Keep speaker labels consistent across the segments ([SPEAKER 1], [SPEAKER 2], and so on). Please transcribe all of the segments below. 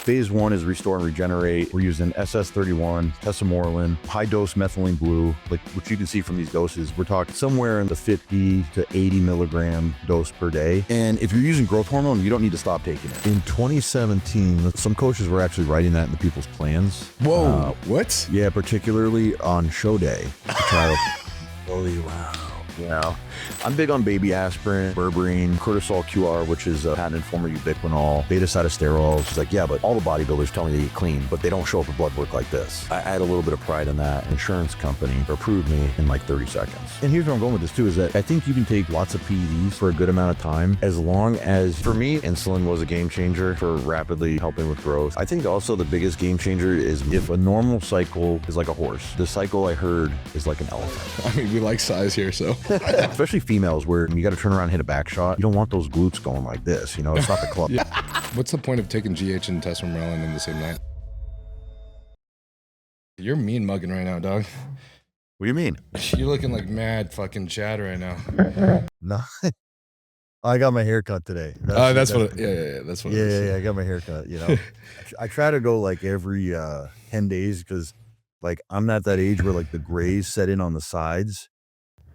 [SPEAKER 1] phase 1 is restore and regenerate. We're using SS31, Tesamorelin, high dose methylene blue, like which you can see from these doses. We're talking somewhere in the 50 to 80 milligram dose per day. And if you're using growth hormone, you don't need to stop taking it. In 2017, some coaches were actually writing that into people's plans.
[SPEAKER 2] Whoa, what?
[SPEAKER 1] Yeah, particularly on show day. Holy wow. Yeah, I'm big on baby aspirin, berberine, cortisol QR, which is a patented form of ubiquinol, beta-cytosterols. She's like, yeah, but all the bodybuilders tell me to eat clean, but they don't show up for blood work like this. I had a little bit of pride in that. Insurance company approved me in like 30 seconds. And here's where I'm going with this too, is that I think you can take lots of PEDs for a good amount of time, as long as, for me, insulin was a game changer for rapidly helping with growth. I think also the biggest game changer is if a normal cycle is like a horse, the cycle I heard is like an elephant.
[SPEAKER 2] I mean, we like size here, so.
[SPEAKER 1] Especially females, where you got to turn around and hit a back shot. You don't want those glutes going like this. You know, it's not the club.
[SPEAKER 2] Yeah. What's the point of taking GH and Tesamorelin in the same night? You're mean mugging right now, dog.
[SPEAKER 1] What do you mean?
[SPEAKER 2] You're looking like mad fucking Chad right now.
[SPEAKER 1] No, I got my hair cut today.
[SPEAKER 2] That's what it is.
[SPEAKER 1] Yeah, I got my hair cut. You know, I try to go like every 10 days because, like, I'm at that age where like the grays set in on the sides.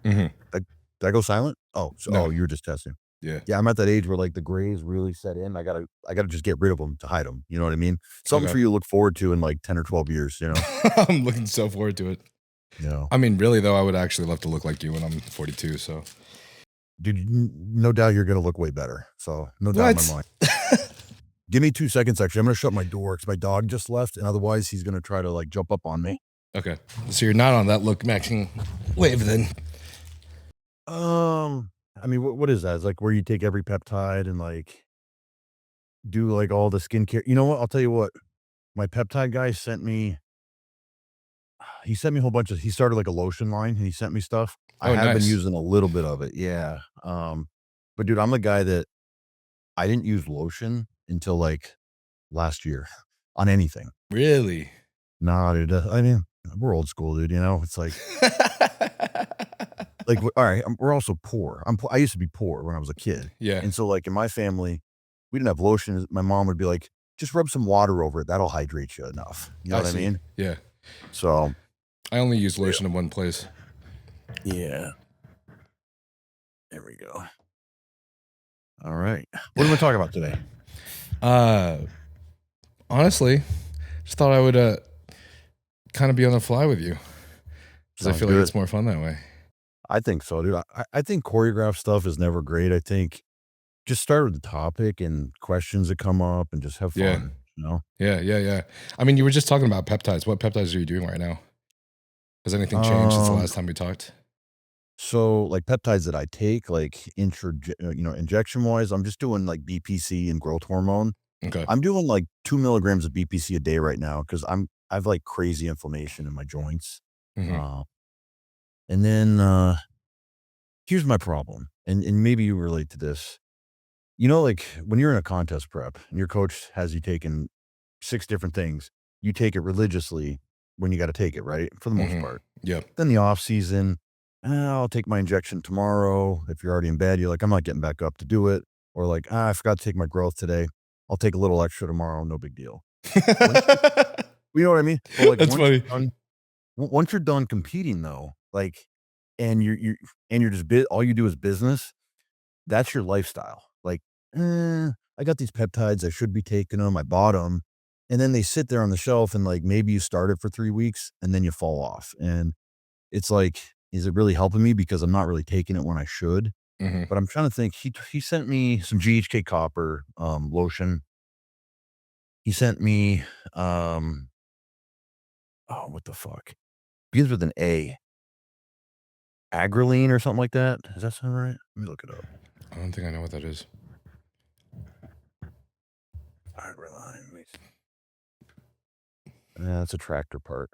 [SPEAKER 2] Mm-hmm.
[SPEAKER 1] Did I go silent? Oh, so
[SPEAKER 2] no.
[SPEAKER 1] You were just testing.
[SPEAKER 2] Yeah,
[SPEAKER 1] I'm at that age where like the grays really set in. I gotta just get rid of them to hide them. You know what I mean? Something for you to look forward to in like 10 or 12 years. You know,
[SPEAKER 2] I'm looking so forward to it.
[SPEAKER 1] Yeah.
[SPEAKER 2] I mean, really though, I would actually love to look like you when I'm 42. So,
[SPEAKER 1] dude, no doubt you're gonna look way better. So no doubt in my mind. Give me 2 seconds. Actually, I'm gonna shut my door because my dog just left, and otherwise he's gonna try to like jump up on me.
[SPEAKER 2] Okay, so you're not on that look matching wave then.
[SPEAKER 1] I mean, what is that? It's like where you take every peptide and like do like all the skincare. You know what? I'll tell you what. My peptide guy sent me. He sent me a whole bunch of. He started like a lotion line, and he sent me stuff. I have been using a little bit of it. Yeah. But dude, I'm the guy that I didn't use lotion until like last year on anything.
[SPEAKER 2] Really?
[SPEAKER 1] Nah, dude. I mean, we're old school, dude. You know, it's like. Like, all right, we're also poor. I used to be poor when I was a kid.
[SPEAKER 2] Yeah.
[SPEAKER 1] And so, like, in my family, we didn't have lotion. My mom would be like, just rub some water over it. That'll hydrate you enough. You know what I mean?
[SPEAKER 2] Yeah.
[SPEAKER 1] So.
[SPEAKER 2] I only use lotion in one place.
[SPEAKER 1] Yeah. There we go. All right. What are we talking about today?
[SPEAKER 2] Honestly, just thought I would kind of be on the fly with you. Because I feel like it's more fun that way.
[SPEAKER 1] I think so, dude. I think choreographed stuff is never great. I think just start with the topic and questions that come up and just have fun.
[SPEAKER 2] Yeah.
[SPEAKER 1] You know?
[SPEAKER 2] Yeah. I mean, you were just talking about peptides. What peptides are you doing right now? Has anything changed since the last time we talked?
[SPEAKER 1] So, like peptides that I take, like injection wise, I'm just doing like BPC and growth hormone.
[SPEAKER 2] Okay.
[SPEAKER 1] I'm doing like 2 milligrams of BPC a day right now because I've like crazy inflammation in my joints.
[SPEAKER 2] Mm-hmm.
[SPEAKER 1] And then here's my problem, and maybe you relate to this. You know, like when you're in a contest prep and your coach has you taking 6 different things, you take it religiously when you got to take it, right? For the most part.
[SPEAKER 2] Yep.
[SPEAKER 1] Then the off season, I'll take my injection tomorrow. If you're already in bed, you're like, I'm not getting back up to do it. Or like, I forgot to take my growth today. I'll take a little extra tomorrow. No big deal. You know what I mean? But like,
[SPEAKER 2] That's funny.
[SPEAKER 1] Once you're done competing though, like, and you're just all you do is business, that's your lifestyle. Like, I got these peptides, I should be taking them, I bought them, and then they sit there on the shelf and like maybe you start it for 3 weeks and then you fall off. And it's like, is it really helping me? Because I'm not really taking it when I should.
[SPEAKER 2] Mm-hmm.
[SPEAKER 1] But I'm trying to think. He sent me some GHK copper lotion. He sent me what the fuck? Begins with an A. Agrelin or something like that. Does that sound right? Let me look it up.
[SPEAKER 2] I don't think I know what that is.
[SPEAKER 1] Agrelin. That's a tractor part.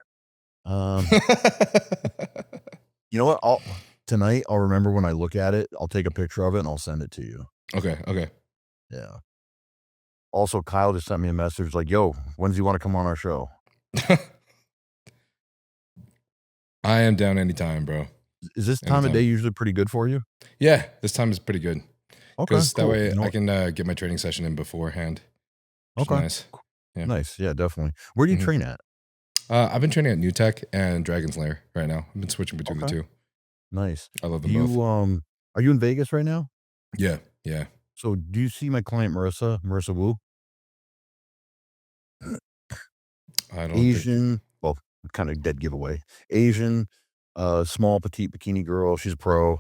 [SPEAKER 1] You know what? Tonight I'll remember when I look at it. I'll take a picture of it and I'll send it to you.
[SPEAKER 2] Okay.
[SPEAKER 1] Yeah. Also, Kyle just sent me a message like, "Yo, when do you want to come on our show?"
[SPEAKER 2] I am down anytime, bro.
[SPEAKER 1] Is this time of day usually pretty good for you?
[SPEAKER 2] Yeah, this time is pretty good.
[SPEAKER 1] Okay,
[SPEAKER 2] because
[SPEAKER 1] cool.
[SPEAKER 2] that way I can get my training session in beforehand.
[SPEAKER 1] Okay.
[SPEAKER 2] Nice. Yeah.
[SPEAKER 1] Nice. Yeah, definitely. Where do you
[SPEAKER 2] Mhm.
[SPEAKER 1] train at?
[SPEAKER 2] I've been training at New Tech and Dragon's Lair right now. I've been switching between the
[SPEAKER 1] Okay.
[SPEAKER 2] two.
[SPEAKER 1] Nice.
[SPEAKER 2] I love
[SPEAKER 1] Do
[SPEAKER 2] them both.
[SPEAKER 1] you are you in Vegas right now?
[SPEAKER 2] Yeah, yeah.
[SPEAKER 1] So do you see my client Marissa Wu?
[SPEAKER 2] I don't think.
[SPEAKER 1] Asian, well, kind of dead giveaway. Asian, small petite bikini girl. She's a pro.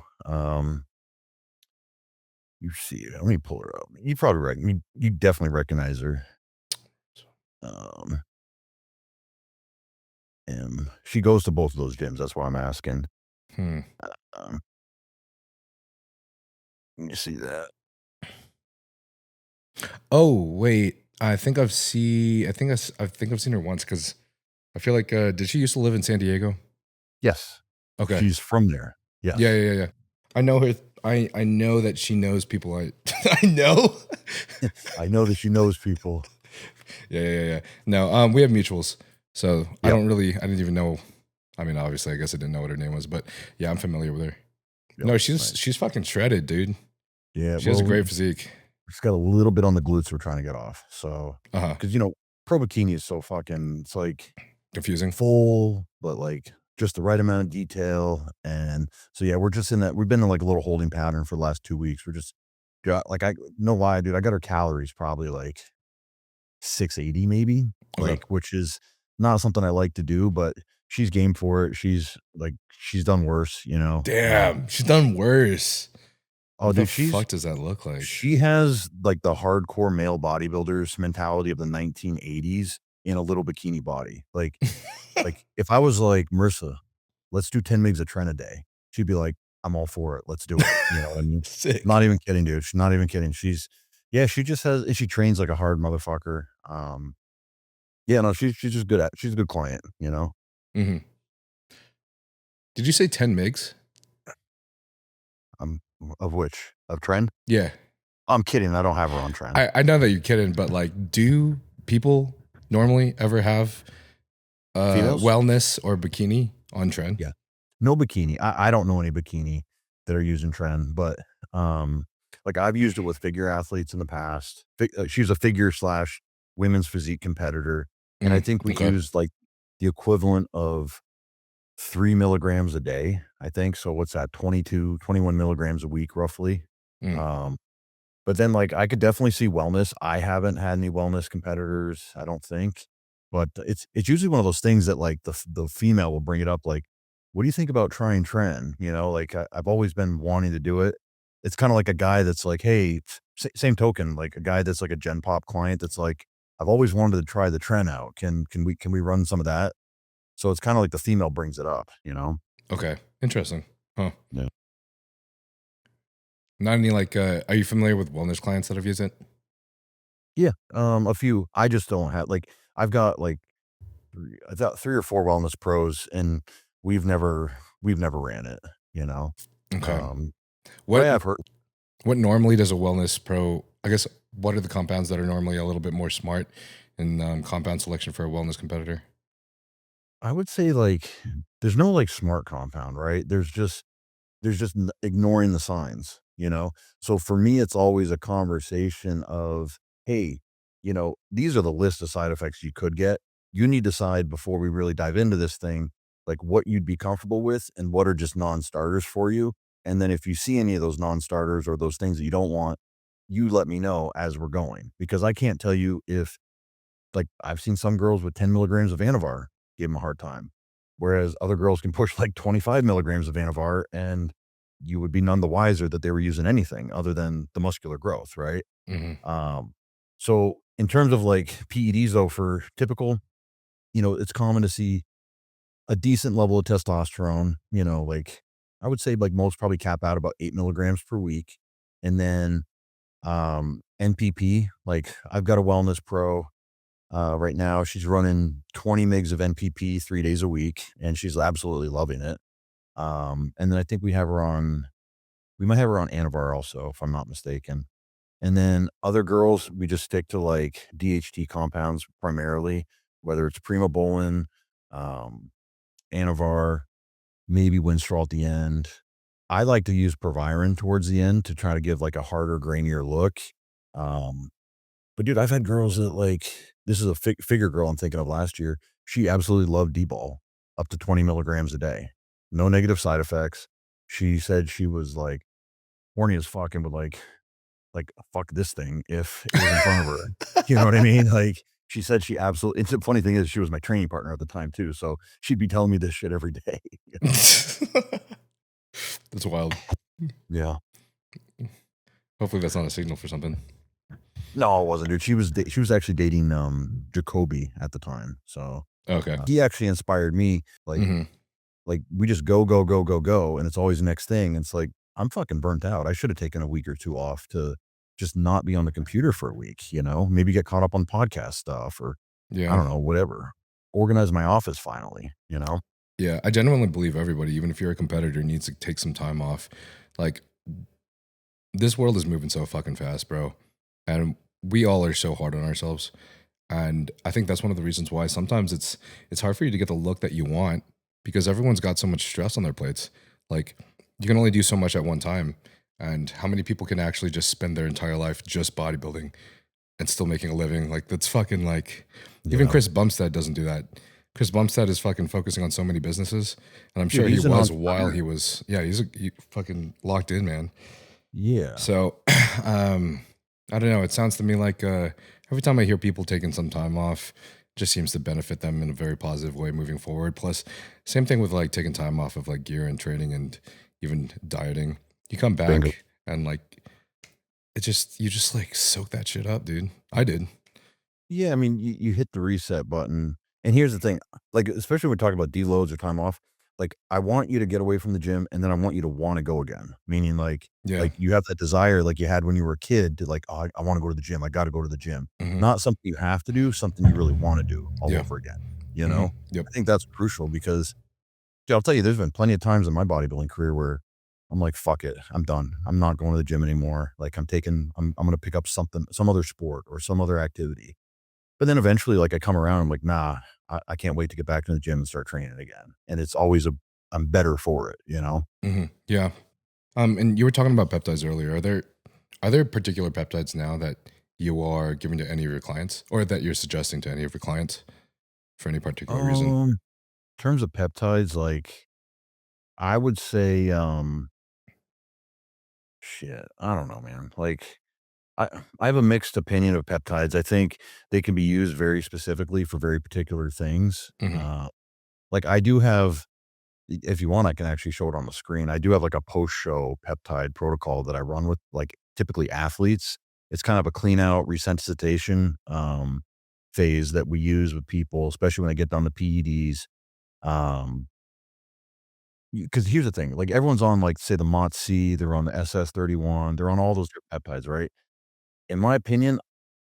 [SPEAKER 1] You see, let me pull her up. You probably you definitely recognize her. Um, and she goes to both of those gyms. That's why I'm asking.
[SPEAKER 2] Hmm.
[SPEAKER 1] Um, you see that?
[SPEAKER 2] Oh wait, I think I've seen. I think I've seen her once because I feel like did she used to live in San Diego?
[SPEAKER 1] Yes,
[SPEAKER 2] Okay.
[SPEAKER 1] she's from there.
[SPEAKER 2] Yeah,
[SPEAKER 1] Yes,
[SPEAKER 2] yeah, yeah, yeah. I know her. I know that she knows people. I know.
[SPEAKER 1] I know that she knows people.
[SPEAKER 2] Yeah, yeah, yeah. No, we have mutuals, so I
[SPEAKER 1] Yep.
[SPEAKER 2] don't really. I didn't even know. I mean, obviously, I guess I didn't know what her name was, but yeah, I'm familiar with her.
[SPEAKER 1] Yep,
[SPEAKER 2] No, she's
[SPEAKER 1] nice.
[SPEAKER 2] she's fucking shredded, dude.
[SPEAKER 1] Yeah.
[SPEAKER 2] She has a
[SPEAKER 1] Well,
[SPEAKER 2] great physique.
[SPEAKER 1] she's got a little bit on the glutes we're trying to get off. So,
[SPEAKER 2] Uh huh.
[SPEAKER 1] because pro bikini is so fucking. It's like
[SPEAKER 2] Confusing.
[SPEAKER 1] full, but like just the right amount of detail. And so, yeah, we're just in that. We've been in like a little holding pattern for the last 2 weeks. We're just like no lie, dude. I got her calories probably like 680 maybe,
[SPEAKER 2] Okay.
[SPEAKER 1] like, which is not something I like to do, but she's game for it. She's done worse,
[SPEAKER 2] Damn, she's done worse.
[SPEAKER 1] Oh,
[SPEAKER 2] What the
[SPEAKER 1] dude,
[SPEAKER 2] fuck does that look like?
[SPEAKER 1] she has like the hardcore male bodybuilders mentality of the 1980s in a little bikini body. Like if I was like, Marissa, let's do 10 mgs of Tren a day, she'd be like, I'm all for it. Let's do it. And
[SPEAKER 2] Sick.
[SPEAKER 1] not even kidding, dude. She's not even kidding. Yeah, she just has, and she trains like a hard motherfucker. Yeah, no, she's just good she's a good client,
[SPEAKER 2] Mm-hmm. Did you say 10 MIGs?
[SPEAKER 1] Of which? Of Tren?
[SPEAKER 2] Yeah.
[SPEAKER 1] I'm kidding. I don't have her on Tren.
[SPEAKER 2] I know that you're kidding, but like, do people normally ever have
[SPEAKER 1] Females?
[SPEAKER 2] wellness or bikini on trend?
[SPEAKER 1] Yeah. No bikini. I don't know any bikini that are using Tren, but, like I've used it with figure athletes in the past. She's a figure/women's physique competitor, and I think we
[SPEAKER 2] Okay.
[SPEAKER 1] used like the equivalent of 3 milligrams a day, I think. So what's that? 21 milligrams a week, roughly.
[SPEAKER 2] Mm.
[SPEAKER 1] But then like I could definitely see wellness. I haven't had any wellness competitors, I don't think. But it's usually one of those things that like the female will bring it up like, what do you think about trying Tren? Like I've always been wanting to do it. It's kind of like a guy that's like, hey, same token, like a guy that's like a Gen Pop client that's like, I've always wanted to try the Tren out. Can we run some of that? So it's kind of like the female brings it up,
[SPEAKER 2] Okay. Interesting. Huh.
[SPEAKER 1] Yeah.
[SPEAKER 2] Not any like, are you familiar with wellness clients that have used it?
[SPEAKER 1] Yeah, a few. I just don't have like I've got like I thought 3 or 4 wellness pros, and we've never ran it, you know?
[SPEAKER 2] Okay.
[SPEAKER 1] But I
[SPEAKER 2] What
[SPEAKER 1] have heard.
[SPEAKER 2] what normally does a wellness pro, I guess, what are the compounds that are normally a little bit more smart in compound selection for a wellness competitor?
[SPEAKER 1] I would say, like, there's no, like, smart compound, right? There's just n ignoring the signs, you know? So for me, it's always a conversation of, "Hey, these are the list of side effects you could get. You need to decide before we really dive into this thing, like, what you'd be comfortable with and what are just non-starters for you. And then if you see any of those non-starters or those things that you don't want, you let me know as we're going." Because I can't tell you if like, I've seen some girls with 10 milligrams of Anavar give them a hard time, whereas other girls can push like 25 milligrams of Anavar, and you would be none the wiser that they were using anything other than the muscular growth, right?
[SPEAKER 2] Hmm.
[SPEAKER 1] So in terms of like PEDs though, for typical, it's common to see a decent level of testosterone, like I would say like most probably cap out about 8 milligrams per week. And then NPP, like I've got a wellness pro right now. She's running 20 mgs of NPP 3 days a week, and she's absolutely loving it. And then I think we might have her on Anavar also, if I'm not mistaken. And then other girls, we just stick to like DHT compounds primarily, whether it's Primobolan, um, Anavar, maybe Winstrol at the end. I like to use Proviron towards the end to try to give like a harder, grainier look. Um, but dude, I've had girls that like this is a figure girl I'm thinking of last year. She absolutely loved D-ball up to 20 milligrams a day. No negative side effects. She said she was like horny as fuck and would like fuck this thing if it was in front of her. You know what I mean? Like she said she absolutely, it's the funny thing is she was my training partner at the time too. So she'd be telling me this shit every day.
[SPEAKER 2] That's wild.
[SPEAKER 1] Yeah.
[SPEAKER 2] Hopefully that's not a signal for something.
[SPEAKER 1] No, it wasn't, dude. She was actually dating Jacoby at the time. So
[SPEAKER 2] Okay.
[SPEAKER 1] he actually inspired me. Like, like we just go, and it's always the next thing. And it's like, I'm fucking burnt out. I should have taken a week or two off to just not be on the computer for a week, you know, maybe get caught up on podcast stuff or I don't know, whatever. Organize my office finally, you know?
[SPEAKER 2] Yeah, I genuinely believe everybody, even if you're a competitor, needs to take some time off. Like, this world is moving so fucking fast, bro. And we all are so hard on ourselves. And I think that's one of the reasons why sometimes it's hard for you to get the look that you want because everyone's got so much stress on their plates. Like, you can only do so much at one time. And how many people can actually just spend their entire life just bodybuilding and still making a living? Like, that's fucking like, even Chris Bumstead doesn't do that. Chris Bumstead is fucking focusing on so many businesses. And I'm sure he was while he was, he's fucking locked in, man.
[SPEAKER 1] Yeah.
[SPEAKER 2] So, I don't know. It sounds to me like every time I hear people taking some time off, it just seems to benefit them in a very positive way moving forward. Plus, same thing with like taking time off of like gear and training and even dieting. You come back and like you just like soak that shit up, dude. I did.
[SPEAKER 1] Yeah, I mean, you hit the reset button. And here's the thing, like especially when we're talking about deloads or time off, like I want you to get away from the gym and then I want you to want to go again. Meaning like you have that desire like you had when you were a kid to like, oh, I want to go to the gym. I got to go to the gym. Not something you have to do, something you really want to do all over again. You know? I think that's crucial because dude, I'll tell you, there's been plenty of times in my bodybuilding career where I'm like, fuck it. I'm done. I'm not going to the gym anymore. Like I'm going to pick up some other sport or some other activity. But then eventually, like I come around, I'm like, nah, I can't wait to get back to the gym and start training again. And it's always I'm better for it, you know?
[SPEAKER 2] Yeah. And you were talking about peptides earlier. Are there particular peptides now that you are giving to any of your clients or that you're suggesting to any of your clients for any particular reason?
[SPEAKER 1] In terms of peptides, like I would say, shit, I don't know, man. Like I have a mixed opinion of peptides. I think they can be used very specifically for very particular things. Like I do have, if you want, I can actually show it on the screen. I do have like a post-show peptide protocol that I run with like typically athletes. It's kind of a clean out resensitization phase that we use with people, especially when they get done the PEDs. Because here's the thing, like everyone's on like say the MOTS-C, they're on the SS31, they're on all those peptides, right? In my opinion,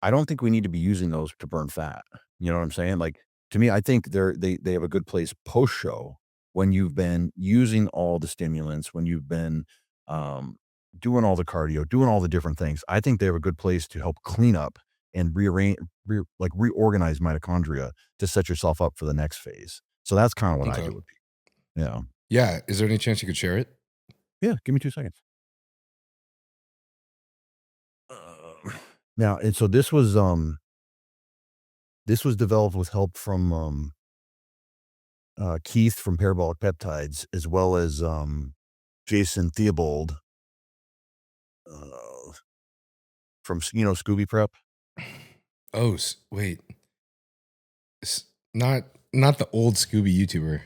[SPEAKER 1] I don't think we need to be using those to burn fat. You know what I'm saying? Like to me, I think they have a good place post show when you've been using all the stimulants, when you've been doing all the cardio, doing all the different things. I think they have a good place to help clean up and reorganize mitochondria to set yourself up for the next phase. So that's kind of what I do with people. Yeah.
[SPEAKER 2] Yeah. Is there any chance you could share it?
[SPEAKER 1] Yeah. Give me 2 seconds. Now, and so this was developed with help from Keith from Parabolic Peptides, as well as Jason Theobald from Scooby Prep.
[SPEAKER 2] Oh, wait, not the old Scooby YouTuber.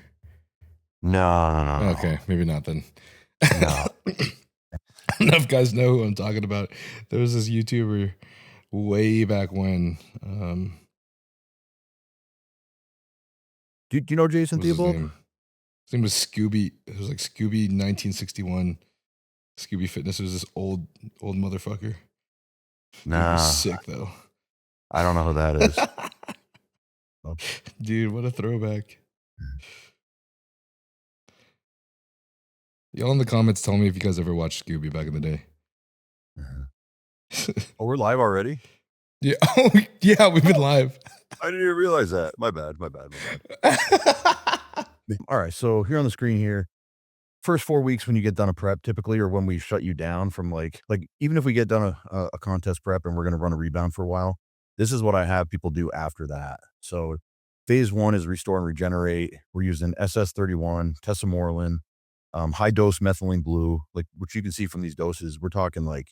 [SPEAKER 1] No.
[SPEAKER 2] Okay, maybe not then.
[SPEAKER 1] No.
[SPEAKER 2] Enough guys know who I'm talking about. There was this YouTuber way back when.
[SPEAKER 1] Do you know Jason Theobald?
[SPEAKER 2] His name was Scooby. It was like Scooby 1961. Scooby Fitness was this old motherfucker.
[SPEAKER 1] Nah.
[SPEAKER 2] He was sick though.
[SPEAKER 1] I don't know who that is.
[SPEAKER 2] Oh. Dude, what a throwback. Y'all in the comments tell me if you guys ever watched Scooby back in the day.
[SPEAKER 1] Oh, we're live already?
[SPEAKER 2] Yeah. Oh, yeah, we've been live.
[SPEAKER 1] I didn't even realize that. My bad. All right, so here on the screen here, first 4 weeks when you get done a prep typically, or when we shut you down from like even if we get done a contest prep and we're going to run a rebound for a while, this is what I have people do after that. So phase 1 is restore and regenerate. We're using SS31, Tesamorelin, high dose methylene blue, like which you can see from these doses. We're talking like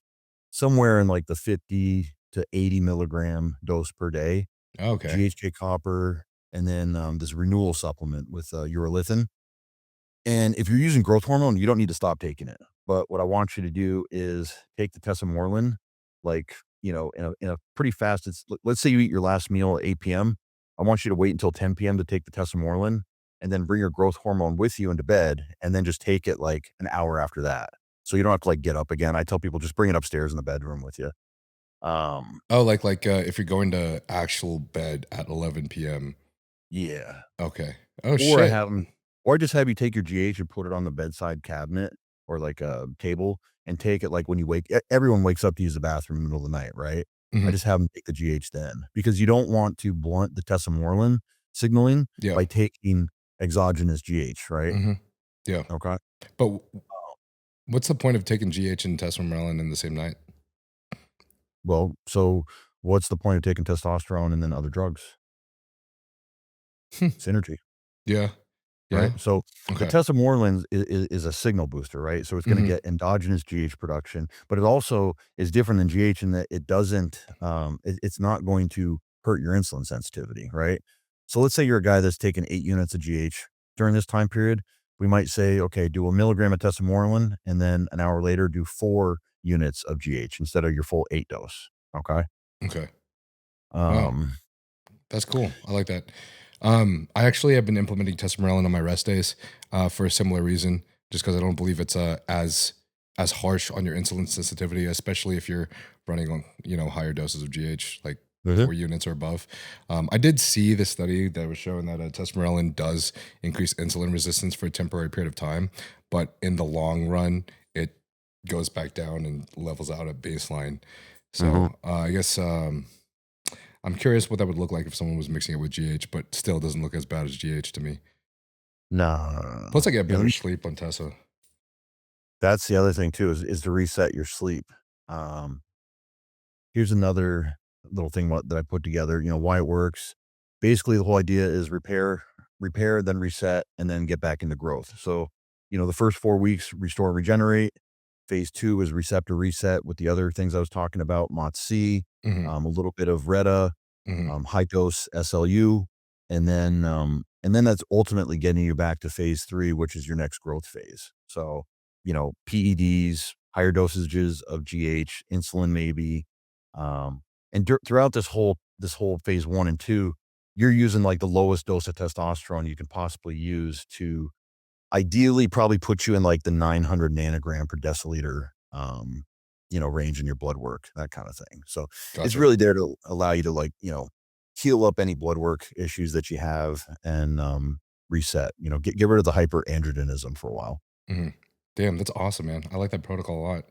[SPEAKER 1] somewhere in like the 50 to 80 milligram dose per day.
[SPEAKER 2] Okay.
[SPEAKER 1] GHK copper, and then this renewal supplement with urolithin. And if you're using growth hormone, you don't need to stop taking it. But what I want you to do is take the Tesamorelin, like, in a pretty fast, let's say you eat your last meal at 8 p.m. I want you to wait until 10 p.m. to take the Tesamorelin and then bring your growth hormone with you into bed and then just take it like an hour after that. So you don't have to like get up again. I tell people just bring it upstairs in the bedroom with you.
[SPEAKER 2] Oh, if you're going to actual bed at 11 p.m.
[SPEAKER 1] Yeah.
[SPEAKER 2] Okay. Oh,
[SPEAKER 1] Or I
[SPEAKER 2] shit.
[SPEAKER 1] have them, or I just have you take your GH and put it on the bedside cabinet or like a table and take it like when you everyone wakes up to use the bathroom in the middle of the night, right? I
[SPEAKER 2] Mhm.
[SPEAKER 1] just have them take the GH then because you don't want to blunt the Tesamorelin signaling
[SPEAKER 2] Yeah.
[SPEAKER 1] by taking exogenous GH, right?
[SPEAKER 2] Mhm. Yeah.
[SPEAKER 1] Okay.
[SPEAKER 2] But what's the point of taking GH and testosterone in the same night?
[SPEAKER 1] Well, so what's the point of taking testosterone and then other drugs? Synergy.
[SPEAKER 2] Yeah.
[SPEAKER 1] Right?
[SPEAKER 2] Yeah.
[SPEAKER 1] So the
[SPEAKER 2] Okay.
[SPEAKER 1] tesamorelin is a signal booster, right? So it's gonna
[SPEAKER 2] Mhm.
[SPEAKER 1] get endogenous GH production, but it also is different than GH in that it doesn't, it's not going to hurt your insulin sensitivity, right? So let's say you're a guy that's taking 8 units of GH during this time period. We might say, okay, do a milligram of tesamorelin, and then an hour later do 4 units of GH instead of your full 8 dose, okay?
[SPEAKER 2] Okay. Wow.
[SPEAKER 1] Um,
[SPEAKER 2] That's cool. I like that. I actually have been implementing testosterone on my rest days for a similar reason, just because I don't believe it's as harsh on your insulin sensitivity, especially if you're running on higher doses of GH, like
[SPEAKER 1] mhm.
[SPEAKER 2] 4 units or above. I did see the study that was showing that testosterone does increase insulin resistance for a temporary period of time, but in the long run, it goes back down and levels out at baseline.
[SPEAKER 1] Mhm.
[SPEAKER 2] So I guess. I'm curious what that would look like if someone was mixing it with GH, but still doesn't look as bad as GH to me.
[SPEAKER 1] No, no, no,
[SPEAKER 2] Plus,
[SPEAKER 1] no.
[SPEAKER 2] I get
[SPEAKER 1] You know,
[SPEAKER 2] better sleep on Tessa.
[SPEAKER 1] that's the other thing too is to reset your sleep. Um, Here's another little thing that I put together, why it works. Basically, the whole idea is repair, then reset, and then get back into growth. So, the first 4 weeks, restore and regenerate. Phase 2 is receptor reset with the other things I was talking about, MOTS-C,
[SPEAKER 2] Hmm.
[SPEAKER 1] a little bit of Retta,
[SPEAKER 2] Hmm.
[SPEAKER 1] high dose SLU, and then that's ultimately getting you back to phase 3, which is your next growth phase. So, PEDs, higher dosages of GH, insulin maybe, and throughout this whole phase 1 and 2, you're using like the lowest dose of testosterone you can possibly use to ideally probably put you in like the 900 nanogram per deciliter, range in your blood work, that kind of thing. So it's
[SPEAKER 2] Gotcha.
[SPEAKER 1] really there to allow you to like, heal up any blood work issues that you have and reset, get rid of the hyperandrogenism for a while.
[SPEAKER 2] Hmm. Damn, that's awesome, man. I like that protocol a lot.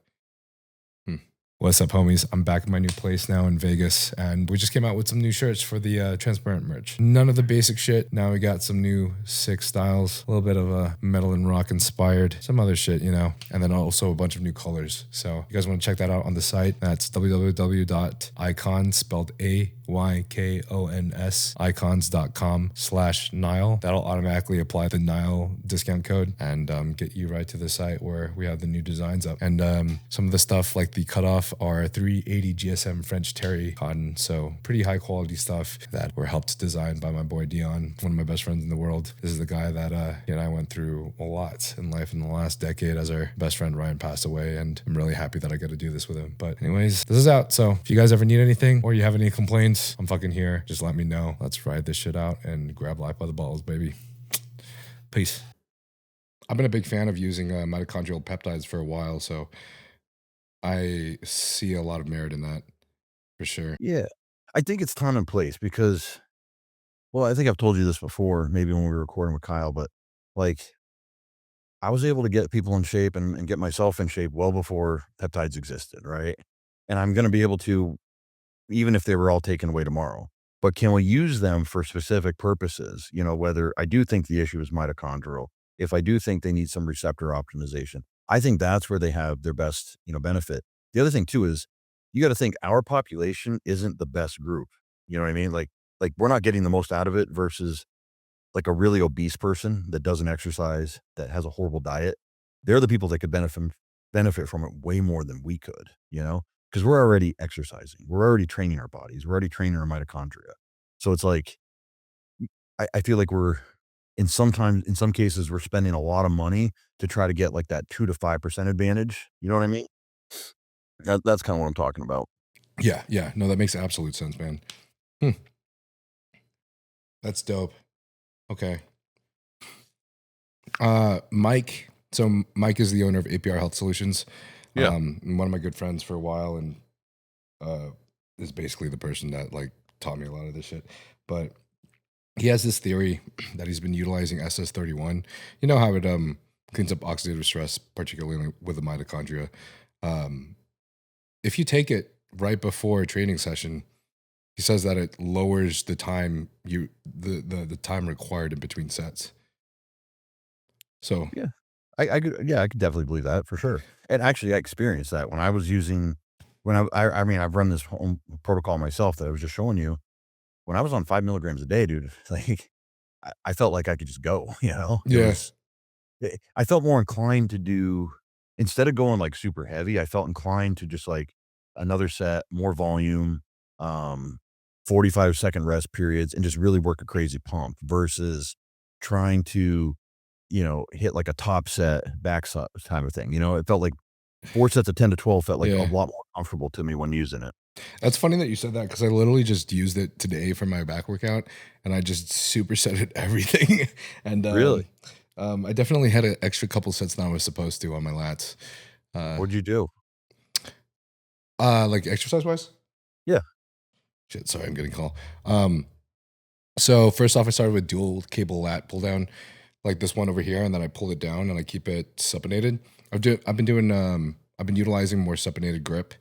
[SPEAKER 2] Hmm. What's up, homies? I'm back at my new place now in Vegas, and we just came out with some new shirts for the transparent merch. None of the basic shit. Now we got some new sick styles, a little bit of a metal and rock inspired, some other shit, and then also a bunch of new colors. So you guys want to check that out on the site? That's www.icons, spelled AYKONS, icons.com/Nile. That'll automatically apply the Nile discount code and get you right to the site where we have the new designs up. And some of the stuff like the cutoff are 380 GSM French terry cotton. So pretty high quality stuff that were helped design by my boy Dion, one of my best friends in the world. This is the guy that he and I went through a lot in life in the last decade as our best friend Ryan passed away. And I'm really happy that I got to do this with him. But anyways, this is out. So if you guys ever need anything or you have any complaints, I'm fucking here. Just let me know. Let's ride this shit out and grab life by the balls, baby. Peace. I've been a big fan of using mitochondrial peptides for a while, so I see a lot of merit in that for sure.
[SPEAKER 1] Yeah. I think it's time and place because, well, I think I've told you this before, maybe when we were recording with Kyle, but like I was able to get people in shape and get myself in shape well before peptides existed, right? And I'm going to be able to, even if they were all taken away tomorrow. But can we use them for specific purposes? Whether I do think the issue is mitochondrial, if I do think they need some receptor optimization, I think that's where they have their best, benefit. The other thing too is you got to think our population isn't the best group. You know what I mean? Like we're not getting the most out of it versus like a really obese person that doesn't exercise, that has a horrible diet. They're the people that could benefit from it way more than we could, you know? Because we're already exercising. We're already training our bodies. We're already training our mitochondria. So it's like I feel like in some cases we're spending a lot of money to try to get like that 2 to 5% advantage. You know what I mean? That's kind of what I'm talking about.
[SPEAKER 2] Yeah, yeah. No, that makes absolute sense, man. That's dope. Okay. Mike. So Mike is the owner of APR Health Solutions.
[SPEAKER 1] Yeah.
[SPEAKER 2] One of my good friends for a while, and is basically the person that like taught me a lot of this shit. But he has this theory that he's been utilizing SS31. You know how it cleans up oxidative stress, particularly with the mitochondria. If you take it right before a training session, he says that it lowers the time the time required in between sets. So
[SPEAKER 1] Yeah. I could definitely believe that for sure. And actually I experienced that when I was using I mean I've run this home protocol myself that I was just showing you. When I was on 5 milligrams a day, dude, like I felt like I could just go, you know?
[SPEAKER 2] yeah,
[SPEAKER 1] I felt more inclined to do, instead of going like super heavy, I felt inclined to just like another set, more volume, um, 45-second rest periods, and just really work a crazy pump versus trying to, hit like a top set, back type of thing. It felt like 4 sets of 10 to 12 felt like a
[SPEAKER 2] yeah.
[SPEAKER 1] lot more comfortable to me when using it.
[SPEAKER 2] That's funny that you said that because I literally just used it today for my back workout, and I just supersetted everything. And
[SPEAKER 1] Really?
[SPEAKER 2] I definitely had an extra couple sets than I was supposed to on my lats.
[SPEAKER 1] What'd you do?
[SPEAKER 2] Like exercise wise?
[SPEAKER 1] Yeah.
[SPEAKER 2] Shit, sorry, I'm getting a call. So first off, I started with dual cable lat pull down, like this one over here, and then I pull it down and I keep it supinated. I've been utilizing more supinated grip,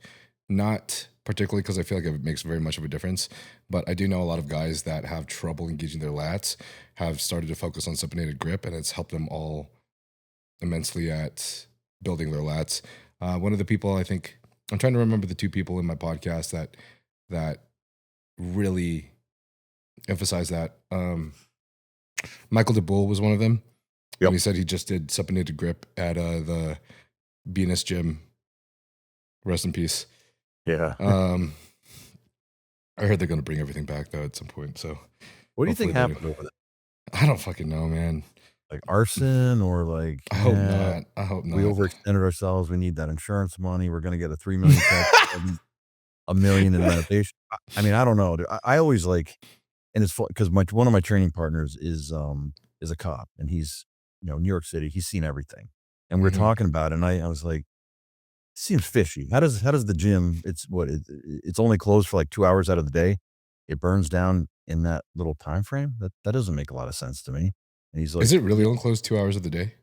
[SPEAKER 2] not particularly because I feel like it makes very much of a difference, but I do know a lot of guys that have trouble engaging their lats have started to focus on supinated grip, and it's helped them all immensely at building their lats. One of the people, I think, I'm trying to remember the two people in my podcast that really emphasize that. Michael DeBull was one of them.
[SPEAKER 1] Yep.
[SPEAKER 2] And he said he just did supinated grip at the Venus gym. Rest in peace.
[SPEAKER 1] Yeah.
[SPEAKER 2] I heard they're going to bring everything back though at some point. So
[SPEAKER 1] What do you think
[SPEAKER 2] hopefully
[SPEAKER 1] happened over there?
[SPEAKER 2] I don't fucking know, man.
[SPEAKER 1] Like arson or like,
[SPEAKER 2] I hope not. I hope not.
[SPEAKER 1] we overextended ourselves. We need that insurance money. We're going to get a 3 million check, a million in renovation. I mean, I don't know. Dude. I always like, and it's because one of my training partners is a cop, and he's, New York City. He's seen everything, and we were
[SPEAKER 2] Mhm.
[SPEAKER 1] talking about it. And I was like, seems fishy. How does the gym? It's only closed for like 2 hours out of the day. It burns down in that little time frame. That doesn't make a lot of sense to me. And he's like,
[SPEAKER 2] Is it really only closed 2 hours of the day?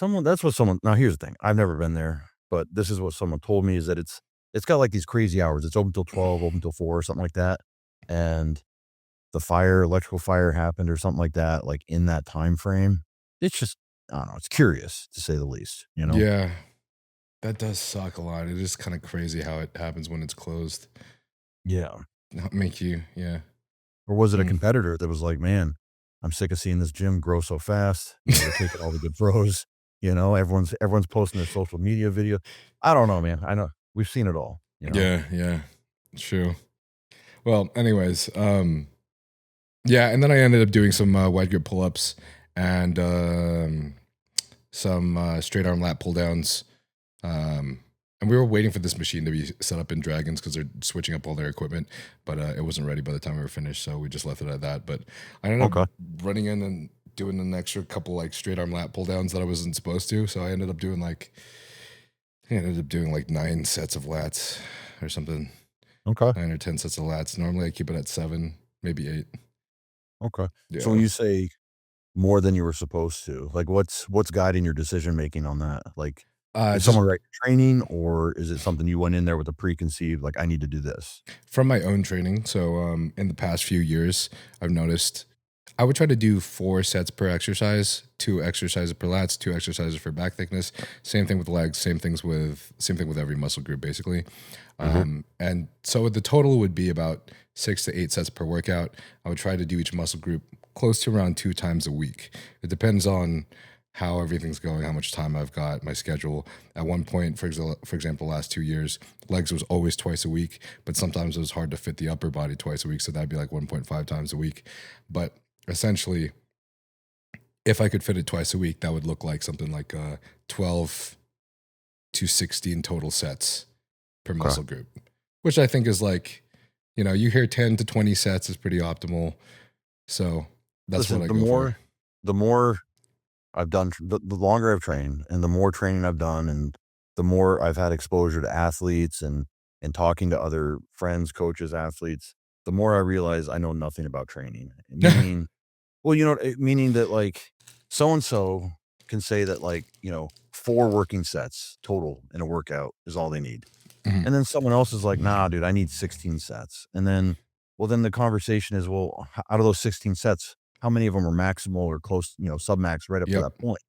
[SPEAKER 1] now here's the thing. I've never been there, but this is what someone told me, is that it's got like these crazy hours. It's open till 12, open till 4 or something like that. And the electrical fire happened or something like that, like in that time frame. It's just, I don't know. It's curious to say the least,
[SPEAKER 2] Yeah. That does suck a lot. It is kind of crazy how it happens when it's closed.
[SPEAKER 1] Yeah.
[SPEAKER 2] Not make you, yeah.
[SPEAKER 1] Or was it a
[SPEAKER 2] Mm.
[SPEAKER 1] competitor that was like, man, I'm sick of seeing this gym grow so fast. They're taking all the good pros. Everyone's posting their social media video. I don't know, man. I know we've seen it all.
[SPEAKER 2] Yeah, yeah. True. Well, anyways, yeah, and then I ended up doing some wide grip pull-ups and some straight arm lat pull-downs. And we were waiting for this machine to be set up in Dragons because they're switching up all their equipment, but it wasn't ready by the time we were finished, so we just left it at that. But I ended up running in and doing an extra couple like straight arm lat pull-downs that I wasn't supposed to, so I ended up doing like 9 sets of lats or something.
[SPEAKER 1] Okay.
[SPEAKER 2] 9 or 10 sets of lats. Normally I keep it at 7, maybe 8.
[SPEAKER 1] Okay.
[SPEAKER 2] Yeah.
[SPEAKER 1] So when you say more than you were supposed to, like what's guiding your decision making on that? Like, is someone right training, or is it something you went in there with a preconceived, like, I need to do this?
[SPEAKER 2] From my own training. So in the past few years, I've noticed I would try to do 4 sets per exercise, 2 exercises per lats, 2 exercises for back thickness. Same thing with legs. Same thing with every muscle group, basically. And so the total would be about 6 to 8 sets per workout. I would try to do each muscle group close to around 2 times a week. It depends on how everything's going, how much time I've got, my schedule. At one point, for example, last 2 years, legs was always twice a week, but sometimes it was hard to fit the upper body twice a week, so that'd be like 1.5 times a week. But essentially, if I could fit it twice a week, that would look like something like 12 to 16 total sets per muscle group, which I think is like, you hear 10 to 20 sets is pretty optimal. So that's what I go for.
[SPEAKER 1] The more I've done, the longer I've trained and the more training I've done and the more I've had exposure to athletes and talking to other friends, coaches, athletes, the more I realize I know nothing about training. Meaning, meaning that like so-and-so can say that like, 4 working sets total in a workout is all they need. And then someone else is like, nah, dude, I need 16 sets. And then the conversation is, well, out of those 16 sets, how many of them are maximal or close, sub-max right up to that point?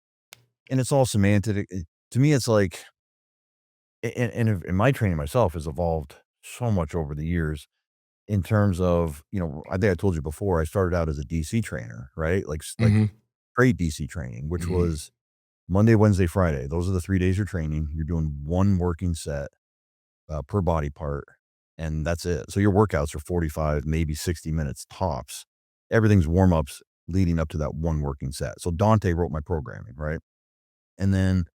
[SPEAKER 1] And it's all semantic. To me, it's like, and my training myself has evolved so much over the years in terms of, I think I told you before, I started out as a DC trainer, right? Like straight DC training, which was Monday, Wednesday, Friday. Those are the 3 days you're training. You're doing 1 working set per body part, and that's it. So your workouts are 45, maybe 60 minutes tops. Everything's warm-ups leading up to that 1 working set. So Dante wrote my programming, right? And then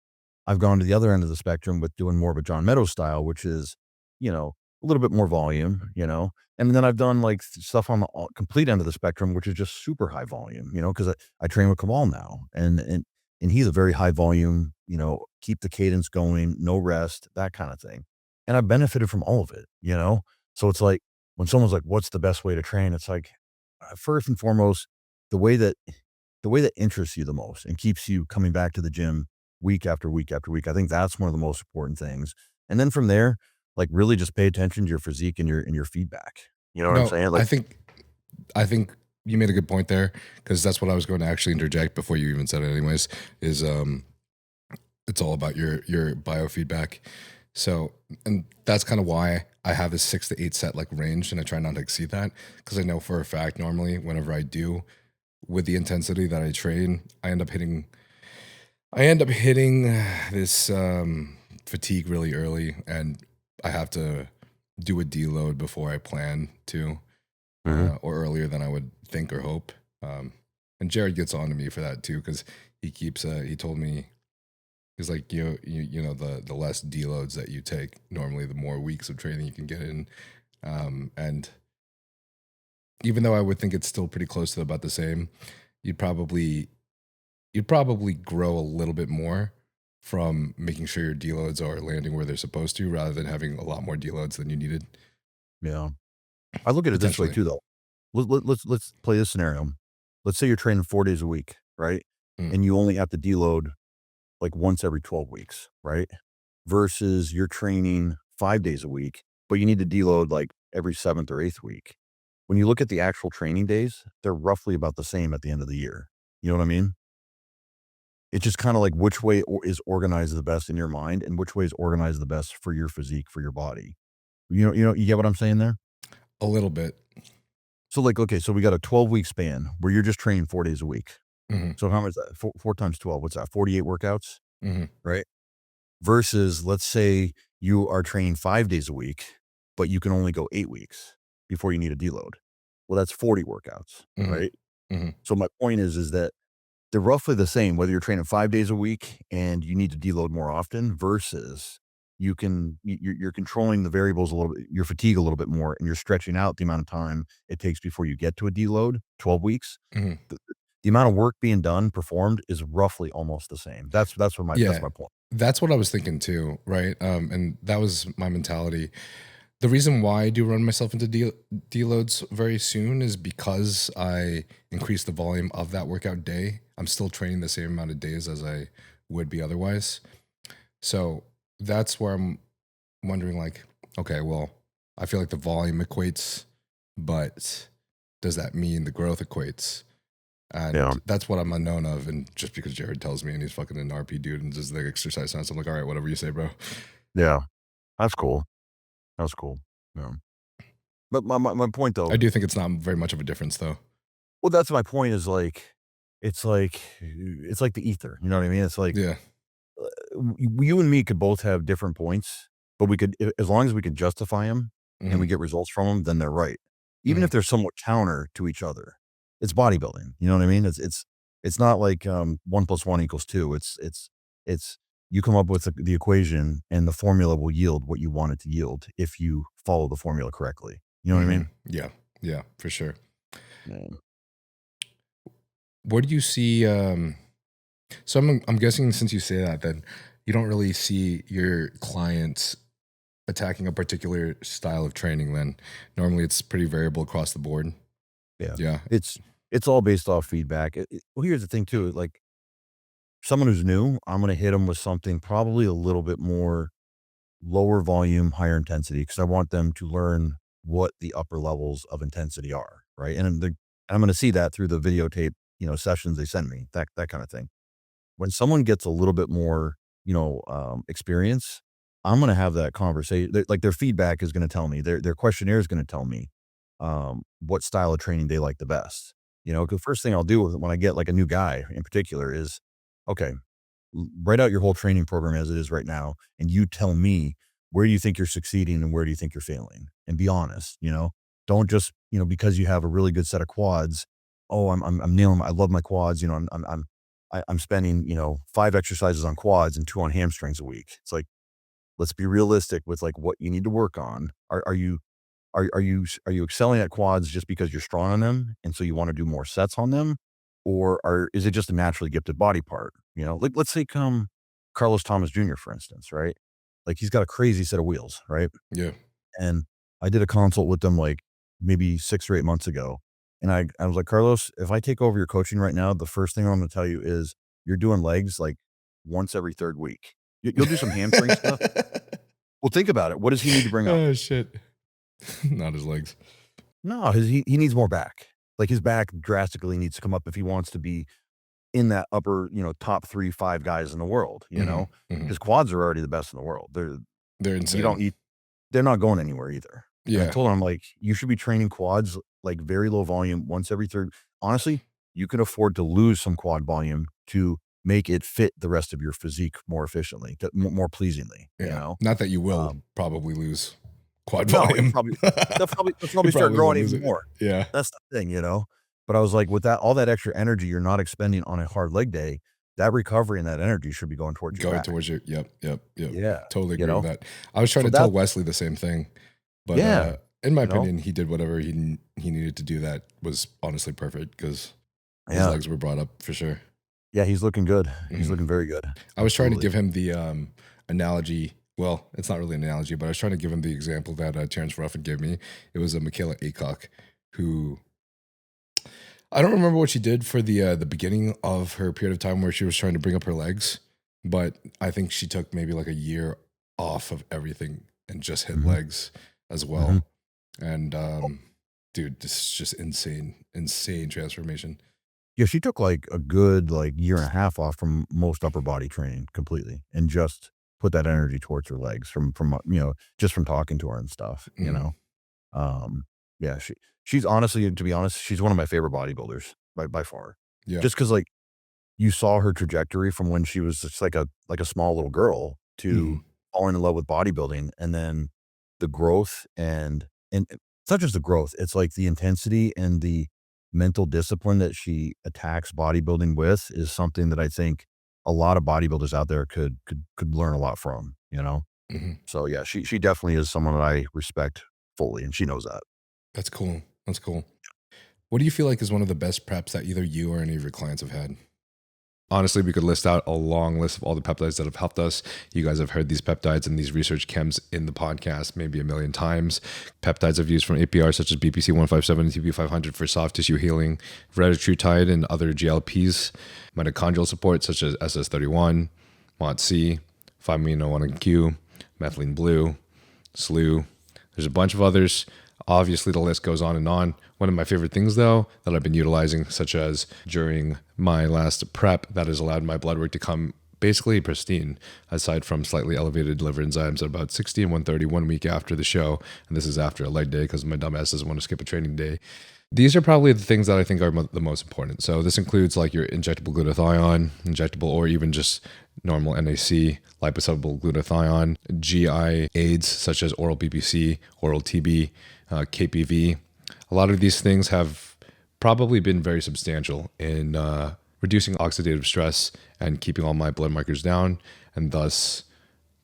[SPEAKER 1] I've gone to the other end of the spectrum with doing more of a John Meadows style, which is, a little bit more volume, and then I've done like stuff on the complete end of the spectrum, which is just super high volume, because I train with Kamal now, and he's a very high volume, keep the cadence going, no rest, that kind of thing. And I've benefited from all of it, So it's like when someone's like, what's the best way to train? It's like, first and foremost, the way that interests you the most and keeps you coming back to the gym week after week after week. I think that's one of the most important things. And then from there, like really just pay attention to your physique and your feedback. You know what I'm saying? Like,
[SPEAKER 2] I think you made a good point there, because that's what I was going to actually interject before you even said it anyways, is it's all about your biofeedback. So, and that's kind of why I have this 6 to 8 set like range, and I try not to exceed that, because I know for a fact normally whenever I do, with the intensity that I train, I end up hitting this fatigue really early, and I have to do a deload before I plan to, or earlier than I would think or hope. And Jared gets on to me for that too, because he told me, he's like, the less deloads that you take, normally the more weeks of training you can get in. And even though I would think it's still pretty close to about the same, you'd probably grow a little bit more from making sure your deloads are landing where they're supposed to, rather than having a lot more deloads than you needed.
[SPEAKER 1] Yeah. I look at it this way too, though. Let's play this scenario. Let's say you're training 4 days a week, right? And you only have to deload like once every 12 weeks, right? Versus you're training 5 days a week, but you need to deload like every 7th or 8th week. When you look at the actual training days, they're roughly about the same at the end of the year. You know what I mean? It's just kind of like which way is organized the best in your mind and which way is organized the best for your physique, for your body. You get what I'm saying there?
[SPEAKER 2] A little bit.
[SPEAKER 1] So like, okay, so we got a 12-week span where you're just training 4 days a week. So how much is that? 4 times 12, what's that? 48 workouts, right? Versus let's say you are training 5 days a week, but you can only go 8 weeks before you need a deload. Well, that's 40 workouts, right? So my point is that they're roughly the same, whether you're training 5 days a week and you need to deload more often, versus you're controlling the variables a little bit, your fatigue a little bit more, and you're stretching out the amount of time it takes before you get to a deload, 12 weeks. The amount of work being done, performed, is roughly almost the same. That's my point.
[SPEAKER 2] That's what I was thinking too, right? And that was my mentality. The reason why I do run myself into deloads very soon is because I increase the volume of that workout day. I'm still training the same amount of days as I would be otherwise. So that's where I'm wondering, like, okay, well, I feel like the volume equates, but does that mean the growth equates? And
[SPEAKER 1] Yeah.
[SPEAKER 2] that's what I'm unknown of. And just because Jared tells me and he's fucking an RP dude and does the exercise science, I'm like, all right, whatever you say, bro.
[SPEAKER 1] Yeah. That's cool. That's cool. Yeah. But my point though,
[SPEAKER 2] I do think it's not very much of a difference though.
[SPEAKER 1] well, that's my point is like, it's like the ether. You know what I mean? It's like
[SPEAKER 2] Yeah.
[SPEAKER 1] you and me could both have different points, but we could, as long as we can justify them and we
[SPEAKER 2] Mhm.
[SPEAKER 1] get results from them, then they're right. Even
[SPEAKER 2] Mhm.
[SPEAKER 1] if they're somewhat counter to each other, it's bodybuilding. You know what I mean? It's not like 1 + 1 = 2. It's you come up with the equation and the formula will yield what you want it to yield if you follow the formula correctly. You know what I mean?
[SPEAKER 2] Yeah. Yeah, for sure.
[SPEAKER 1] Yeah.
[SPEAKER 2] What do you see? So I'm guessing since you say that, then you don't really see your clients attacking a particular style of training. Then normally it's pretty variable across the board.
[SPEAKER 1] Yeah.
[SPEAKER 2] Yeah.
[SPEAKER 1] It's all based off feedback. Well, here's the thing too, like someone who's new, I'm going to hit them with something probably a little bit more lower volume, higher intensity, because I want them to learn what the upper levels of intensity are, right? And I'm going to see that through the videotape, sessions they send me, that kind of thing. When someone gets a little bit more, experience, I'm going to have that conversation. Like their feedback is going to tell me, their questionnaire is going to tell me what style of training they like the best. 'Cause the first thing I'll do when I get like a new guy in particular is, okay, write out your whole training program as it is right now, and you tell me where do you think you're succeeding and where do you think you're failing, and be honest. Don't just because you have a really good set of quads. Oh, I'm nailing. I love my quads. I'm spending 5 exercises on quads and 2 on hamstrings a week. It's like, let's be realistic with like what you need to work on. Are you excelling at quads just because you're strong on them, and so you wanna do more sets on them? Or is it just a naturally gifted body part? Like, let's take, Carlos Thomas Jr., for instance, right? Like, he's got a crazy set of wheels, right?
[SPEAKER 2] Yeah.
[SPEAKER 1] And I did a consult with them, like, maybe 6 or 8 months ago, and I was like, "Carlos, if I take over your coaching right now, the first thing I'm gonna tell you is you're doing legs, like, once every 3rd week. You'll do some hamstring stuff." Well, think about it. What does he need to bring up?
[SPEAKER 2] Oh shit. Not his legs.
[SPEAKER 1] No, he needs more back. Like, his back drastically needs to come up if he wants to be in that upper, top 3, 5 guys in the world,
[SPEAKER 2] Mhm. Mhm.
[SPEAKER 1] His quads are already the best in the world.
[SPEAKER 2] They're
[SPEAKER 1] You don't
[SPEAKER 2] insane.
[SPEAKER 1] need they're not going anywhere either. And I
[SPEAKER 2] Yeah.
[SPEAKER 1] told him, I'm like, "You should be training quads, like, very low volume once every 3rd." Honestly, you can afford to lose some quad volume to make it fit the rest of your physique more efficiently, more pleasingly,
[SPEAKER 2] Yeah. Not that you will
[SPEAKER 1] Um
[SPEAKER 2] probably lose quad
[SPEAKER 1] No,
[SPEAKER 2] volume.
[SPEAKER 1] they'll probably
[SPEAKER 2] You
[SPEAKER 1] start
[SPEAKER 2] probably will
[SPEAKER 1] growing
[SPEAKER 2] lose
[SPEAKER 1] even
[SPEAKER 2] it.
[SPEAKER 1] more.
[SPEAKER 2] Yeah.
[SPEAKER 1] That's the thing. But I was like, with that all that extra energy you're not expending on a hard leg day, that recovery and that energy should be going towards your
[SPEAKER 2] Going
[SPEAKER 1] back.
[SPEAKER 2] towards your yep.
[SPEAKER 1] Yeah,
[SPEAKER 2] Totally
[SPEAKER 1] you
[SPEAKER 2] agree with
[SPEAKER 1] know?
[SPEAKER 2] that. I was trying
[SPEAKER 1] So
[SPEAKER 2] to tell
[SPEAKER 1] that
[SPEAKER 2] Wesley the same thing, but
[SPEAKER 1] yeah,
[SPEAKER 2] in my
[SPEAKER 1] you know?
[SPEAKER 2] opinion, he did whatever he needed to do that was honestly perfect because his
[SPEAKER 1] Yeah.
[SPEAKER 2] legs were brought up for sure.
[SPEAKER 1] Yeah, he's looking good. He's
[SPEAKER 2] Mhm.
[SPEAKER 1] looking very good.
[SPEAKER 2] I was trying to
[SPEAKER 1] Absolutely.
[SPEAKER 2] give him the analogy. Well, it's not really an analogy, but I was trying to give him the example that Terrence Ruffin gave me. It was a Michaela Aycock who I don't remember what she did for the beginning of her period of time where she was trying to bring up her legs, but I think she took maybe like a year off of everything and just hit
[SPEAKER 1] Mhm,
[SPEAKER 2] legs as
[SPEAKER 1] mhm.
[SPEAKER 2] well. And dude, this is just insane transformation.
[SPEAKER 1] Yeah, she took, like, a good, like, year and a half off from most upper body training completely and just put that energy towards her legs just from talking to her and stuff.
[SPEAKER 2] Mhm.
[SPEAKER 1] Um, yeah, she's honestly, to be honest, she's one of my favorite bodybuilders by far.
[SPEAKER 2] Yeah.
[SPEAKER 1] Just because like, you saw her trajectory from when she was just like a small little girl to
[SPEAKER 2] Mhm.
[SPEAKER 1] falling in love with bodybuilding, and then the growth and it's not just the growth, it's like the intensity and the mental discipline that she attacks bodybuilding with is something that I think a lot of bodybuilders out there could learn a lot from.
[SPEAKER 2] Mhm.
[SPEAKER 1] So yeah, she definitely is someone that I respect fully, and she knows that.
[SPEAKER 2] That's cool. That's cool. What do you feel like is one of the best preps that either you or any of your clients have had? Honestly, we could list out a long list of all the peptides that have helped us. You guys have heard these peptides and these research chems in the podcast maybe a million times. Peptides I've used from APR such as BPC 157 and TP 500 for soft tissue healing, Retatrutide and other GLPs, mitochondrial support such as SS31, MOTC, 5-amino-1Q, methylene blue, SLU. There's a bunch of others. Obviously, the list goes on and on. One of my favorite things, though, that I've been utilizing, such as during my last prep, that has allowed my blood work to come basically pristine, aside from slightly elevated liver enzymes at about 60 and 130 1 week after the show. And this is after a leg day because my dumbass doesn't want to skip a training day. These are probably the things that I think are the most important. So this includes like your injectable glutathione, injectable or even just normal NAC, liposoluble glutathione, GI aids such as oral BPC, oral TB, KPV. A lot of these things have probably been very substantial in reducing oxidative stress and keeping all my blood markers down, and thus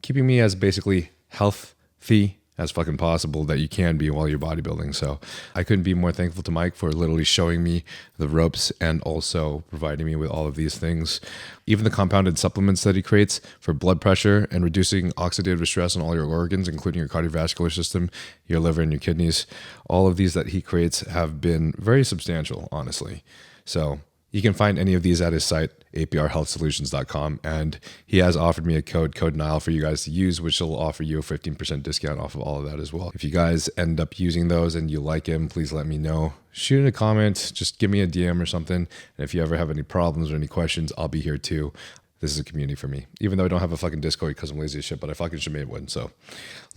[SPEAKER 2] keeping me as basically healthy as fucking possible that you can be while you're bodybuilding. So I couldn't be more thankful to Mike for literally showing me the ropes and also providing me with all of these things. Even the compounded supplements that he creates for blood pressure and reducing oxidative stress on all your organs, including your cardiovascular system, your liver, and your kidneys. All of these that he creates have been very substantial, honestly. So you can find any of these at his site, aprhealthsolutions.com, and he has offered me a code Nile for you guys to use, which will offer you a 15% discount off of all of that as well. If you guys end up using those and you like him, please let me know. Shoot in a comment, just give me a DM or something, and if you ever have any problems or any questions, I'll be here too. This is a community for me, even though I don't have a fucking Discord because I'm lazy as shit, but I fucking should make one. So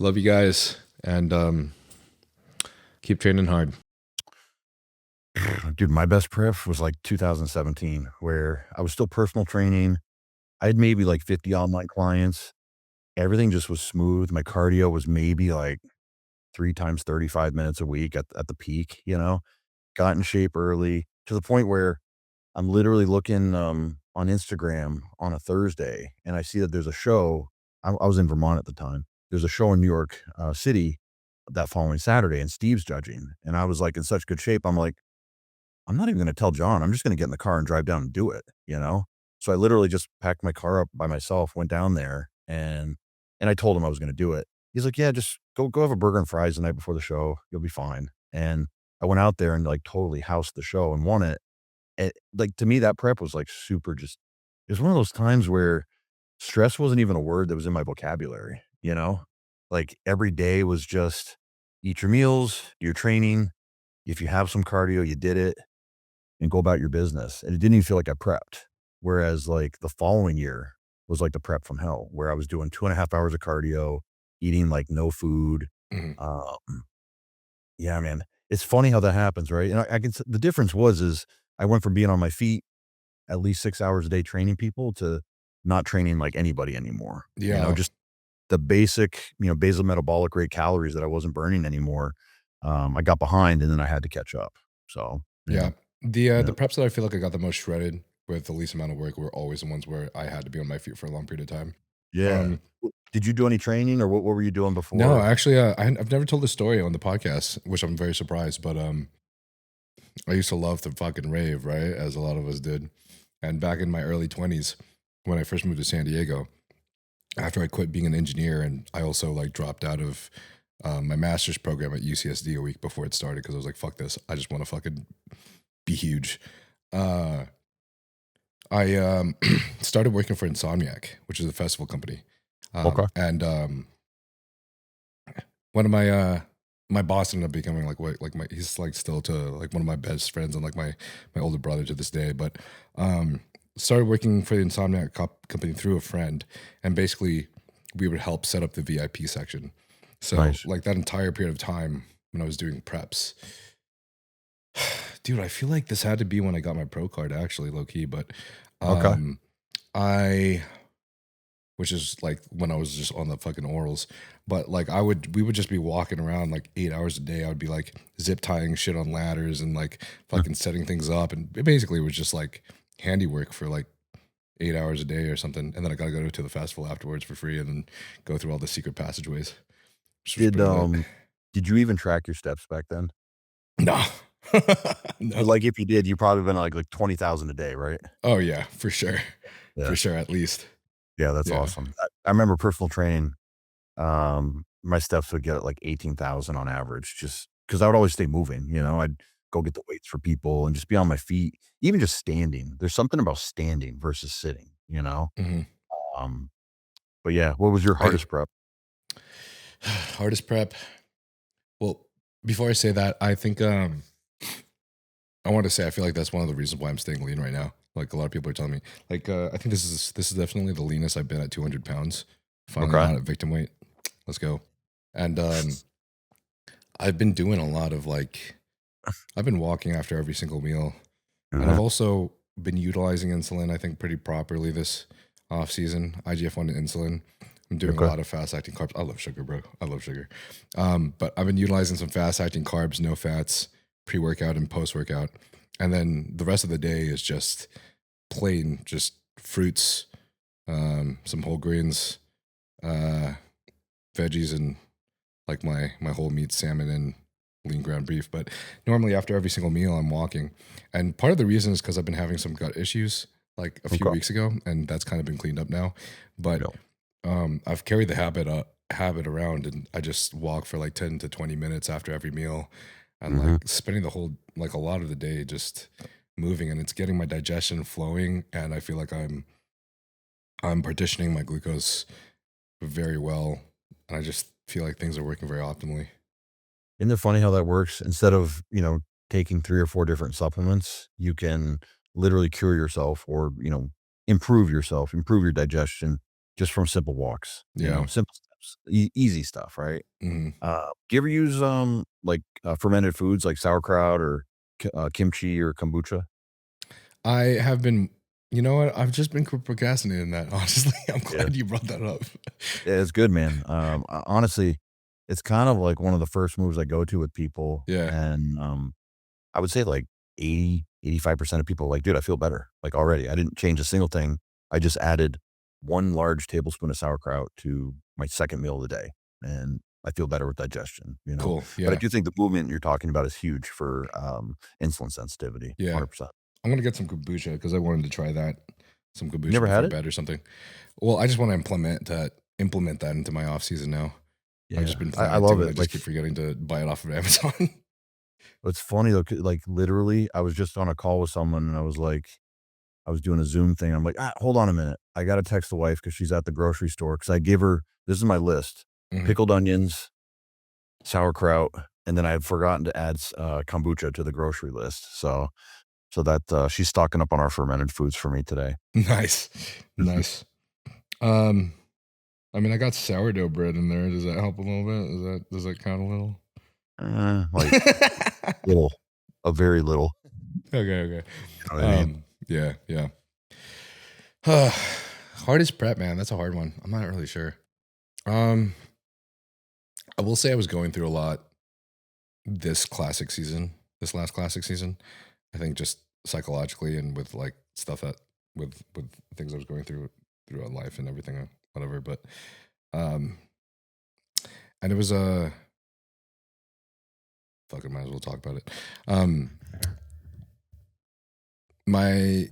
[SPEAKER 2] love you guys, and keep training hard.
[SPEAKER 1] Dude, my best prep was like 2017, where I was still personal training. I had maybe like 50 online clients. Everything just was smooth. My cardio was maybe like 3 times 35 minutes a week at the peak, got in shape early to the point where I'm literally looking on Instagram on a Thursday and I see that there's a show. I was in Vermont at the time. There's a show in New York City that following Saturday and Steve's judging. And I was like in such good shape. I'm like, I'm not even going to tell John. I'm just going to get in the car and drive down and do it. So I literally just packed my car up by myself, went down there, and I told him I was going to do it. He's like, yeah, just go have a burger and fries the night before the show. You'll be fine. And I went out there and like totally housed the show and won it. Like to me, that prep was like super it was one of those times where stress wasn't even a word that was in my vocabulary. Like every day was just eat your meals, do your training. If you have some cardio, you did it. And go about your business. And it didn't even feel like I prepped. Whereas like the following year was like the prep from hell, where I was doing 2.5 hours of cardio, eating like no food.
[SPEAKER 2] Mhm.
[SPEAKER 1] Yeah, man, it's funny how that happens, right? And the difference is I went from being on my feet at least 6 hours a day training people to not training like anybody anymore.
[SPEAKER 2] Yeah.
[SPEAKER 1] Just the basic, basal metabolic rate calories that I wasn't burning anymore. I got behind and then I had to catch up. So
[SPEAKER 2] Yeah. The
[SPEAKER 1] Yeah.
[SPEAKER 2] preps that I feel like I got the most shredded with the least amount of work were always the ones where I had to be on my feet for a long period of time.
[SPEAKER 1] Yeah. Did you do any training or what were you doing before?
[SPEAKER 2] No, actually, I've never told this story on the podcast, which I'm very surprised. But I used to love to fucking rave, right, as a lot of us did. And back in my early 20s, when I first moved to San Diego, after I quit being an engineer, and I also like dropped out of my master's program at UCSD a week before it started because I was like, fuck this, I just want to fucking be huge. I started working for Insomniac, which is a festival company.
[SPEAKER 1] Okay.
[SPEAKER 2] And one of my boss ended up becoming he's like still to like one of my best friends and like my older brother to this day. But started working for the Insomniac company through a friend, and basically we would help set up the VIP section. So
[SPEAKER 1] Nice.
[SPEAKER 2] like that entire period of time when I was doing preps. Dude, I feel like this had to be when I got my pro card, actually, low key. But
[SPEAKER 1] Okay.
[SPEAKER 2] which is like when I was just on the fucking orals. But like we would just be walking around like 8 hours a day. I would be like zip tying shit on ladders and like fucking setting things up. And it basically was just like handiwork for like 8 hours a day or something. And then I got to go to the festival afterwards for free and then go through all the secret passageways. which was
[SPEAKER 1] Did
[SPEAKER 2] pretty lit.
[SPEAKER 1] did you even track your steps back then?
[SPEAKER 2] No. No.
[SPEAKER 1] Like if you did, you probably been like 20,000 a day, right?
[SPEAKER 2] Oh yeah, for sure.
[SPEAKER 1] Yeah.
[SPEAKER 2] For sure, at least.
[SPEAKER 1] Yeah, that's
[SPEAKER 2] Yeah.
[SPEAKER 1] awesome. I remember personal training. My steps would get like 18,000 on average, just because I would always stay moving. I'd go get the weights for people and just be on my feet, even just standing. There's something about standing versus sitting.
[SPEAKER 2] Mhm.
[SPEAKER 1] Um, but yeah, what was your hardest prep?
[SPEAKER 2] Hardest prep. Well, before I say that, I think I want to say I feel like that's one of the reasons why I'm staying lean right now. Like a lot of people are telling me, like I think this is definitely the leanest I've been at 200 pounds. Finally
[SPEAKER 1] Okay.
[SPEAKER 2] not at victim weight. Let's go. And I've been doing a lot of like I've been walking after every single meal, and I've also been utilizing insulin, I think, pretty properly this off season. IGF-1 insulin. I'm doing a
[SPEAKER 1] Okay.
[SPEAKER 2] lot of fast acting carbs. I love sugar, bro. I love sugar. But I've been utilizing some fast acting carbs, no fats, pre workout and post workout, and then the rest of the day is just plain, just fruits, some whole grains, veggies, and like my whole meat, salmon and lean ground beef. But normally after every single meal, I'm walking, and part of the reason is because I've been having some gut issues like a few
[SPEAKER 1] Okay.
[SPEAKER 2] weeks ago, and that's kind of been cleaned up now. But
[SPEAKER 1] Yeah.
[SPEAKER 2] I've carried the habit around, and I just walk for like 10 to 20 minutes after every meal, and like spending the whole like a lot of the day just moving, and it's getting my digestion flowing, and I feel like I'm partitioning my glucose very well, and I just feel like things are working very optimally.
[SPEAKER 1] Isn't it funny how that works? Instead of, taking 3 or 4 different supplements, you can literally cure yourself or, improve yourself, improve your digestion just from simple walks,
[SPEAKER 2] Yeah.
[SPEAKER 1] simple steps, easy stuff, right?
[SPEAKER 2] Hmm.
[SPEAKER 1] Do you ever use, fermented foods like sauerkraut or kimchi or kombucha?
[SPEAKER 2] I have been, you know what? I've just been procrastinating that. Honestly, I'm
[SPEAKER 1] Yeah.
[SPEAKER 2] glad you brought that up.
[SPEAKER 1] Yeah, it's good, man. Honestly, it's kind of like one of the first moves I go to with people,
[SPEAKER 2] Yeah.
[SPEAKER 1] and, I would say like 85% of people are like, "Dude, I feel better." Like already. I didn't change a single thing. I just added 1 large tablespoon of sauerkraut to my second meal of the day, and I feel better with digestion.
[SPEAKER 2] Cool.
[SPEAKER 1] But I
[SPEAKER 2] Yeah.
[SPEAKER 1] do think the movement you're talking about is huge for, insulin sensitivity,
[SPEAKER 2] Yeah.
[SPEAKER 1] 100%.
[SPEAKER 2] I'm gonna get some kombucha because I wanted to try that. Some
[SPEAKER 1] You
[SPEAKER 2] kombucha
[SPEAKER 1] never had
[SPEAKER 2] before
[SPEAKER 1] it?
[SPEAKER 2] bed or something. Well, I just want to implement that into my off season now. I've
[SPEAKER 1] Yeah.
[SPEAKER 2] just been
[SPEAKER 1] I
[SPEAKER 2] planning
[SPEAKER 1] love
[SPEAKER 2] to, and I
[SPEAKER 1] it.
[SPEAKER 2] just
[SPEAKER 1] Like,
[SPEAKER 2] keep forgetting to buy it off of Amazon.
[SPEAKER 1] it's funny though, like, literally, I was just on a call with someone, and I was doing a Zoom thing. I'm like, hold on a minute. I got to text the wife because she's at the grocery store. Because I give her, this is my list:
[SPEAKER 2] Mhm.
[SPEAKER 1] pickled onions, sauerkraut, and then I had forgotten to add kombucha to the grocery list. So that she's stocking up on our fermented foods for me today.
[SPEAKER 2] Nice, nice. Um, I mean, I got sourdough bread in there. Does that help a little bit? Does that count a little?
[SPEAKER 1] Like little, a very little.
[SPEAKER 2] Okay, okay.
[SPEAKER 1] You know what I mean?
[SPEAKER 2] Yeah, yeah. Hardest prep, man. That's a hard one. I'm not really sure. Um, I will say I was going through a lot this last classic season. I think just psychologically and with like stuff that with things I was going throughout life and everything, whatever. But um, and it was a fucking might as well talk about it. Um, my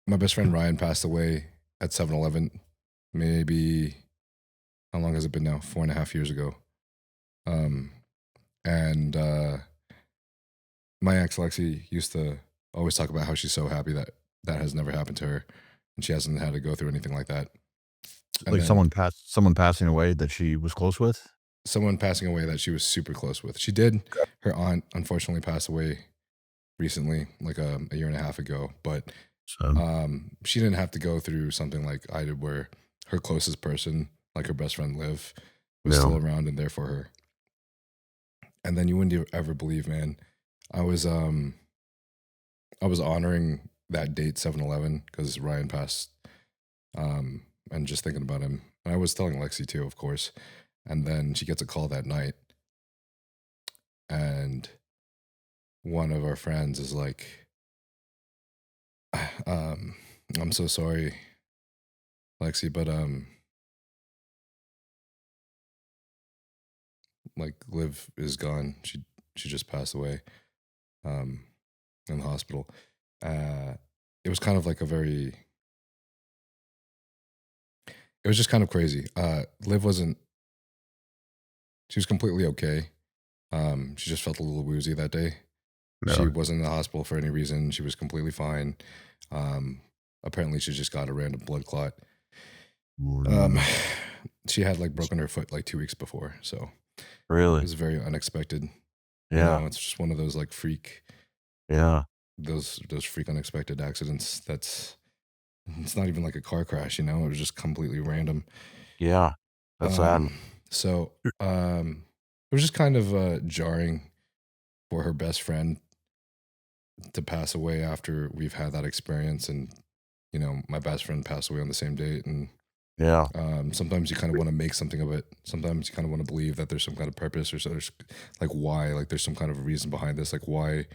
[SPEAKER 2] my best friend Ryan passed away at 7-Eleven. Maybe how long has it been now? 4.5 years ago. Um, and my ex Lexi used to always talk about how she's so happy that that has never happened to her, and she hasn't had to go through anything like that. And
[SPEAKER 1] Like
[SPEAKER 2] then
[SPEAKER 1] someone passing away that she was close with.
[SPEAKER 2] someone passing away that she was super close with. She did. Her aunt unfortunately passed away recently, like a year and a half ago. But
[SPEAKER 1] So
[SPEAKER 2] she didn't have to go through something like I did, where her closest person, like her best friend Liv, was
[SPEAKER 1] no,
[SPEAKER 2] still around and there for her. And then you wouldn't ever believe, man. I was um I was honoring that date 7-Eleven because Ryan passed, and just thinking about him. And I was telling Lexi too, of course. And then she gets a call that night, and one of our friends is like, um, "I'm so sorry, Lexi, but like Liv is gone. She just passed away, um, in the hospital." Uh, it was kind of like a very, it was just kind of crazy. Liv wasn't, she was completely okay. She just felt a little woozy that day. She
[SPEAKER 1] no.
[SPEAKER 2] wasn't in the hospital for any reason. She was completely fine. Um, apparently, she just got a random blood clot. Um, she had like broken her foot like 2 weeks before, so it
[SPEAKER 1] Really?
[SPEAKER 2] was very unexpected. You
[SPEAKER 1] Yeah.
[SPEAKER 2] know, it's just one of those like freak,
[SPEAKER 1] Yeah.
[SPEAKER 2] those freak unexpected accidents. It's not even like a car crash, you know, it was just completely random.
[SPEAKER 1] Yeah. That's sad.
[SPEAKER 2] So it was just kind of jarring for her best friend to pass away after we've had that experience. And, you know, my best friend passed away on the same date. And
[SPEAKER 1] Yeah.
[SPEAKER 2] sometimes you kind of want to make something of it. Sometimes you kind of want to believe that there's some kind of purpose, or so there's like why, like there's some kind of reason behind this. Like why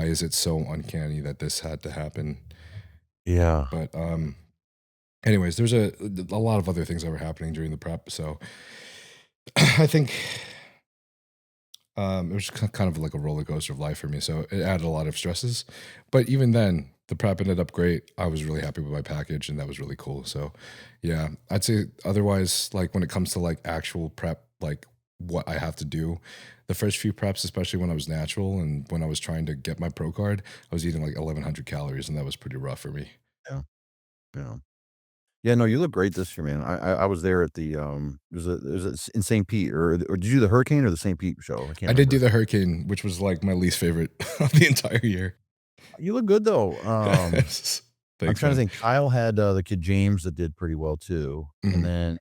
[SPEAKER 2] is it so uncanny that this had to happen?
[SPEAKER 1] Yeah.
[SPEAKER 2] But anyways, there's a lot of other things that were happening during the prep. So I think it was kind of like a roller coaster of life for me. So it added a lot of stresses. But even then, the prep ended up great. I was really happy with my package, and that was really cool. So yeah, I'd say otherwise, like when it comes to like actual prep, like what I have to do, the first few preps, especially when I was natural and when I was trying to get my pro card, I was eating like 1,100 calories, and that was pretty rough for me.
[SPEAKER 1] Yeah. Yeah. Yeah, no, you look great this year, man. I was there at the it was in St. Pete, or did you do the Hurricane or the St. Pete show? I can't
[SPEAKER 2] I did do
[SPEAKER 1] remember.
[SPEAKER 2] the Hurricane, which was like my least favorite of the entire year.
[SPEAKER 1] You look good though. I'm
[SPEAKER 2] Thanks,
[SPEAKER 1] trying to
[SPEAKER 2] man.
[SPEAKER 1] think. Kyle had the kid James that did pretty well too,
[SPEAKER 2] Mhm.
[SPEAKER 1] and then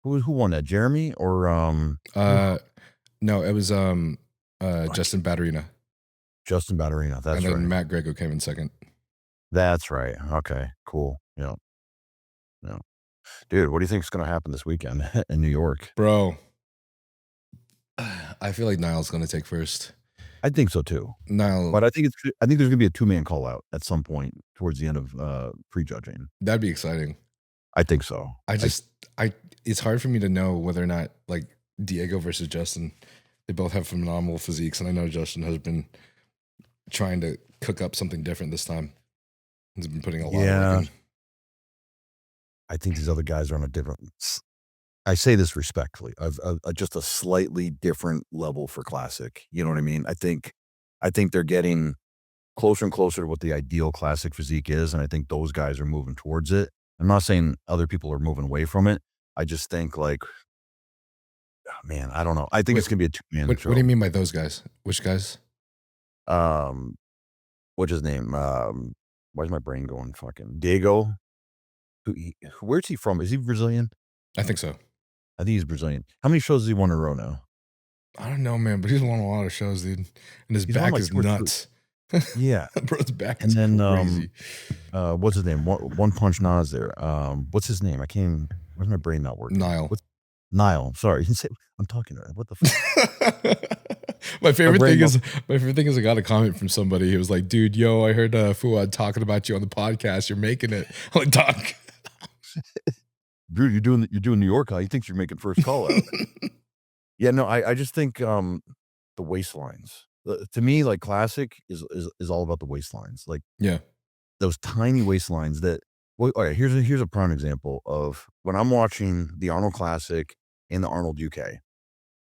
[SPEAKER 1] who won that? Jeremy or
[SPEAKER 2] No, it was Justin Batterina.
[SPEAKER 1] Justin Batterina? That's
[SPEAKER 2] And then
[SPEAKER 1] right.
[SPEAKER 2] Matt Grego came in second.
[SPEAKER 1] That's right. Okay, cool. Yeah, yeah. Dude, what do you think is going to happen this weekend in New York?
[SPEAKER 2] Bro, I feel like Niall's going to take first.
[SPEAKER 1] I think so too.
[SPEAKER 2] Niall,
[SPEAKER 1] But I think there's going to be a 2-man call out at some point towards the end of prejudging.
[SPEAKER 2] that'd be exciting.
[SPEAKER 1] I think so.
[SPEAKER 2] It's hard for me to know whether or not like Diego versus Justin, they both have phenomenal physiques, and I know Justin has been trying to cook up something different this time. He's been putting a lot of work in.
[SPEAKER 1] I think these other guys are on a different. I say this respectfully, of just a slightly different level for classic. You know what I mean? I think they're getting closer and closer to what the ideal classic physique is, and I think those guys are moving towards it. I'm not saying other people are moving away from it. I just think like, oh, man, I don't know. I think it's gonna be a 2-man
[SPEAKER 2] What
[SPEAKER 1] show.
[SPEAKER 2] do you mean by those guys? Which guys?
[SPEAKER 1] What's his name? Why is my brain going fucking Diego? Where's he from? Is he Brazilian?
[SPEAKER 2] I think so.
[SPEAKER 1] I think he's Brazilian. How many shows has he won in a row now?
[SPEAKER 2] I don't know, man, but he's won a lot of shows, dude. And his
[SPEAKER 1] He's
[SPEAKER 2] back
[SPEAKER 1] won, like,
[SPEAKER 2] is
[SPEAKER 1] 2 or 3.
[SPEAKER 2] nuts.
[SPEAKER 1] Yeah.
[SPEAKER 2] Bro's back
[SPEAKER 1] And
[SPEAKER 2] is
[SPEAKER 1] then,
[SPEAKER 2] crazy.
[SPEAKER 1] what's his name? One Punch Nas there. What's his name? I can't even, where's my brain not working?
[SPEAKER 2] Niall.
[SPEAKER 1] Niall. Sorry. I'm talking to him. What the fuck?
[SPEAKER 2] My favorite thing is I got a comment from somebody. He was like, dude, yo, I heard Fuad talking about you on the podcast. You're making it. I'm like, Doc.
[SPEAKER 1] Dude, you're doing New York, huh? He thinks you're making first call out. Yeah, no, I just think the waistlines. To me, like classic is all about the waistlines. Like,
[SPEAKER 2] yeah,
[SPEAKER 1] those tiny waistlines that. Well, all right, here's a prime example of when I'm watching the Arnold Classic and the Arnold UK,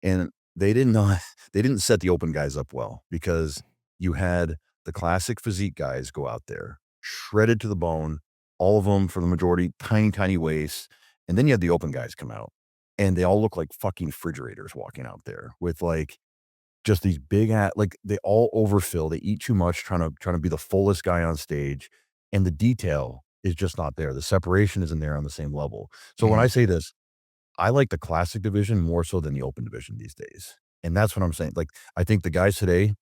[SPEAKER 1] and they didn't set the open guys up well, because you had the classic physique guys go out there shredded to the bone, all of them for the majority tiny waists, and then you had the open guys come out, and they all look like fucking refrigerators walking out there with like just these big like they all overfill. They eat too much, trying to be the fullest guy on stage, and the detail is just not there. The separation isn't there on the same level. So when I say this, I like the classic division more so than the open division these days. And that's what I'm saying. Like, I think the guys today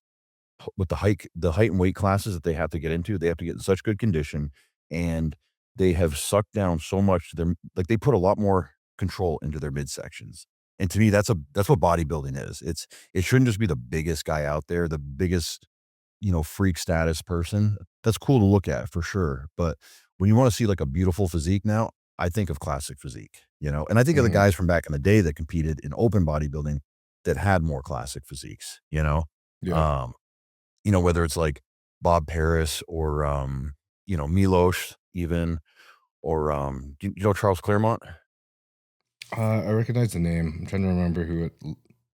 [SPEAKER 1] with the height and weight classes that they have to get into, they have to get in such good condition, and they have sucked down so much to their, like they put a lot more control into their midsections. And to me, that's what bodybuilding is. It shouldn't just be the biggest guy out there, the biggest, freak status person. That's cool to look at for sure. But when you want to see like a beautiful physique now, I think of classic physique, and I think of the guys from back in the day that competed in open bodybuilding that had more classic physiques,
[SPEAKER 2] Yeah.
[SPEAKER 1] Whether it's like Bob Paris or, Milos even, or, you know, Charles Claremont.
[SPEAKER 2] I recognize the name. I'm trying to remember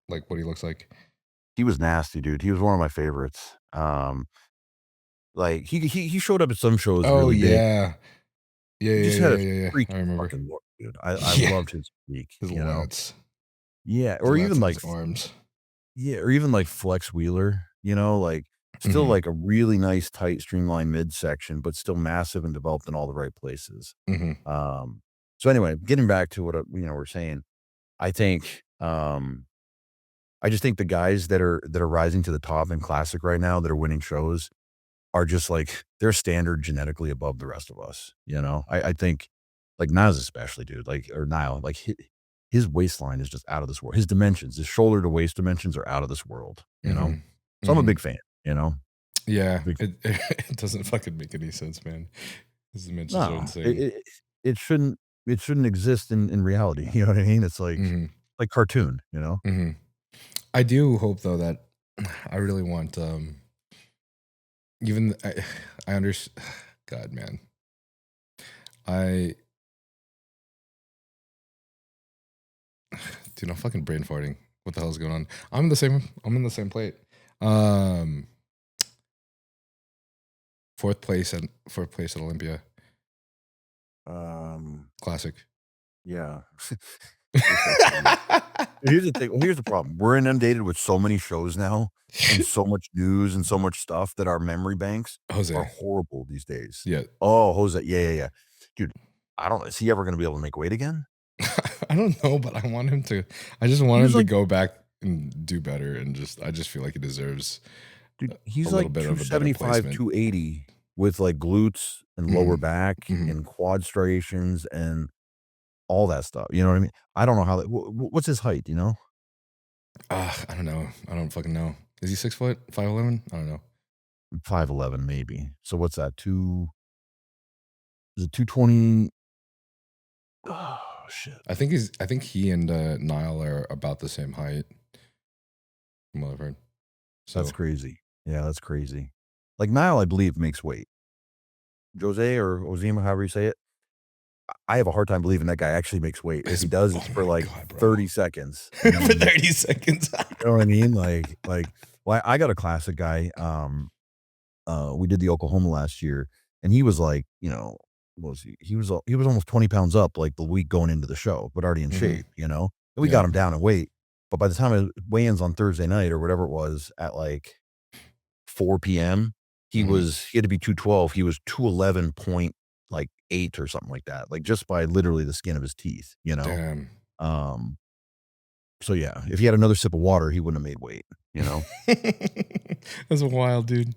[SPEAKER 2] what he looks like.
[SPEAKER 1] He was nasty, dude. He was one of my favorites. Like he showed up at some shows really big.
[SPEAKER 2] Yeah.
[SPEAKER 1] He just had a
[SPEAKER 2] Yeah.
[SPEAKER 1] freaky
[SPEAKER 2] I remember.
[SPEAKER 1] fucking look, dude. I
[SPEAKER 2] Yeah.
[SPEAKER 1] loved his physique.
[SPEAKER 2] His lats.
[SPEAKER 1] Yeah,
[SPEAKER 2] His
[SPEAKER 1] or
[SPEAKER 2] lats
[SPEAKER 1] even
[SPEAKER 2] and
[SPEAKER 1] like
[SPEAKER 2] his arms.
[SPEAKER 1] Yeah, or even like Flex Wheeler, like still
[SPEAKER 2] Hmm.
[SPEAKER 1] like a really nice, tight, streamlined midsection, but still massive and developed in all the right places.
[SPEAKER 2] Hmm.
[SPEAKER 1] Um, so anyway, getting back to what we're saying, I think I just think the guys that are rising to the top in classic right now that are winning shows are just like they're standard genetically above the rest of us. I think like Niles especially, dude, like or Nile, like his waistline is just out of this world. His dimensions, his shoulder to waist dimensions are out of this world.
[SPEAKER 2] Hmm.
[SPEAKER 1] So I'm a
[SPEAKER 2] Hmm.
[SPEAKER 1] big fan.
[SPEAKER 2] Yeah,
[SPEAKER 1] Big
[SPEAKER 2] it doesn't fucking make any sense, man. His dimensions are
[SPEAKER 1] no,
[SPEAKER 2] insane.
[SPEAKER 1] it shouldn't exist in reality. You know what I mean? It's
[SPEAKER 2] Hmm.
[SPEAKER 1] like cartoon.
[SPEAKER 2] Hmm. I do hope though that I really want even I understand. God, man, I dude, I'm fucking brain farting. What the hell's going on? I'm in the same plate. Um, fourth place at Olympia
[SPEAKER 1] Um,
[SPEAKER 2] Classic.
[SPEAKER 1] yeah. You're so funny. Here's the thing. Well, here's the problem. We're inundated with so many shows now and so much news and so much stuff that our memory banks are
[SPEAKER 2] Jose.
[SPEAKER 1] horrible these days.
[SPEAKER 2] Yeah.
[SPEAKER 1] Oh, Jose. Yeah, yeah, yeah. Dude, I don't is he ever gonna be able to make weight again?
[SPEAKER 2] I don't know, but I want him to. I just
[SPEAKER 1] He
[SPEAKER 2] want
[SPEAKER 1] was
[SPEAKER 2] him to
[SPEAKER 1] like
[SPEAKER 2] go back and do better, and I just feel like he deserves
[SPEAKER 1] dude,
[SPEAKER 2] a
[SPEAKER 1] he's
[SPEAKER 2] little
[SPEAKER 1] like
[SPEAKER 2] bit of a better
[SPEAKER 1] 275,
[SPEAKER 2] placement.
[SPEAKER 1] 280 with like glutes and lower
[SPEAKER 2] Hmm.
[SPEAKER 1] back
[SPEAKER 2] Hmm.
[SPEAKER 1] and quad striations and all that stuff. You know what I mean? I don't know how that what's his height?
[SPEAKER 2] I don't know. I don't fucking know. Is he 6 foot, 5'11"? I don't know.
[SPEAKER 1] 5'11 maybe. So what's that? Is it 220? Oh shit.
[SPEAKER 2] I think he and Nile are about the same height, from what I've heard.
[SPEAKER 1] That's
[SPEAKER 2] So
[SPEAKER 1] crazy. Yeah, that's crazy. Like Nile, I believe, makes weight. Jose or Ozima, however you say it. I have a hard time believing that guy actually makes weight. If he does,
[SPEAKER 2] oh
[SPEAKER 1] it's for
[SPEAKER 2] my
[SPEAKER 1] like
[SPEAKER 2] god, bro.
[SPEAKER 1] 30 seconds.
[SPEAKER 2] For
[SPEAKER 1] And then
[SPEAKER 2] 30 seconds.
[SPEAKER 1] you know what I mean? Well, I got a classic guy. We did the Oklahoma last year, and he was like, what was he? He was almost 20 pounds up like the week going into the show, but already in
[SPEAKER 2] Hmm.
[SPEAKER 1] shape. And we got
[SPEAKER 2] Yeah.
[SPEAKER 1] him down in weight. But by the time it weigh-ins on Thursday night or whatever it was at like 4 p.m.,
[SPEAKER 2] Hmm.
[SPEAKER 1] he had to be 212. He was 211 point like 8 or something like that, like just by literally the skin of his teeth.
[SPEAKER 2] Damn.
[SPEAKER 1] Um, so yeah, if he had another sip of water, he wouldn't have made weight.
[SPEAKER 2] That's wild, dude.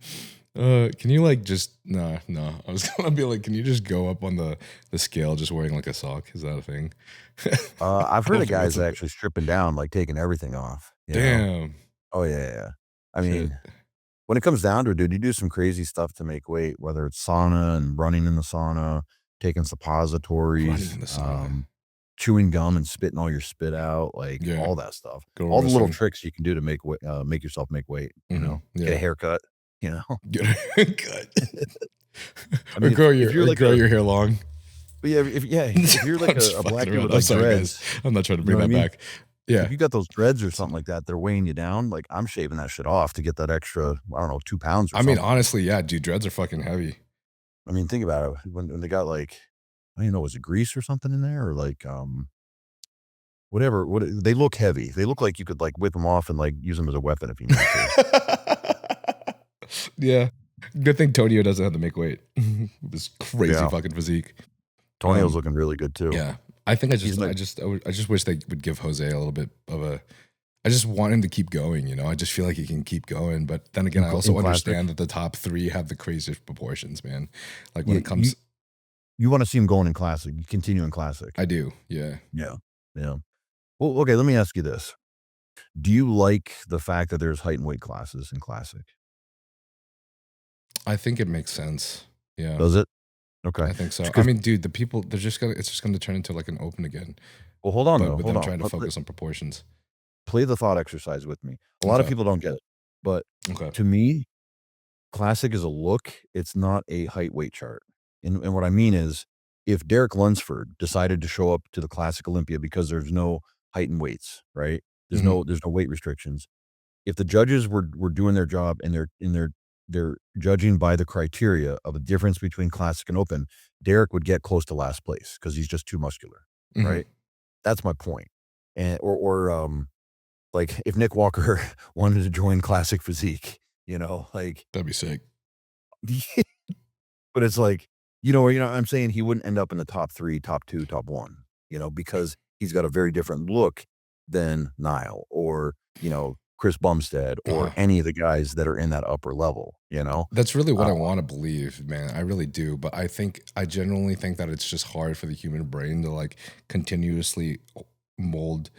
[SPEAKER 2] Can you like just no? I was gonna be like, can you just go up on the scale just wearing like a sock? Is that a thing?
[SPEAKER 1] I've
[SPEAKER 2] I
[SPEAKER 1] heard
[SPEAKER 2] don't
[SPEAKER 1] of
[SPEAKER 2] think
[SPEAKER 1] guys
[SPEAKER 2] that's a thing.
[SPEAKER 1] actually stripping down, like taking everything off.
[SPEAKER 2] Damn.
[SPEAKER 1] Oh yeah, yeah. Yeah. I
[SPEAKER 2] Shit.
[SPEAKER 1] mean, when it comes down to it, dude, you do some crazy stuff to make weight, whether it's sauna and running in the sauna, taking
[SPEAKER 2] Running
[SPEAKER 1] suppositories,
[SPEAKER 2] in the sauna.
[SPEAKER 1] chewing gum and spitting all your spit out, like
[SPEAKER 2] Yeah.
[SPEAKER 1] all that stuff.
[SPEAKER 2] Go
[SPEAKER 1] All the little
[SPEAKER 2] wrestling.
[SPEAKER 1] tricks you can do to make yourself make weight.
[SPEAKER 2] Hmm.
[SPEAKER 1] Get a
[SPEAKER 2] Yeah.
[SPEAKER 1] haircut. You know,
[SPEAKER 2] Get a good.
[SPEAKER 1] I mean, if you're
[SPEAKER 2] Or
[SPEAKER 1] like
[SPEAKER 2] grow your hair long.
[SPEAKER 1] but yeah, if you're like
[SPEAKER 2] I'm just
[SPEAKER 1] a
[SPEAKER 2] fucking
[SPEAKER 1] black dude
[SPEAKER 2] around.
[SPEAKER 1] with
[SPEAKER 2] I'm
[SPEAKER 1] like
[SPEAKER 2] sorry, guys.
[SPEAKER 1] dreads,
[SPEAKER 2] I'm not trying to
[SPEAKER 1] you know
[SPEAKER 2] bring
[SPEAKER 1] what I
[SPEAKER 2] that
[SPEAKER 1] mean?
[SPEAKER 2] back.
[SPEAKER 1] If
[SPEAKER 2] Yeah.
[SPEAKER 1] you got those dreads or something like that, they're weighing you down. Like I'm shaving that shit off to get that extra, I don't know, 2 pounds or
[SPEAKER 2] I mean,
[SPEAKER 1] something.
[SPEAKER 2] honestly, yeah, dude, dreads are fucking heavy.
[SPEAKER 1] I mean, think about it. When they got like, I don't know, was it grease or something in there or like, whatever. They look heavy. They look like you could like whip them off and like use them as a weapon if you need to.
[SPEAKER 2] Yeah. Good thing Tonio doesn't have to make weight. This crazy
[SPEAKER 1] Yeah,
[SPEAKER 2] fucking physique.
[SPEAKER 1] Tonio's
[SPEAKER 2] Um,
[SPEAKER 1] looking really good too.
[SPEAKER 2] yeah. I think
[SPEAKER 1] He's like,
[SPEAKER 2] I just wish they would give Jose a little bit of a. I just want him to keep going. I just feel like he can keep going. But then again, I
[SPEAKER 1] in
[SPEAKER 2] also
[SPEAKER 1] classic.
[SPEAKER 2] understand that the top three have the craziest proportions, man. Like when
[SPEAKER 1] You,
[SPEAKER 2] it
[SPEAKER 1] you,
[SPEAKER 2] comes,
[SPEAKER 1] you want to see him going in classic. You continue in classic.
[SPEAKER 2] I do. Yeah.
[SPEAKER 1] Yeah, yeah. Well, okay. Let me ask you this: do you like the fact that there's height and weight classes in classic?
[SPEAKER 2] I think it makes sense. Yeah.
[SPEAKER 1] Does it? Okay.
[SPEAKER 2] I think so. I
[SPEAKER 1] Because
[SPEAKER 2] mean, dude, the people it's just gonna turn into like an open again.
[SPEAKER 1] well, hold on
[SPEAKER 2] But
[SPEAKER 1] though.
[SPEAKER 2] with
[SPEAKER 1] Hold
[SPEAKER 2] them
[SPEAKER 1] on.
[SPEAKER 2] trying to focus on proportions.
[SPEAKER 1] Play the thought exercise with me. A lot of
[SPEAKER 2] Okay.
[SPEAKER 1] people don't get it, but
[SPEAKER 2] Okay.
[SPEAKER 1] to me, classic is a look. It's not a height weight chart. And what I mean is, if Derek Lunsford decided to show up to the Classic Olympia because there's no height and weights, right? There's
[SPEAKER 2] Mhm.
[SPEAKER 1] no weight restrictions. If the judges were doing their job and they're judging by the criteria of a difference between classic and open, Derek would get close to last place because he's just too muscular,
[SPEAKER 2] Mhm.
[SPEAKER 1] right? That's my point. And or Like if Nick Walker wanted to join Classic Physique, like,
[SPEAKER 2] That'd be sick.
[SPEAKER 1] but it's like, I'm saying he wouldn't end up in the top 3, top 2, top 1, because he's got a very different look than Niall or, Chris Bumstead or
[SPEAKER 2] Uh-huh.
[SPEAKER 1] any of the guys that are in that upper level.
[SPEAKER 2] That's really what
[SPEAKER 1] Uh,
[SPEAKER 2] I want to believe, man. I really do. But I genuinely think that it's just hard for the human brain to like continuously mold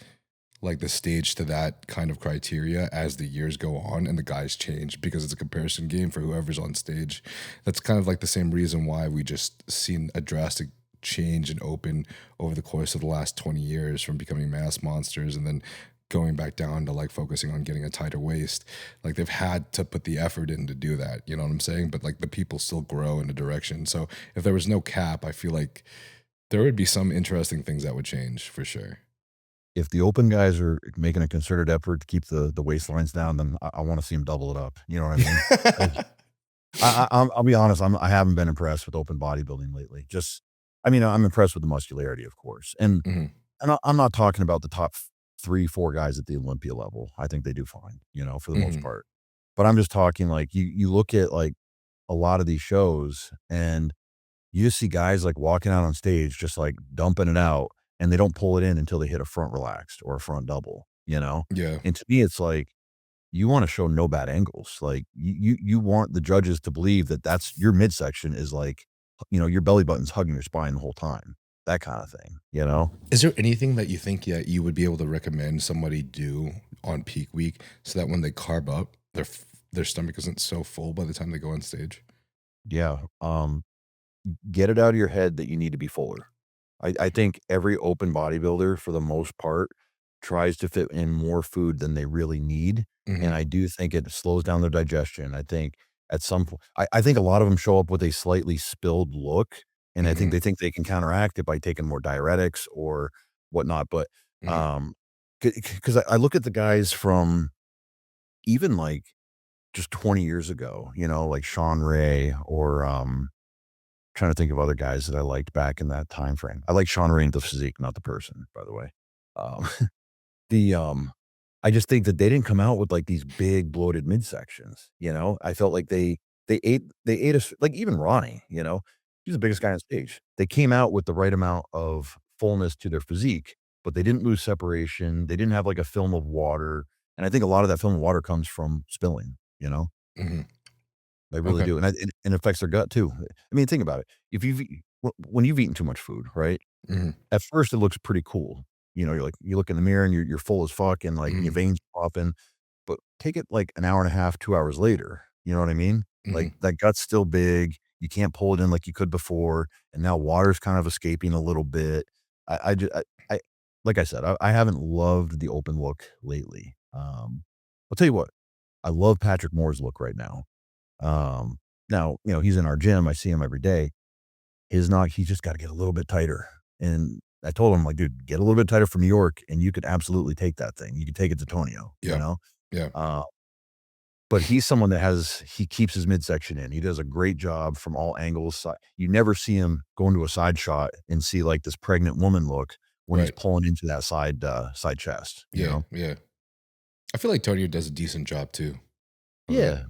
[SPEAKER 2] like the stage to that kind of criteria as the years go on and the guys change because it's a comparison game for whoever's on stage. That's kind of like the same reason why we just seen a drastic change in open over the course of the last 20 years from becoming mass monsters and then going back down to like focusing on getting a tighter waist. Like they've had to put the effort in to do that, you know what I'm saying? But like the people still grow in a direction. So if there was no cap, I feel like there would be some interesting things that would change for sure.
[SPEAKER 1] if the open guys are making a concerted effort to keep the waistlines down, then I want to see them double it up. You know what I mean? Like, I'll be honest. I haven't been impressed with open bodybuilding lately. I'm impressed with the muscularity, of course, and
[SPEAKER 2] Mhm.
[SPEAKER 1] I'm not talking about the top 3, 4 guys at the Olympia level. I think they do fine, for the most
[SPEAKER 2] Mhm.
[SPEAKER 1] part. But I'm just talking like you look at like a lot of these shows and you just see guys like walking out on stage, just like dumping it out, and they don't pull it in until they hit a front relaxed or a front double.
[SPEAKER 2] Yeah.
[SPEAKER 1] And to me, it's like you want to show no bad angles. Like you want the judges to believe that that's your midsection is like, your belly button's hugging your spine the whole time. That kind of thing.
[SPEAKER 2] Is there anything that you think that you would be able to recommend somebody do on peak week so that when they carb up, their stomach isn't so full by the time they go on stage?
[SPEAKER 1] Yeah. Get it out of your head that you need to be fuller. I think every open bodybuilder, for the most part, tries to fit in more food than they really need, and
[SPEAKER 2] Mhm.
[SPEAKER 1] I do think it slows down their digestion. I think at some point, I think a lot of them show up with a slightly spilled look, and I think
[SPEAKER 2] Mhm.
[SPEAKER 1] they can counteract it by taking more diuretics or whatnot, but,
[SPEAKER 2] Mhm.
[SPEAKER 1] um, because I look at the guys from even, like, just 20 years ago, like Sean Ray or, trying to think of other guys that I liked back in that time frame. I like Sean Ray, the physique, not the person, by the way. Um, the I just think that they didn't come out with like these big bloated midsections. I felt like they ate us like even Ronnie. He's the biggest guy on stage. They came out with the right amount of fullness to their physique, but they didn't lose separation. They didn't have like a film of water. And I think a lot of that film of water comes from spilling.
[SPEAKER 2] Mhm.
[SPEAKER 1] They really
[SPEAKER 2] Okay.
[SPEAKER 1] do, and it affects their gut too. I mean, think about it. If you've ea when you've eaten too much food, right?
[SPEAKER 2] Mhm.
[SPEAKER 1] At first, it looks pretty cool. You're like you look in the mirror and you're full as fuck and, like, your
[SPEAKER 2] Mhm.
[SPEAKER 1] veins popping, but take it, like, an hour and a half, 2 hours later, you know what I mean? Like,
[SPEAKER 2] Mhm.
[SPEAKER 1] that gut's still big, you can't pull it in like you could before, and now water's kind of escaping a little bit. I ju I like I said, I haven't loved the open look lately. I'll tell you what, I love Patrick Moore's look right now. Now, he's in our gym. I see him every day. He's just got to get a little bit tighter. And I told him, like, dude, get a little bit tighter from New York and you could absolutely take that thing. You could take it to Tonio, you
[SPEAKER 2] Yeah.
[SPEAKER 1] know?
[SPEAKER 2] Yeah.
[SPEAKER 1] Uh, but he's someone that he keeps his midsection in. He does a great job from all angles. You never see him go into a side shot and see like this pregnant woman look when he's
[SPEAKER 2] Right.
[SPEAKER 1] pulling into that side chest, you
[SPEAKER 2] Yeah.
[SPEAKER 1] know?
[SPEAKER 2] Yeah. I feel like Tonio does a decent job too of that.
[SPEAKER 1] Yeah.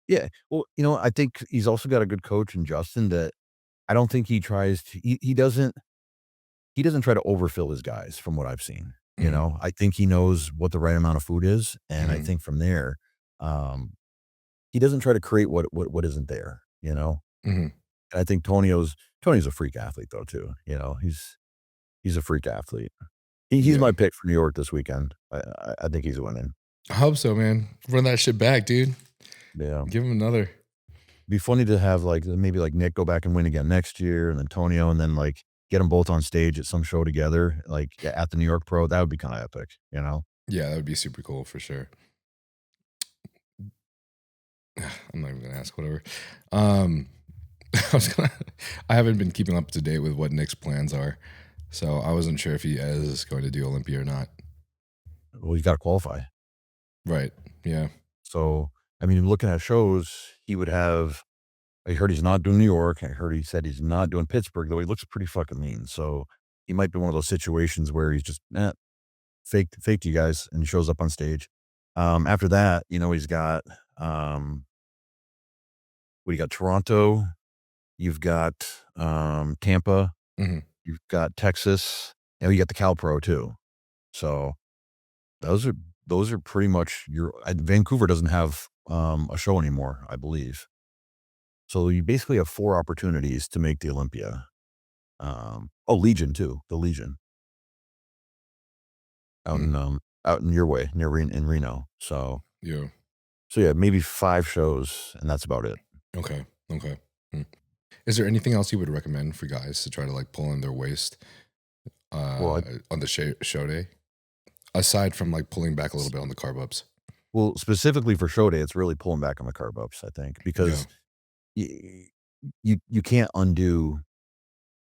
[SPEAKER 1] Yeah. Well, I think he's also got a good coach in Justin that I don't think he tries to he doesn't try to overfill his guys from what I've seen,
[SPEAKER 2] Mhm.
[SPEAKER 1] I think he knows what the right amount of food is, and I
[SPEAKER 2] Mhm.
[SPEAKER 1] think from there, um, he doesn't try to create what isn't there.
[SPEAKER 2] Mhm.
[SPEAKER 1] And I think Tony's a freak athlete though too. He's a freak athlete. He's
[SPEAKER 2] Yeah.
[SPEAKER 1] my pick for New York this weekend. I think he's winning.
[SPEAKER 2] I hope so, man. Run that shit back, dude.
[SPEAKER 1] Yeah.
[SPEAKER 2] Give him another.
[SPEAKER 1] Be funny to have, like, maybe, like, Nick go back and win again next year, and then Tonio, and then, like, get them both on stage at some show together, like, at the New York Pro. That would be kinda epic?
[SPEAKER 2] Yeah, that would be super cool for sure. I'm not even gonna ask whatever. Um I was gonna I haven't been keeping up to date with what Nick's plans are. So I wasn't sure if he is going to do Olympia or not.
[SPEAKER 1] Well, you gotta qualify.
[SPEAKER 2] Right. Yeah.
[SPEAKER 1] So, I mean, looking at shows, he would have I heard he's not doing New York. I heard he said he's not doing Pittsburgh, though he looks pretty fucking lean. So, he might be one of those situations where he's just, faked you guys, and he shows up on stage. After that, he's got what do you got? Toronto, you've got Tampa,
[SPEAKER 2] Hmm.
[SPEAKER 1] you've got Texas, and you got the Cal Pro too. So those are pretty much your. Vancouver doesn't have a show anymore, I believe. So you basically have 4 opportunities to make the Olympia. Legion too, the Legion out in your way near in Reno. So
[SPEAKER 2] Yeah.
[SPEAKER 1] yeah, maybe 5 shows, and that's about it.
[SPEAKER 2] Okay. Okay. Hmm. Is there anything else you would recommend for guys to try to like pull in their waist
[SPEAKER 1] Well,
[SPEAKER 2] on the show day, aside from like pulling back a little bit on the carb ups?
[SPEAKER 1] specifically for show day, it's really pulling back on the carb ups, I think,
[SPEAKER 2] Yeah.
[SPEAKER 1] because y- you can't undo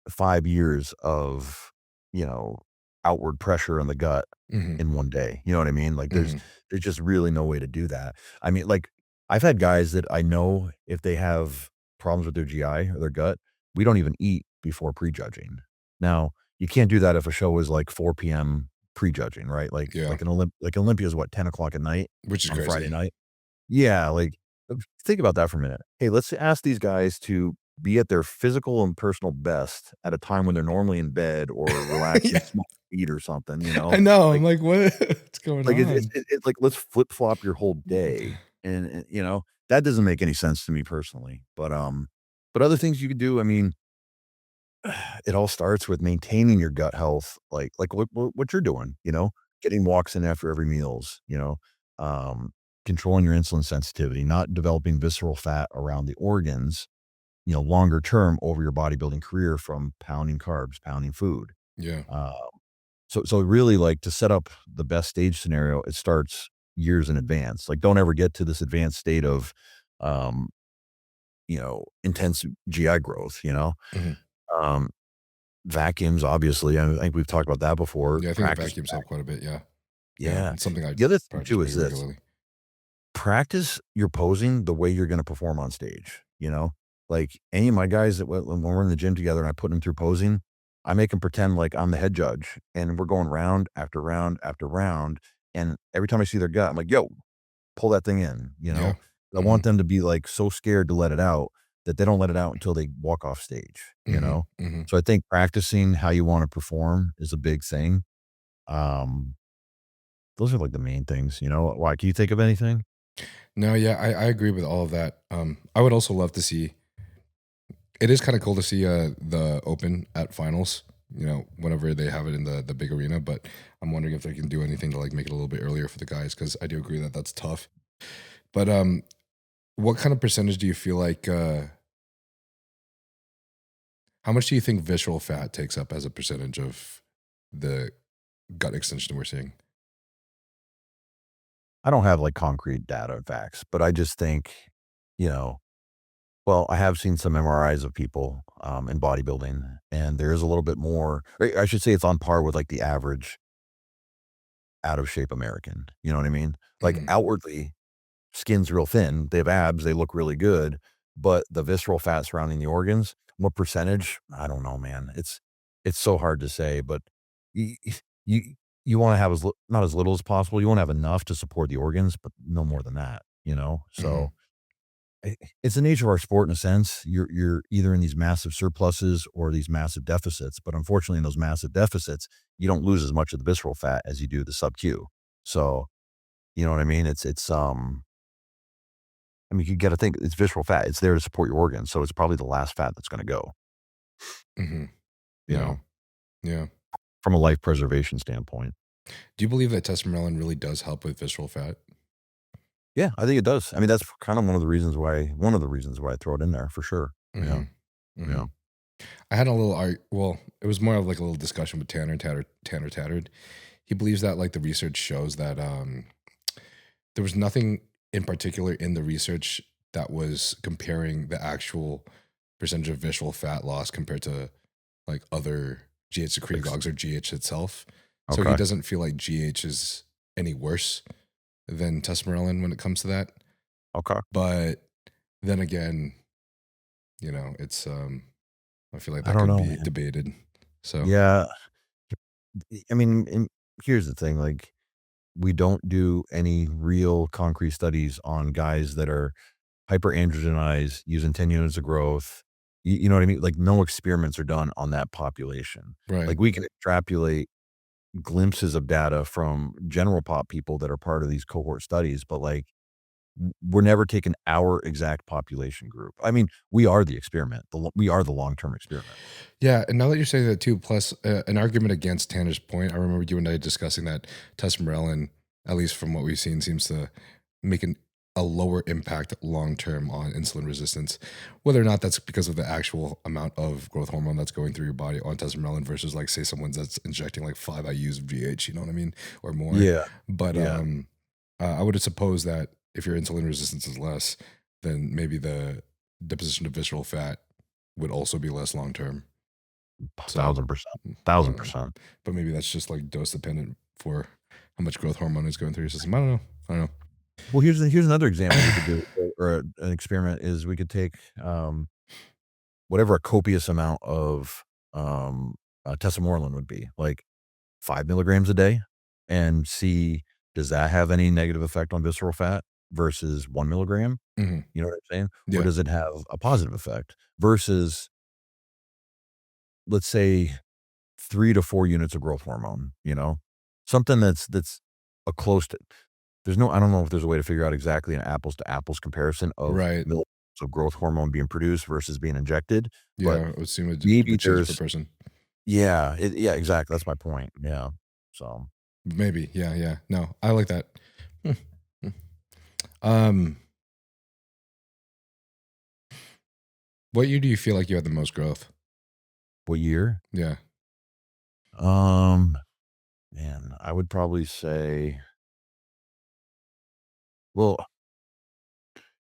[SPEAKER 1] 5 years of, you know, outward pressure in the gut
[SPEAKER 2] Hmm.
[SPEAKER 1] in one day. You know what I mean? Like
[SPEAKER 2] Hmm.
[SPEAKER 1] there's just really no way to do that. I mean, like I've had guys that I know if they have problems with their GI or their gut, we don't even eat before prejudging. Now, you can't do that if a show is like 4 p.m. prejudging, right? Like
[SPEAKER 2] Yeah.
[SPEAKER 1] like Olympia is what, 10 o'clock at night
[SPEAKER 2] Which is
[SPEAKER 1] on a Friday
[SPEAKER 2] crazy.
[SPEAKER 1] night? Yeah, like, think about that for a minute. Hey, let's ask these guys to be at their physical and personal best at a time when they're normally in bed or relaxing,
[SPEAKER 2] Yeah.
[SPEAKER 1] smoking weed or something,
[SPEAKER 2] I know. I'm
[SPEAKER 1] Like
[SPEAKER 2] like, what? What's going on?
[SPEAKER 1] it's like, let's flip-flop your whole day, and, that doesn't make any sense to me personally, but other things you could do, I mean, it all starts with maintaining your gut health, like what you're doing, getting walks in after every meals, um, controlling your insulin sensitivity, not developing visceral fat around the organs, longer term over your bodybuilding career from pounding carbs, pounding food.
[SPEAKER 2] Yeah.
[SPEAKER 1] Uh, so really, like, to set up the best stage scenario, it starts years in advance. Like, don't ever get to this advanced state of, um, intense GI growth.
[SPEAKER 2] Hmm.
[SPEAKER 1] Um, Vacuums, obviously, I think we've talked about that before.
[SPEAKER 2] Yeah. I think the
[SPEAKER 1] Practice,
[SPEAKER 2] vacuums help quite a bit. Yeah. Yeah.
[SPEAKER 1] yeah.
[SPEAKER 2] It's something I
[SPEAKER 1] The other thing
[SPEAKER 2] practice
[SPEAKER 1] too
[SPEAKER 2] pretty
[SPEAKER 1] is this:
[SPEAKER 2] regularly.
[SPEAKER 1] practice your posing the way you're going to perform on stage. Like any of my guys that when we're in the gym together and I put them through posing, I make them pretend like I'm the head judge, and we're going round after round after round. And every time I see their gut, I'm like, "Yo, pull that thing in."
[SPEAKER 2] Yeah.
[SPEAKER 1] I
[SPEAKER 2] Hmm.
[SPEAKER 1] want them to be like so scared to let it out that they don't let it out until they walk off stage.
[SPEAKER 2] Hmm. Hmm.
[SPEAKER 1] So I think practicing how you want to perform is a big thing. Um, those are like the main things. Why? Can you think of anything?
[SPEAKER 2] No, yeah, I agree with all of that. I would also love to see. It is kind of cool to see the Open at finals. Whenever they have it in the big arena, but I'm wondering if they can do anything to like make it a little bit earlier for the guys because I do agree that that's tough. But what kind of percentage do you feel like? How much do you think visceral fat takes up as a percentage of the gut extension we're seeing?
[SPEAKER 1] I don't have like concrete data and facts, but I just think, you know, well, I have seen some MRIs of people in bodybuilding, and there is a little bit more. I should say it's on par with like the average out of shape American. You know what I mean? Like
[SPEAKER 2] Hmm.
[SPEAKER 1] outwardly, skin's real thin. They have abs. They look really good, but the visceral fat surrounding the organs, what percentage? I don't know, man. It's so hard to say, but you you, you want to have not as little as possible. You want to have enough to support the organs, but no more than that.
[SPEAKER 2] Hmm.
[SPEAKER 1] So it's the nature of our sport in a sense. You're either in these massive surpluses or these massive deficits, but unfortunately, in those massive deficits, you don't lose as much of the visceral fat as you do the sub Q. So you know what I mean? I mean, you got to think it's visceral fat. It's there to support your organs, so it's probably the last fat that's going to go.
[SPEAKER 2] Hmm.
[SPEAKER 1] You
[SPEAKER 2] Yeah.
[SPEAKER 1] know,
[SPEAKER 2] Yeah.
[SPEAKER 1] from a life preservation standpoint.
[SPEAKER 2] Do you believe that Tesamorelin really does help with visceral fat?
[SPEAKER 1] Yeah, I think it does. I mean, that's kind of one of the reasons why I throw it in there for sure. Yeah,
[SPEAKER 2] Hmm. Hmm.
[SPEAKER 1] yeah.
[SPEAKER 2] I had a little well, it was more of like a little discussion with Tanner Tattered. He believes that like the research shows that there was nothing in particular in the research that was comparing the actual percentage of visceral fat loss compared to like other GH
[SPEAKER 1] Like,
[SPEAKER 2] secretagogues or GH itself. So he
[SPEAKER 1] okay,
[SPEAKER 2] doesn't feel like GH is any worse than Tesamorelin when it comes to that.
[SPEAKER 1] okay.
[SPEAKER 2] But then again, it's I feel like
[SPEAKER 1] I
[SPEAKER 2] that
[SPEAKER 1] don't
[SPEAKER 2] could
[SPEAKER 1] know,
[SPEAKER 2] be
[SPEAKER 1] man.
[SPEAKER 2] debated. So
[SPEAKER 1] Yeah, I mean, here's the thing, like, we don't do any real concrete studies on guys that are hyperandrogenized, using 10 units of growth. You know what I mean? Like, no experiments are done on that population.
[SPEAKER 2] Right.
[SPEAKER 1] Like, we can extrapolate glimpses of data from general pop people that are part of these cohort studies, but, like, we're never taking our exact population group. I mean, we are the experiment. We are the long-term experiment.
[SPEAKER 2] Yeah, and now that you're saying that too, plus an argument against Tanner's point, I remember you and I discussing that Tesamorelin, at least from what we've seen, seems to make a lower impact long term on insulin resistance. Whether or not that's because of the actual amount of growth hormone that's going through your body on Tesamorelin versus, like, say, someone that's injecting like 5 IUs of GH, you know what I mean, or more.
[SPEAKER 1] Yeah,
[SPEAKER 2] But
[SPEAKER 1] yeah.
[SPEAKER 2] I would suppose that if your insulin resistance is less, then maybe the deposition of visceral fat would also be less long term. So,
[SPEAKER 1] 1,000%.
[SPEAKER 2] I don't know.
[SPEAKER 1] 1,000%.
[SPEAKER 2] But maybe that's just like dose dependent for how much growth hormone is going through your system. I don't know. I don't know.
[SPEAKER 1] Well, here's another example we could do, or an experiment is we could take, whatever a copious amount of, tesamorelin would be, like 5 milligrams a day, and see, does that have any negative effect on visceral fat versus 1 milligram?
[SPEAKER 2] Mhm.
[SPEAKER 1] You know what I'm saying? Or
[SPEAKER 2] Yeah.
[SPEAKER 1] does it have a positive effect versus, let's say, 3 to 4 units of growth hormone, you know? Something that's a close to, there's no, I don't know if there's a way to figure out exactly an apples to apples comparison of
[SPEAKER 2] Right.
[SPEAKER 1] milligrams of growth hormone being produced versus being injected, but
[SPEAKER 2] Yeah. It would seem to
[SPEAKER 1] maybe
[SPEAKER 2] change per
[SPEAKER 1] there's,
[SPEAKER 2] person.
[SPEAKER 1] yeah, yeah, exactly, that's my point, yeah, so
[SPEAKER 2] Maybe. Yeah. Yeah. No, I like that. Hmm. Hmm. Um, what year do you feel like you had the most growth?
[SPEAKER 1] what year?
[SPEAKER 2] Yeah.
[SPEAKER 1] Um, Man, I would probably say, well,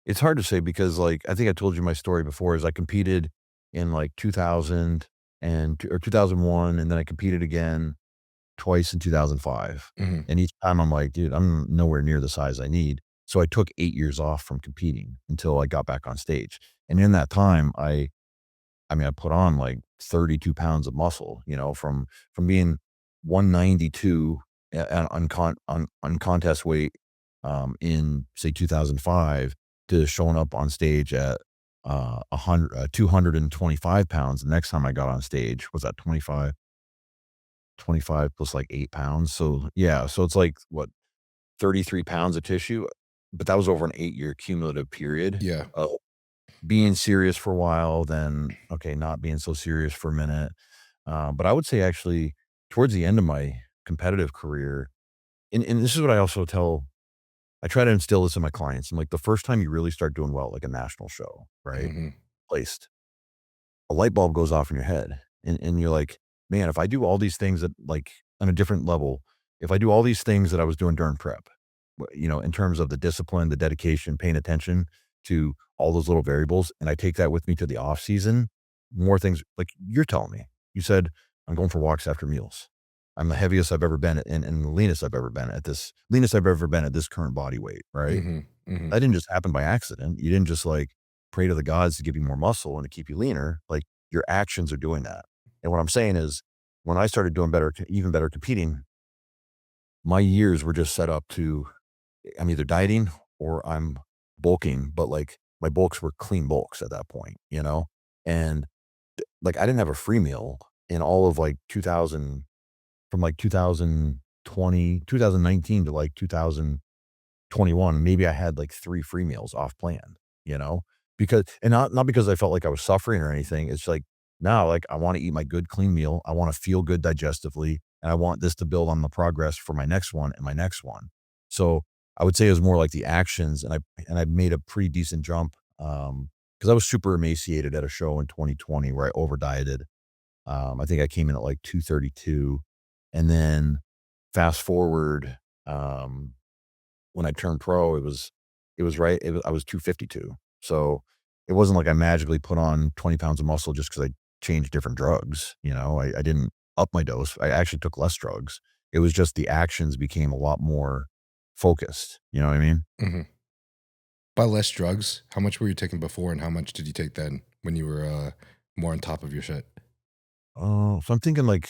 [SPEAKER 1] it's hard to say because, like, I think I told you my story before is I competed in, like, 2000 or 2001, and then I competed again twice in 2005,
[SPEAKER 2] Hmm.
[SPEAKER 1] and each time I'm like, "Dude, I'm nowhere near the size I need." So I took 8 years off from competing until I got back on stage, and in that time, I mean, I put on, like, 32 pounds of muscle, you know, from being 192 on contest weight, in, say, 2005 to showing up on stage at, 225 pounds. The next time I got on stage was at 25 plus, like, 8 pounds. So, yeah, so it's like, what, 33 pounds of tissue? But that was over an 8-year cumulative period
[SPEAKER 2] Yeah.
[SPEAKER 1] of being serious for a while, then, okay, not being so serious for a minute. But I would say actually towards the end of my competitive career, and this is what I also I try to instill this in my clients. I'm like, the first time you really start doing well, like a national show, right?
[SPEAKER 2] Hmm.
[SPEAKER 1] Placed, a light bulb goes off in your head. And you're like, man, if I do all these things that, like, on a different level, if I do all these things that I was doing during prep, you know, in terms of the discipline, the dedication, paying attention to all those little variables, and I take that with me to the off season, more things like you're telling me. You said, I'm going for walks after meals. I'm the heaviest I've ever been and the leanest I've ever been at this current body weight, right?
[SPEAKER 2] Hmm. Hmm.
[SPEAKER 1] That didn't just happen by accident. You didn't just, like, pray to the gods to give you more muscle and to keep you leaner. Like, your actions are doing that. And what I'm saying is, when I started doing better, even better competing, my years were just set up to, I'm either dieting or I'm bulking, but, like, my bulks were clean bulks at that point, you know? And, like, I didn't have a free meal in all of, like, 2000, from, like, 2019 to, like, 2021. Maybe I had, like, 3 free meals off plan, you know? Because, and not because I felt like I was suffering or anything. It's like, now, like, I wanna eat my good clean meal. I wanna feel good digestively, and I want this to build on the progress for my next one and my next one. So, I would say it was more like the actions, and I made a pretty decent jump, because I was super emaciated at a show in 2020 where I over dieted. I think I came in at, like, 232, and then fast forward, um when I turned pro, I was 252. So, it wasn't like I magically put on 20 pounds of muscle just because I changed different drugs, you know? I didn't up my dose. I actually took less drugs. It was just the actions became a lot more focused, you know what I mean?
[SPEAKER 2] Hmm. By less drugs, how much were you taking before, and how much did you take then when you were more on top of your shit?
[SPEAKER 1] Oh, so I'm thinking, like,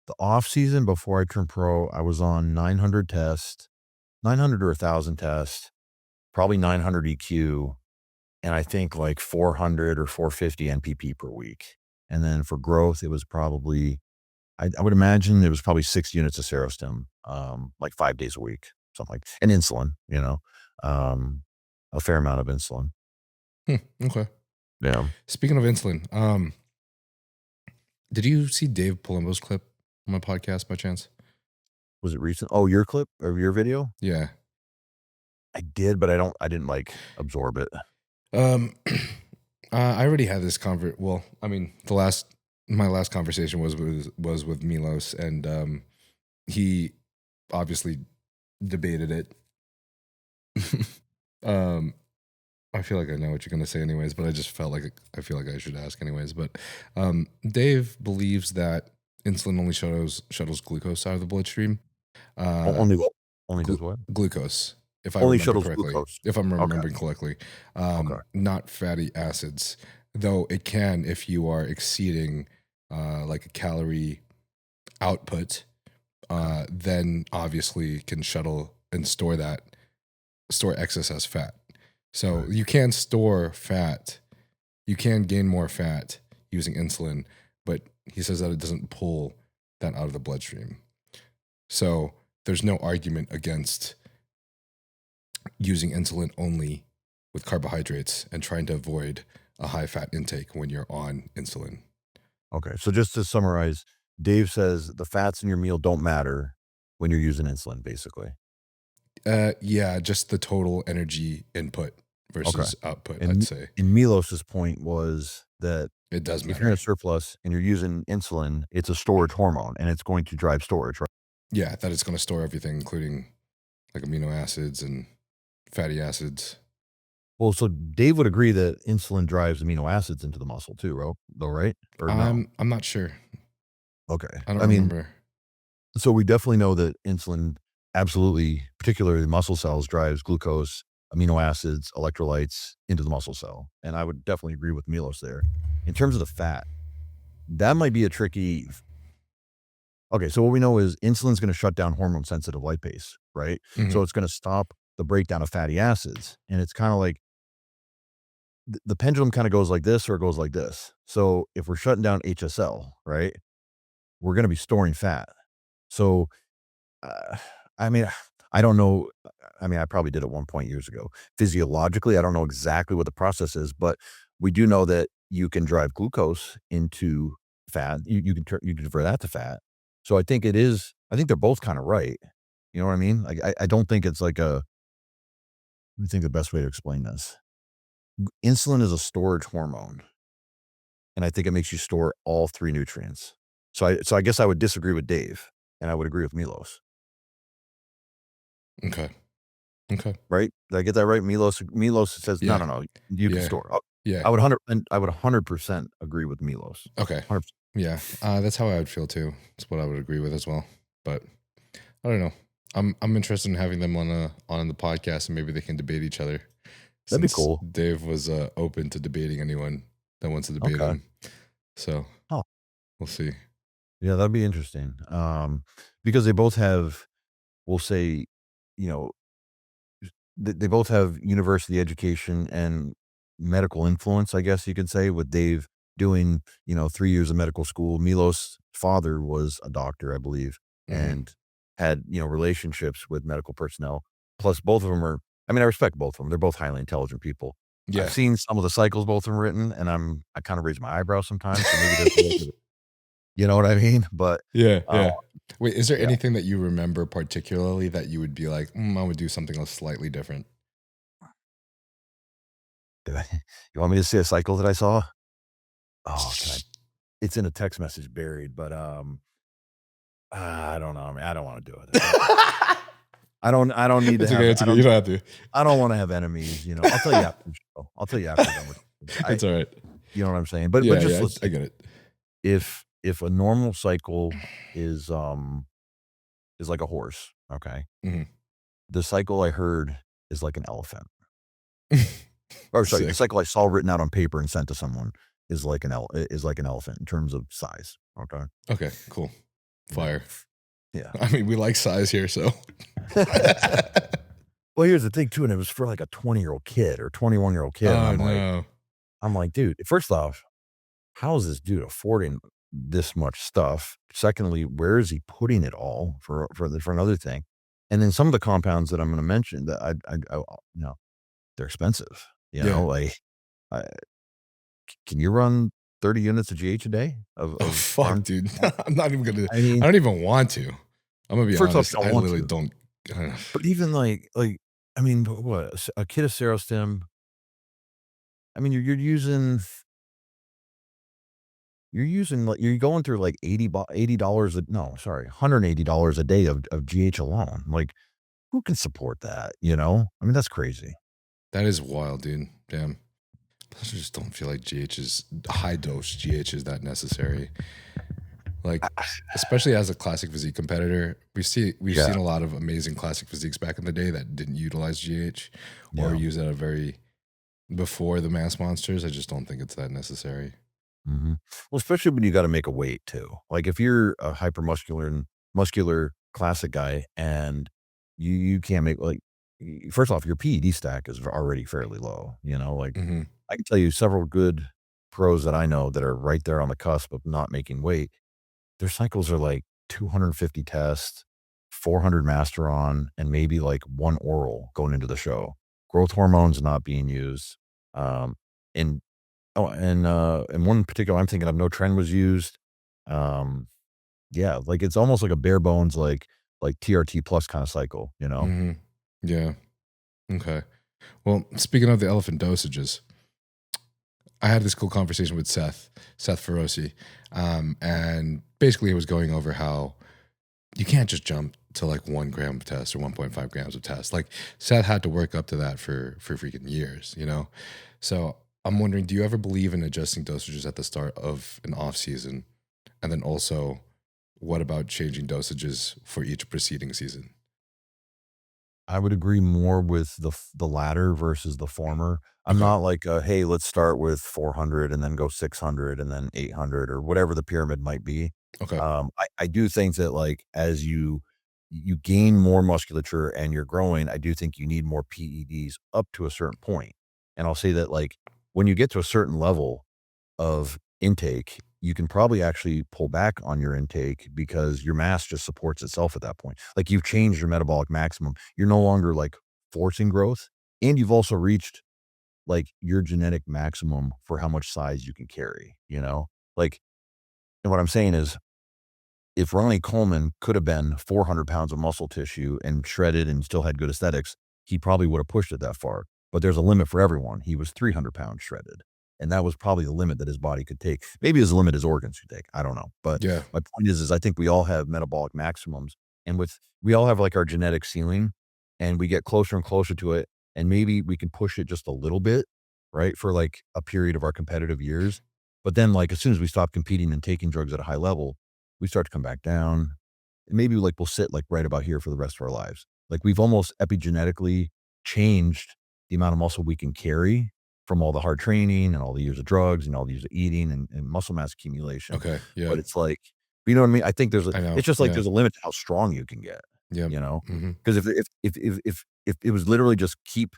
[SPEAKER 1] The off season before I turned pro, I was on 900 tests, 900 or 1,000 tests, probably 900 EQ, and I think like 400 or 450 NPP per week. And then for growth, it was probably, I would imagine it was probably 6 units of Serostim, like 5 days a week, something like, and insulin, a fair amount of insulin.
[SPEAKER 2] Okay.
[SPEAKER 1] Yeah.
[SPEAKER 2] Speaking of insulin, did you see Dave Palumbo's clip on my podcast by chance?
[SPEAKER 1] Was it recent? Oh, your clip or your video?
[SPEAKER 2] Yeah.
[SPEAKER 1] I did, but I didn't like absorb it.
[SPEAKER 2] I already had this well, I mean, my last conversation was with Milos, and he obviously debated it. I feel like I know what you're gonna say anyways, but I just felt like I feel like I should ask anyways. But Dave believes that insulin only shuttles glucose out of the bloodstream.
[SPEAKER 1] Only does what?
[SPEAKER 2] Glucose. If I
[SPEAKER 1] Only
[SPEAKER 2] remember
[SPEAKER 1] shuttles
[SPEAKER 2] correctly,
[SPEAKER 1] glucose.
[SPEAKER 2] if I'm remembering correctly,
[SPEAKER 1] Okay.
[SPEAKER 2] not fatty acids, though it can if you are exceeding like a calorie output, then obviously can shuttle and store excess as fat. So you can store fat, you can gain more fat using insulin, but he says that it doesn't pull that out of the bloodstream. So there's no argument against using insulin only with carbohydrates and trying to avoid a high fat intake when you're on insulin.
[SPEAKER 1] Okay. So just to summarize, Dave says the fats in your meal don't matter when you're using insulin, basically.
[SPEAKER 2] Yeah, just the total energy input versus output, I'd say.
[SPEAKER 1] And Milos's point was that
[SPEAKER 2] It does
[SPEAKER 1] if you're in
[SPEAKER 2] matter.
[SPEAKER 1] a surplus and you're using insulin, it's a storage hormone and it's going to drive storage, right?
[SPEAKER 2] Yeah, that it's going to store everything, including like amino acids and fatty acids.
[SPEAKER 1] Well, so Dave would agree that insulin drives amino acids into the muscle too, though, right? Or no?
[SPEAKER 2] I'm not sure.
[SPEAKER 1] Okay.
[SPEAKER 2] I don't remember.
[SPEAKER 1] So we definitely know that insulin absolutely, particularly muscle cells, drives glucose, amino acids, electrolytes into the muscle cell. And I would definitely agree with Milos there. In terms of the fat, that might be a tricky. Okay, so what we know is insulin's going to shut down hormone-sensitive lipase, right?
[SPEAKER 2] Mhm.
[SPEAKER 1] So it's going to stop the breakdown of fatty acids. And it's kind of like the pendulum kind of goes like this or it goes like this. So if we're shutting down HSL, right, we're going to be storing fat. So, I mean, I don't know. I mean, I probably did at one point years ago. Physiologically, I don't know exactly what the process is, but we do know that you can drive glucose into fat. You can convert that to fat. So I think they're both kind of right. You know what I mean? Like, I don't think it's like let me think the best way to explain this. Insulin is a storage hormone. And I think it makes you store all 3 nutrients. So I guess I would disagree with Dave and I would agree with Milos.
[SPEAKER 2] Okay.
[SPEAKER 1] Right? Did I get that right? Milos says,
[SPEAKER 2] Yeah.
[SPEAKER 1] no, you can store.
[SPEAKER 2] Yeah.
[SPEAKER 1] I would 100% agree with Milos.
[SPEAKER 2] Okay.
[SPEAKER 1] 100%.
[SPEAKER 2] Yeah. That's how I would feel too. That's what I would agree with as well. But I don't know. I'm interested in having them on the podcast, and maybe they can debate each other.
[SPEAKER 1] That'd be cool.
[SPEAKER 2] Dave was open to debating anyone that wants to debate him. So we'll see.
[SPEAKER 1] Yeah, that'd be interesting. Because they both have, we'll say, they both have university education and medical influence, I guess you could say, with Dave doing, 3 years of medical school. Milos' father was a doctor, I believe, and had, relationships with medical personnel. Plus, both of them I respect both of them. They're both highly intelligent people.
[SPEAKER 2] Yeah.
[SPEAKER 1] I've seen some of the cycles both of them written, and I kind of raise my eyebrows sometimes. So maybe there's a little bit you know what I mean? But
[SPEAKER 2] yeah. Wait, is there anything that you remember particularly that you would be like, I would do something else slightly different?
[SPEAKER 1] you want me to say a cycle that I saw? Oh, it's in a text message buried, but I don't know. I mean, I don't want to do it. I don't need to have.
[SPEAKER 2] It's okay. You don't have to.
[SPEAKER 1] I don't want to have enemies. I'll tell you after the show. I'll tell you after.
[SPEAKER 2] It's all right.
[SPEAKER 1] You know what I'm saying? But
[SPEAKER 2] Yeah,
[SPEAKER 1] just listen,
[SPEAKER 2] I get it.
[SPEAKER 1] If a normal cycle is like a horse, okay, the cycle I heard is like an elephant. Or sorry, the cycle I saw written out on paper and sent to someone is like an elephant in terms of size. Okay.
[SPEAKER 2] Okay. Cool. Fire.
[SPEAKER 1] Yeah.
[SPEAKER 2] I mean, we like size here, so.
[SPEAKER 1] Well, here's the thing too, and it was for like a 20-year-old kid or 21-year-old kid. And
[SPEAKER 2] No.
[SPEAKER 1] I'm like, dude, first off, how is this dude affording this much stuff? Secondly, where is he putting it all for another thing? And then some of the compounds that I'm going to mention that they're expensive.
[SPEAKER 2] Yeah.
[SPEAKER 1] Like, can you run 30 units of GH a day?
[SPEAKER 2] Oh, fuck,
[SPEAKER 1] Arm?
[SPEAKER 2] dude. I'm not even gonna.
[SPEAKER 1] I mean,
[SPEAKER 2] I don't even want to. I'm gonna be
[SPEAKER 1] first off,
[SPEAKER 2] honest.
[SPEAKER 1] you don't
[SPEAKER 2] I
[SPEAKER 1] want
[SPEAKER 2] literally
[SPEAKER 1] to.
[SPEAKER 2] don't.
[SPEAKER 1] But even I mean, what a kid of Serostim. I mean, you're using like you're going through like $80 $180 a day of GH alone. Like, who can support that? I mean, that's crazy.
[SPEAKER 2] That is wild, dude. Damn. I just don't feel like high dose GH is that necessary. Like, especially as a classic physique competitor, we've seen a lot of amazing classic physiques back in the day that didn't utilize GH or use it before the mass monsters. I just don't think it's that necessary.
[SPEAKER 1] Mm-hmm. Well, especially when you got to make a weight too. Like if you're a hypermuscular and muscular classic guy and you can't make first off, your PED stack is already fairly low. Like I can tell you several good pros that I know that are right there on the cusp of not making weight. Their cycles are like 250 tests, 400 Masteron, and maybe like one oral going into the show. Growth hormones not being used. And one particular I'm thinking of, no trend was used. Yeah, like it's almost like a bare bones, like TRT plus kind of cycle,
[SPEAKER 2] Yeah. Okay. Well, speaking of the elephant dosages, I had this cool conversation with Seth Feroci, and basically he was going over how you can't just jump to like 1 gram of test or 1.5 grams of test. Like Seth had to work up to that for freaking years, So I'm wondering, do you ever believe in adjusting dosages at the start of an off season? And then also, what about changing dosages for each preceding season?
[SPEAKER 1] I would agree more with the latter versus the former. I'm
[SPEAKER 2] Okay.
[SPEAKER 1] not like, hey, let's start with 400 and then go 600 and then 800 or whatever the pyramid might be.
[SPEAKER 2] Okay.
[SPEAKER 1] I do think that like as you gain more musculature and you're growing, I do think you need more PEDs up to a certain point. And I'll say that like when you get to a certain level of intake, you can probably actually pull back on your intake because your mass just supports itself at that point. Like you've changed your metabolic maximum. You're no longer like forcing growth, and you've also reached like your genetic maximum for how much size you can carry, Like, and what I'm saying is if Ronnie Coleman could have been 400 pounds of muscle tissue and shredded and still had good aesthetics, he probably would have pushed it that far. But there's a limit for everyone. He was 300 pounds shredded. And that was probably the limit that his body could take. Maybe his limit his organs could take. I don't know. But
[SPEAKER 2] Yeah.
[SPEAKER 1] my point is I think we all have metabolic maximums. And we all have like our genetic ceiling and we get closer and closer to it. And maybe we can push it just a little bit, right? For like a period of our competitive years. But then like as soon as we stop competing and taking drugs at a high level, we start to come back down. And maybe like we'll sit like right about here for the rest of our lives. Like we've almost epigenetically changed the amount of muscle we can carry from all the hard training and all the years of drugs and all the years of eating and muscle mass accumulation.
[SPEAKER 2] Okay. Yeah.
[SPEAKER 1] But it's like, you know what I mean? I think
[SPEAKER 2] I know.
[SPEAKER 1] it's just like there's a limit to how strong you can get.
[SPEAKER 2] Yeah.
[SPEAKER 1] Because if it was literally just keep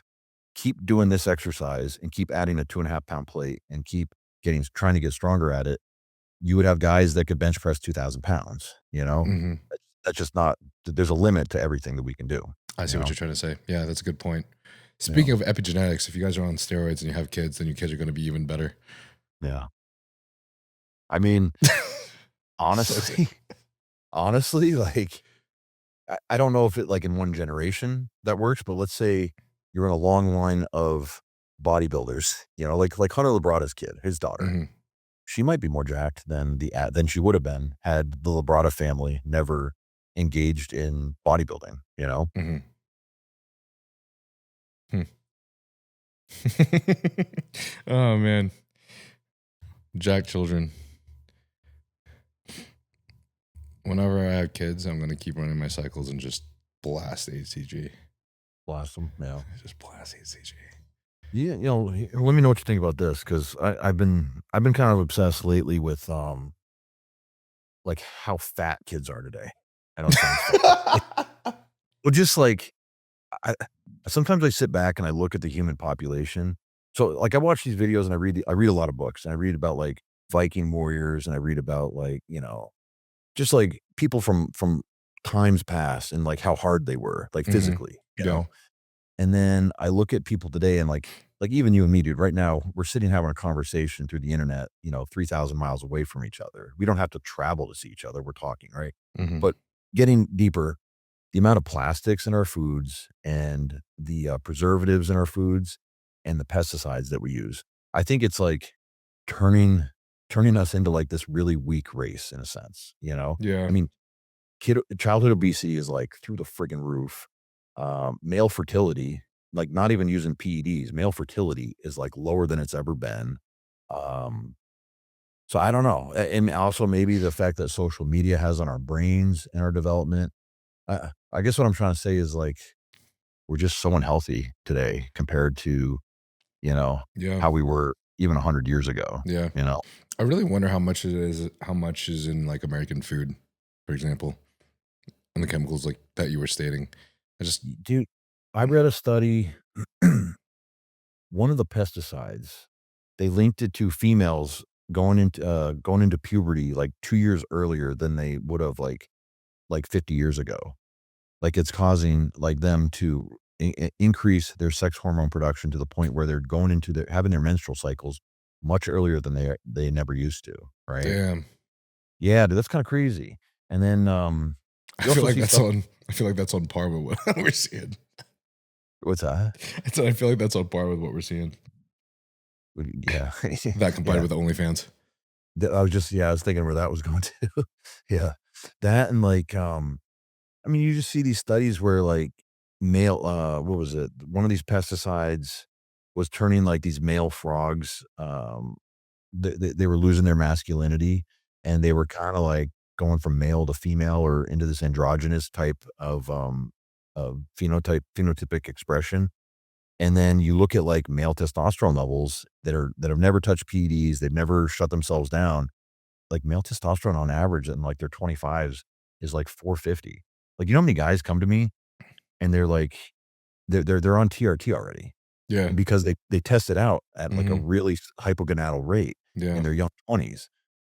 [SPEAKER 1] doing this exercise and keep adding a 2.5 pound plate and keep trying to get stronger at it, you would have guys that could bench press 2,000 pounds, That's just not, there's a limit to everything that we can do.
[SPEAKER 2] I see what you're trying to say. Yeah, that's a good point. Speaking of epigenetics, if you guys are on steroids and you have kids, then your kids are going to be even better.
[SPEAKER 1] Yeah. I mean, honestly, like, I don't know if it like in one generation that works, but let's say you're in a long line of bodybuilders, like Hunter Labrada's kid, his daughter. She might be more jacked than she would have been had the Labrada family never engaged in bodybuilding,
[SPEAKER 2] Oh man, jack children. Whenever I have kids, I'm gonna keep running my cycles and just blast HCG.
[SPEAKER 1] Blast them, yeah.
[SPEAKER 2] Just blast HCG.
[SPEAKER 1] Yeah, let me know what you think about this because I've been kind of obsessed lately with like how fat kids are today. I know it sounds funny. Well, just like I sometimes I sit back and I look at the human population. So like I watch these videos and I read a lot of books and I read about like Viking warriors and I read about like, just like people from times past and like how hard they were, like
[SPEAKER 2] Mhm.
[SPEAKER 1] physically,
[SPEAKER 2] Yeah.
[SPEAKER 1] And then I look at people today and like even you and me, dude, right now we're sitting having a conversation through the internet, 3,000 miles away from each other. We don't have to travel to see each other. We're talking, right?
[SPEAKER 2] Mhm.
[SPEAKER 1] But getting deeper, the amount of plastics in our foods and the preservatives in our foods and the pesticides that we use, I think it's like turning turning us into like this really weak race in a sense.
[SPEAKER 2] Yeah.
[SPEAKER 1] I mean, childhood obesity is like through the friggin' roof. Male fertility, like not even using PEDs, male fertility is like lower than it's ever been. Um, so I don't know. And also maybe the fact that social media has on our brains and our development. I guess what I'm trying to say is like we're just so unhealthy today compared to, you know,
[SPEAKER 2] Yeah.
[SPEAKER 1] how we were even 100 years ago,
[SPEAKER 2] Yeah.
[SPEAKER 1] you know.
[SPEAKER 2] I really wonder how much is in like American food, for example, and the chemicals like that you were stating. I just
[SPEAKER 1] Dude, I read a study, one of the pesticides, they linked it to females going into puberty like 2 years earlier than they would have like 50 years ago. Like it's causing like them to increase their sex hormone production to the point where they're going into their having their menstrual cycles much earlier than they never used to, right?
[SPEAKER 2] damn.
[SPEAKER 1] Yeah, dude, that's kind of crazy. And then
[SPEAKER 2] I
[SPEAKER 1] you
[SPEAKER 2] feel
[SPEAKER 1] also
[SPEAKER 2] like
[SPEAKER 1] see
[SPEAKER 2] that's
[SPEAKER 1] stuff.
[SPEAKER 2] on. I feel like that's on par with what we're seeing.
[SPEAKER 1] What's that?
[SPEAKER 2] I said I feel like that's on par with what we're seeing.
[SPEAKER 1] Yeah,
[SPEAKER 2] That combined
[SPEAKER 1] yeah.
[SPEAKER 2] with OnlyFans.
[SPEAKER 1] I was thinking where that was going to. Yeah, that and like I mean, you just see these studies where like what was it? One of these pesticides was turning like these male frogs, they were losing their masculinity and they were kind of like going from male to female or into this androgynous type of phenotypic expression. And then you look at like male testosterone levels that have never touched PEDs, they've never shut themselves down. Like male testosterone on average in like their 25s is like 450. Like, you know how many guys come to me and they're like, they're on TRT already.
[SPEAKER 2] Yeah.
[SPEAKER 1] And because they test it out at like a
[SPEAKER 2] Hmm.
[SPEAKER 1] really hypogonadal rate in
[SPEAKER 2] Yeah.
[SPEAKER 1] their young 20s.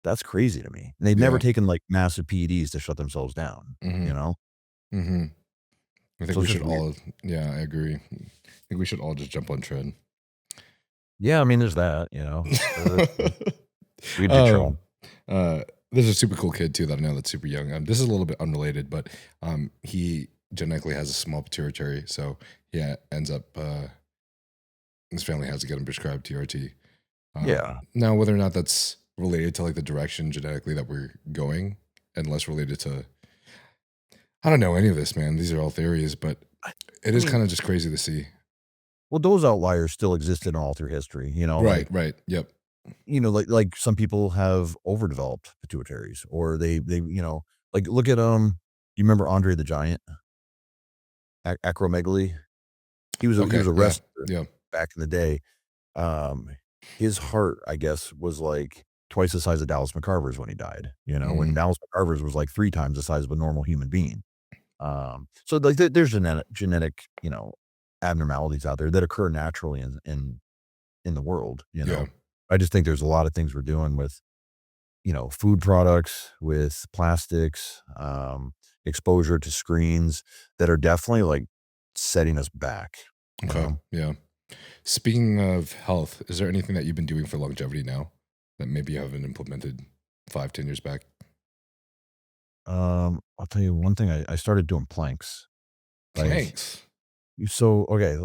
[SPEAKER 1] That's crazy to me. And they've never
[SPEAKER 2] Yeah.
[SPEAKER 1] taken like massive PEDs to shut themselves down,
[SPEAKER 2] Hmm.
[SPEAKER 1] you know?
[SPEAKER 2] Hmm. I think
[SPEAKER 1] So
[SPEAKER 2] we
[SPEAKER 1] it's just
[SPEAKER 2] should
[SPEAKER 1] weird.
[SPEAKER 2] all. Yeah, I agree. I think we should all just jump on tread.
[SPEAKER 1] Yeah, I mean, there's that, you know. We could do
[SPEAKER 2] um,
[SPEAKER 1] trail.
[SPEAKER 2] uh, there's a super cool kid too that I know that's super young. This is a little bit unrelated, but he genetically has a small pituitary, so yeah, ends up his family has to get him prescribed TRT.
[SPEAKER 1] Yeah.
[SPEAKER 2] Now, whether or not that's related to like the direction genetically that we're going, and less related to, I don't know any of this, man. These are all theories, but it
[SPEAKER 1] I
[SPEAKER 2] is
[SPEAKER 1] mean,
[SPEAKER 2] kind of just crazy to see.
[SPEAKER 1] well, those outliers still existed all through history,
[SPEAKER 2] Right, right, yep.
[SPEAKER 1] like some people have overdeveloped pituitaries or like look at you remember Andre the Giant, acromegaly? He
[SPEAKER 2] Okay,
[SPEAKER 1] was a
[SPEAKER 2] yeah,
[SPEAKER 1] wrestler
[SPEAKER 2] yeah.
[SPEAKER 1] back in the day. Um, his heart, I guess, was like twice the size of Dallas McCarver's when he died, when
[SPEAKER 2] Mhm.
[SPEAKER 1] Dallas McCarver's was like 3 times the size of a normal human being. So like there's genetic, abnormalities out there that occur naturally in the world,
[SPEAKER 2] Yeah,
[SPEAKER 1] I just think there's a lot of things we're doing with, food products, with plastics, exposure to screens that are definitely like setting us back, you
[SPEAKER 2] okay,
[SPEAKER 1] know?
[SPEAKER 2] yeah. Speaking of health, is there anything that you've been doing for longevity now that maybe you haven't implemented 5, 10 years back?
[SPEAKER 1] I'll tell you one thing. I started doing planks. Like
[SPEAKER 2] Planks.
[SPEAKER 1] okay,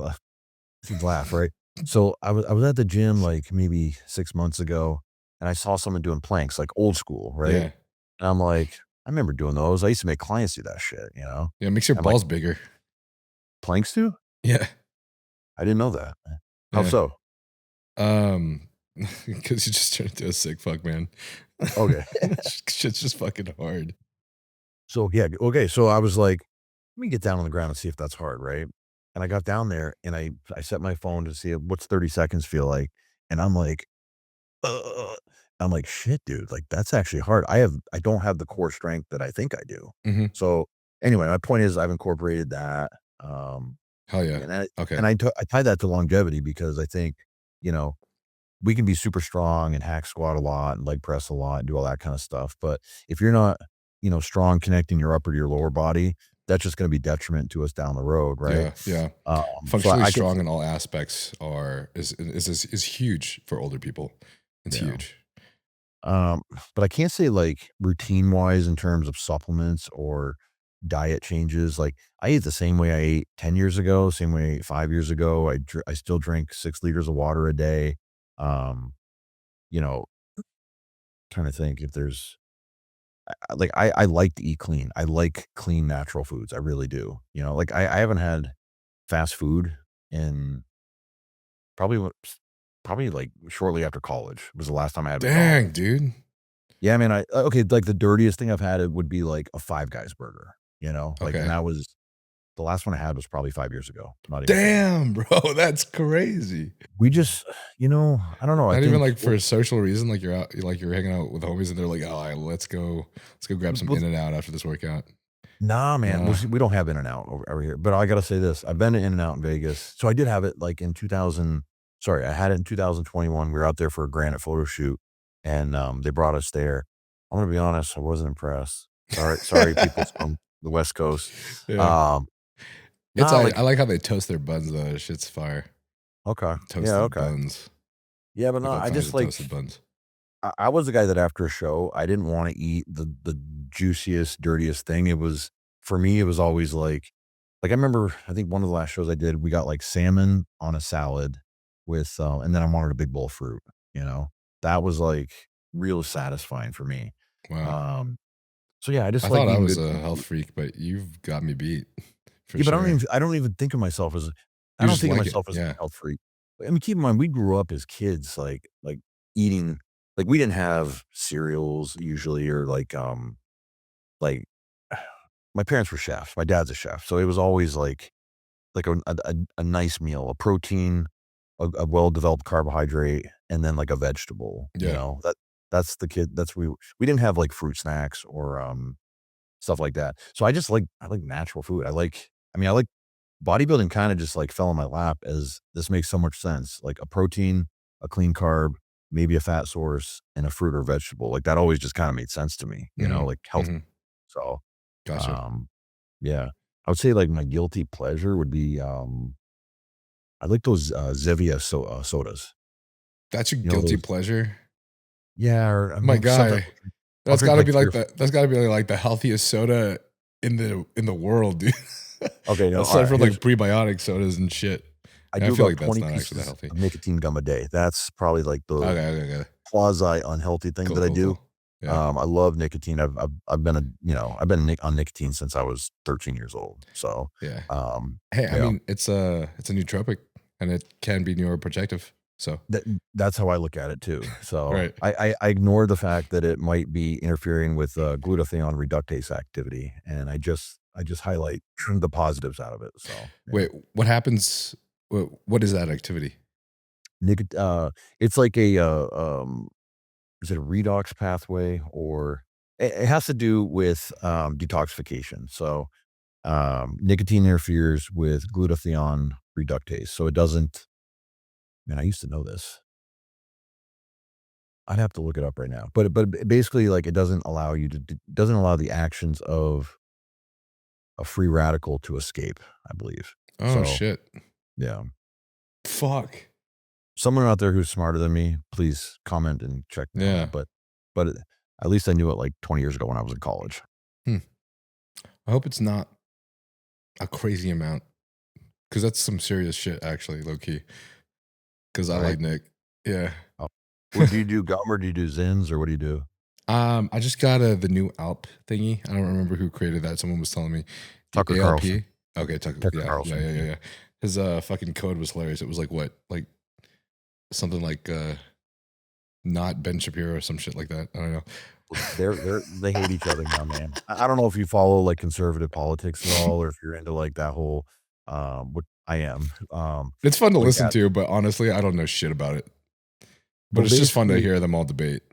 [SPEAKER 1] you laugh, right? So I was at the gym like maybe 6 months ago, and I saw someone doing planks like old school, right?
[SPEAKER 2] Yeah,
[SPEAKER 1] And I'm like, I remember doing those. I used to make clients do that shit,
[SPEAKER 2] yeah. Makes your
[SPEAKER 1] I'm like,
[SPEAKER 2] balls bigger.
[SPEAKER 1] planks too?
[SPEAKER 2] Yeah,
[SPEAKER 1] I didn't know that. How
[SPEAKER 2] yeah.
[SPEAKER 1] so?
[SPEAKER 2] Um, because you just turned into a sick fuck, man.
[SPEAKER 1] Okay.
[SPEAKER 2] Shit's just fucking hard.
[SPEAKER 1] So yeah, okay. So I was like, let me get down on the ground and see if that's hard, right? And I got down there and I set my phone to see what's 30 seconds feel like. And I'm like, "Ugh." I'm like, shit, dude, like that's actually hard. I don't have the core strength that I think I do.
[SPEAKER 2] Mm-hmm.
[SPEAKER 1] So anyway, my point is I've incorporated that. Um,
[SPEAKER 2] Hell yeah.
[SPEAKER 1] and
[SPEAKER 2] Okay.
[SPEAKER 1] I tie that to longevity because I think, you know, we can be super strong and hack squat a lot and leg press a lot and do all that kind of stuff. But if you're not, strong connecting your upper to your lower body, that's just going to be detriment to us down the road, right?
[SPEAKER 2] Yeah.
[SPEAKER 1] So
[SPEAKER 2] Functionally
[SPEAKER 1] I could,
[SPEAKER 2] strong in all aspects is huge for older people. It's
[SPEAKER 1] yeah.
[SPEAKER 2] huge.
[SPEAKER 1] But I can't say like routine wise in terms of supplements or diet changes. Like I ate the same way I ate 10 years ago, same way I ate 5 years ago. I still drink 6 liters of water a day. Um, you know, trying to think if there's like I like to eat clean. I like clean natural foods. I really do. Like I haven't had fast food in probably probably like shortly after college was the last time I had
[SPEAKER 2] Dang,
[SPEAKER 1] McDonald's.
[SPEAKER 2] dude.
[SPEAKER 1] Yeah, I mean, okay, like the dirtiest thing I've had it would be like a Five Guys burger, like, and
[SPEAKER 2] Okay.
[SPEAKER 1] that was the last one I had was probably 5 years ago. Not even kidding.
[SPEAKER 2] Damn, bro. That's crazy.
[SPEAKER 1] We just, I don't know. I
[SPEAKER 2] Not even
[SPEAKER 1] think
[SPEAKER 2] like for a social reason, like you're hanging out with homies and they're like, oh, let's go grab some
[SPEAKER 1] well,
[SPEAKER 2] In-N-Out after this workout.
[SPEAKER 1] nah, man.
[SPEAKER 2] Nah.
[SPEAKER 1] We don't have In-N-Out over here. But I gotta say this: I've been to In-N-Out in Vegas, so I did have it like in 2000. Sorry, I had it in 2021. We were out there for a granite photo shoot, and they brought us there. I'm gonna be honest, I wasn't impressed. Sorry, people from the West Coast.
[SPEAKER 2] Yeah.
[SPEAKER 1] Nah, like
[SPEAKER 2] I like how they toast their buns though. Shit's fire.
[SPEAKER 1] okay, yeah,
[SPEAKER 2] Toasted
[SPEAKER 1] okay,
[SPEAKER 2] buns.
[SPEAKER 1] yeah, but
[SPEAKER 2] Like
[SPEAKER 1] no,
[SPEAKER 2] all
[SPEAKER 1] I
[SPEAKER 2] kinds
[SPEAKER 1] just
[SPEAKER 2] of
[SPEAKER 1] like
[SPEAKER 2] toasted buns.
[SPEAKER 1] I was the guy that after a show, I didn't want to eat the juiciest, dirtiest thing. It was for me, it was always like I remember, I think one of the last shows I did, we got like salmon on a salad with, and then I wanted a big bowl of fruit. You know, that was like real satisfying for me.
[SPEAKER 2] Wow.
[SPEAKER 1] Um, so yeah, I just
[SPEAKER 2] I
[SPEAKER 1] like
[SPEAKER 2] thought I
[SPEAKER 1] eating
[SPEAKER 2] was
[SPEAKER 1] good
[SPEAKER 2] a
[SPEAKER 1] food.
[SPEAKER 2] health freak, but you've got me beat for
[SPEAKER 1] Yeah, but
[SPEAKER 2] sure.
[SPEAKER 1] I don't even think of myself as, I
[SPEAKER 2] You
[SPEAKER 1] don't
[SPEAKER 2] just
[SPEAKER 1] think of
[SPEAKER 2] like it.
[SPEAKER 1] myself as a
[SPEAKER 2] Yeah.
[SPEAKER 1] health freak. I mean, keep in mind, we grew up as kids, like eating, like we didn't have cereals usually, or like my parents were chefs. My dad's a chef, so it was always like a nice meal, a protein, a well-developed carbohydrate, and then like a vegetable,
[SPEAKER 2] Yeah.
[SPEAKER 1] that's the kid that's we didn't have like fruit snacks or, stuff like that. So I like natural food. I like bodybuilding kinda just like fell in my lap as this makes so much sense. Like a protein, a clean carb, maybe a fat source, and a fruit or vegetable. Like that always just kinda made sense to me,
[SPEAKER 2] Mm-hmm.
[SPEAKER 1] like health.
[SPEAKER 2] Mm-hmm.
[SPEAKER 1] So,
[SPEAKER 2] Gotcha.
[SPEAKER 1] um, yeah. I would say like my guilty pleasure would be, I like those, Zevia sodas.
[SPEAKER 2] That's your
[SPEAKER 1] You know
[SPEAKER 2] guilty
[SPEAKER 1] those.
[SPEAKER 2] pleasure?
[SPEAKER 1] Yeah, or I
[SPEAKER 2] My
[SPEAKER 1] mean, sometimes
[SPEAKER 2] guy.
[SPEAKER 1] I'll
[SPEAKER 2] That's
[SPEAKER 1] drink
[SPEAKER 2] gotta
[SPEAKER 1] like
[SPEAKER 2] be
[SPEAKER 1] 3
[SPEAKER 2] like
[SPEAKER 1] or
[SPEAKER 2] that's gotta be like the healthiest soda in the world, dude.
[SPEAKER 1] okay, no,
[SPEAKER 2] Aside
[SPEAKER 1] alright,
[SPEAKER 2] from
[SPEAKER 1] here's
[SPEAKER 2] like prebiotic sodas and shit.
[SPEAKER 1] I
[SPEAKER 2] And I
[SPEAKER 1] do
[SPEAKER 2] feel
[SPEAKER 1] about
[SPEAKER 2] like that's
[SPEAKER 1] 20
[SPEAKER 2] not actually that
[SPEAKER 1] pieces
[SPEAKER 2] healthy.
[SPEAKER 1] of nicotine gum a day. That's probably like the
[SPEAKER 2] Okay.
[SPEAKER 1] quasi unhealthy thing that I do.
[SPEAKER 2] Cool. Yeah.
[SPEAKER 1] I love nicotine. I've been I've been on nicotine since I was 13 years old. So,
[SPEAKER 2] Yeah.
[SPEAKER 1] um,
[SPEAKER 2] Hey, I
[SPEAKER 1] yeah,
[SPEAKER 2] mean, it's a nootropic and it can be neuroprotective. So,
[SPEAKER 1] that's how I look at it too. So
[SPEAKER 2] right.
[SPEAKER 1] I ignore the fact that it might be interfering with, glutathione reductase activity, and I just highlight the positives out of it. So, yeah.
[SPEAKER 2] Wait, what happens? What is that activity?
[SPEAKER 1] It's like is it a redox pathway or it has to do with, detoxification. So, nicotine interferes with glutathione reductase. So it doesn't, man, I used to know this. I'd have to look it up right now. But basically, like, it doesn't allow you to doesn't allow the actions of a free radical to escape, I believe.
[SPEAKER 2] Oh
[SPEAKER 1] So,
[SPEAKER 2] shit.
[SPEAKER 1] yeah.
[SPEAKER 2] Fuck.
[SPEAKER 1] Someone out there who's smarter than me, please comment and check me on
[SPEAKER 2] Yeah.
[SPEAKER 1] that. But at least I knew it like 20 years ago when I was in college.
[SPEAKER 2] Hmm. I hope it's not a crazy amount because that's some serious shit, actually, low key. Because I
[SPEAKER 1] Right?
[SPEAKER 2] like Nick. Yeah.
[SPEAKER 1] Oh. Well, do you do gum or do you do Zins or what do you do?
[SPEAKER 2] I just got the new Alp thingy. I don't remember who created that. Someone was telling me the
[SPEAKER 1] Tucker
[SPEAKER 2] ALP.
[SPEAKER 1] Carlson.
[SPEAKER 2] Okay, Tucker.
[SPEAKER 1] Tucker
[SPEAKER 2] Yeah.
[SPEAKER 1] Carlson.
[SPEAKER 2] His fucking code was hilarious. It was like what, like something like not Ben Shapiro or some shit like that. I don't know.
[SPEAKER 1] They hate each other now, man. I don't know if you follow like conservative politics at all, or if you're into like that whole, what I am.
[SPEAKER 2] It's fun to
[SPEAKER 1] Like
[SPEAKER 2] listen
[SPEAKER 1] that.
[SPEAKER 2] to, but honestly, I don't know shit about it. But
[SPEAKER 1] Well,
[SPEAKER 2] it's just fun to
[SPEAKER 1] basically,
[SPEAKER 2] hear them all debate.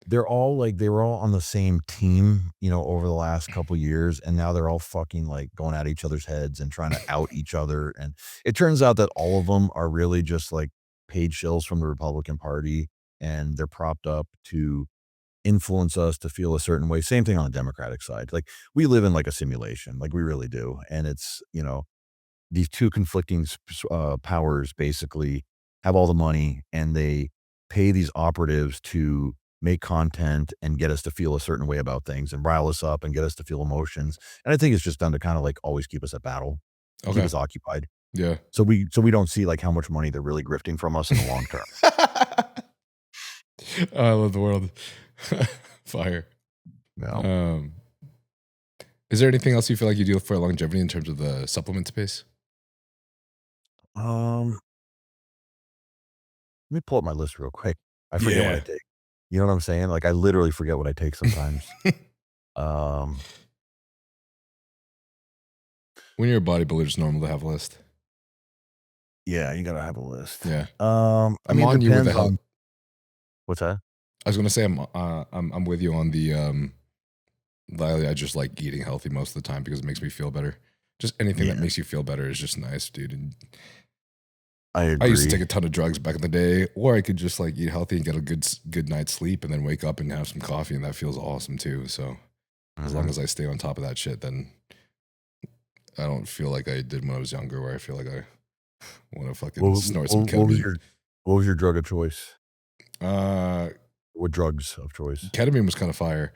[SPEAKER 1] they're all like, they were all on the same team, over the last couple years, and now they're all fucking like going at each other's heads and trying to out each other. And it turns out that all of them are really just like paid shills from the Republican Party, and they're propped up to influence us to feel a certain way. Same thing on the Democratic side. Like, we live in like a simulation, like we really do. And it's, these two conflicting powers basically have all the money, and they pay these operatives to make content and get us to feel a certain way about things and rile us up and get us to feel emotions. And I think it's just done to kind of like always keep us at battle, keep
[SPEAKER 2] Okay.
[SPEAKER 1] us occupied.
[SPEAKER 2] Yeah.
[SPEAKER 1] So we don't see like how much money they're really grifting from us in the long term.
[SPEAKER 2] Oh, I love the world. Fire.
[SPEAKER 1] Yeah.
[SPEAKER 2] Is there anything else you feel like you do for longevity in terms of the supplement space?
[SPEAKER 1] Let me pull up my list real quick. I forget what I
[SPEAKER 2] Yeah.
[SPEAKER 1] take. You know what I'm saying? Like, I literally forget what I take sometimes. Um,
[SPEAKER 2] When you're a bodybuilder, it's normal to have a list.
[SPEAKER 1] yeah, you gotta have a list.
[SPEAKER 2] Yeah.
[SPEAKER 1] I
[SPEAKER 2] I'm
[SPEAKER 1] mean, it
[SPEAKER 2] on you with the
[SPEAKER 1] depends
[SPEAKER 2] health.
[SPEAKER 1] on what's that?
[SPEAKER 2] I was gonna say I'm with you on the lately I just like eating healthy most of the time because it makes me feel better. Just anything that
[SPEAKER 1] Yeah,
[SPEAKER 2] makes you feel better is just nice, dude. And
[SPEAKER 1] I
[SPEAKER 2] I used to
[SPEAKER 1] agree.
[SPEAKER 2] take a ton of drugs back in the day, or I could just like eat healthy and get a good night's sleep, and then wake up and have some coffee, and that feels awesome too. So as long
[SPEAKER 1] Mhm.
[SPEAKER 2] as I stay on top of that shit, then I don't feel like I did when I was younger, where I feel like I want to fucking snort some
[SPEAKER 1] What was
[SPEAKER 2] ketamine.
[SPEAKER 1] your drug of choice?
[SPEAKER 2] Uh,
[SPEAKER 1] What drugs of choice?
[SPEAKER 2] Ketamine was kind of fire.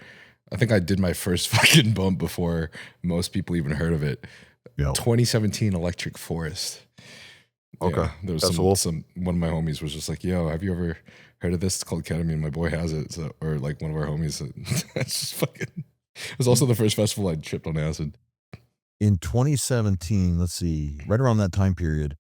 [SPEAKER 2] I think I did my first fucking bump before most people even heard of it.
[SPEAKER 1] Yeah.
[SPEAKER 2] 2017 Electric Forest.
[SPEAKER 1] Okay.
[SPEAKER 2] Yeah, there was
[SPEAKER 1] That's cool.
[SPEAKER 2] some one of my homies was just like, "Yo, have you ever heard of this? It's called ketamine. My boy has it." So, or like one of our homies. It's just fucking. It was also the first festival I tripped on acid.
[SPEAKER 1] In 2017, let's see, right around that time period,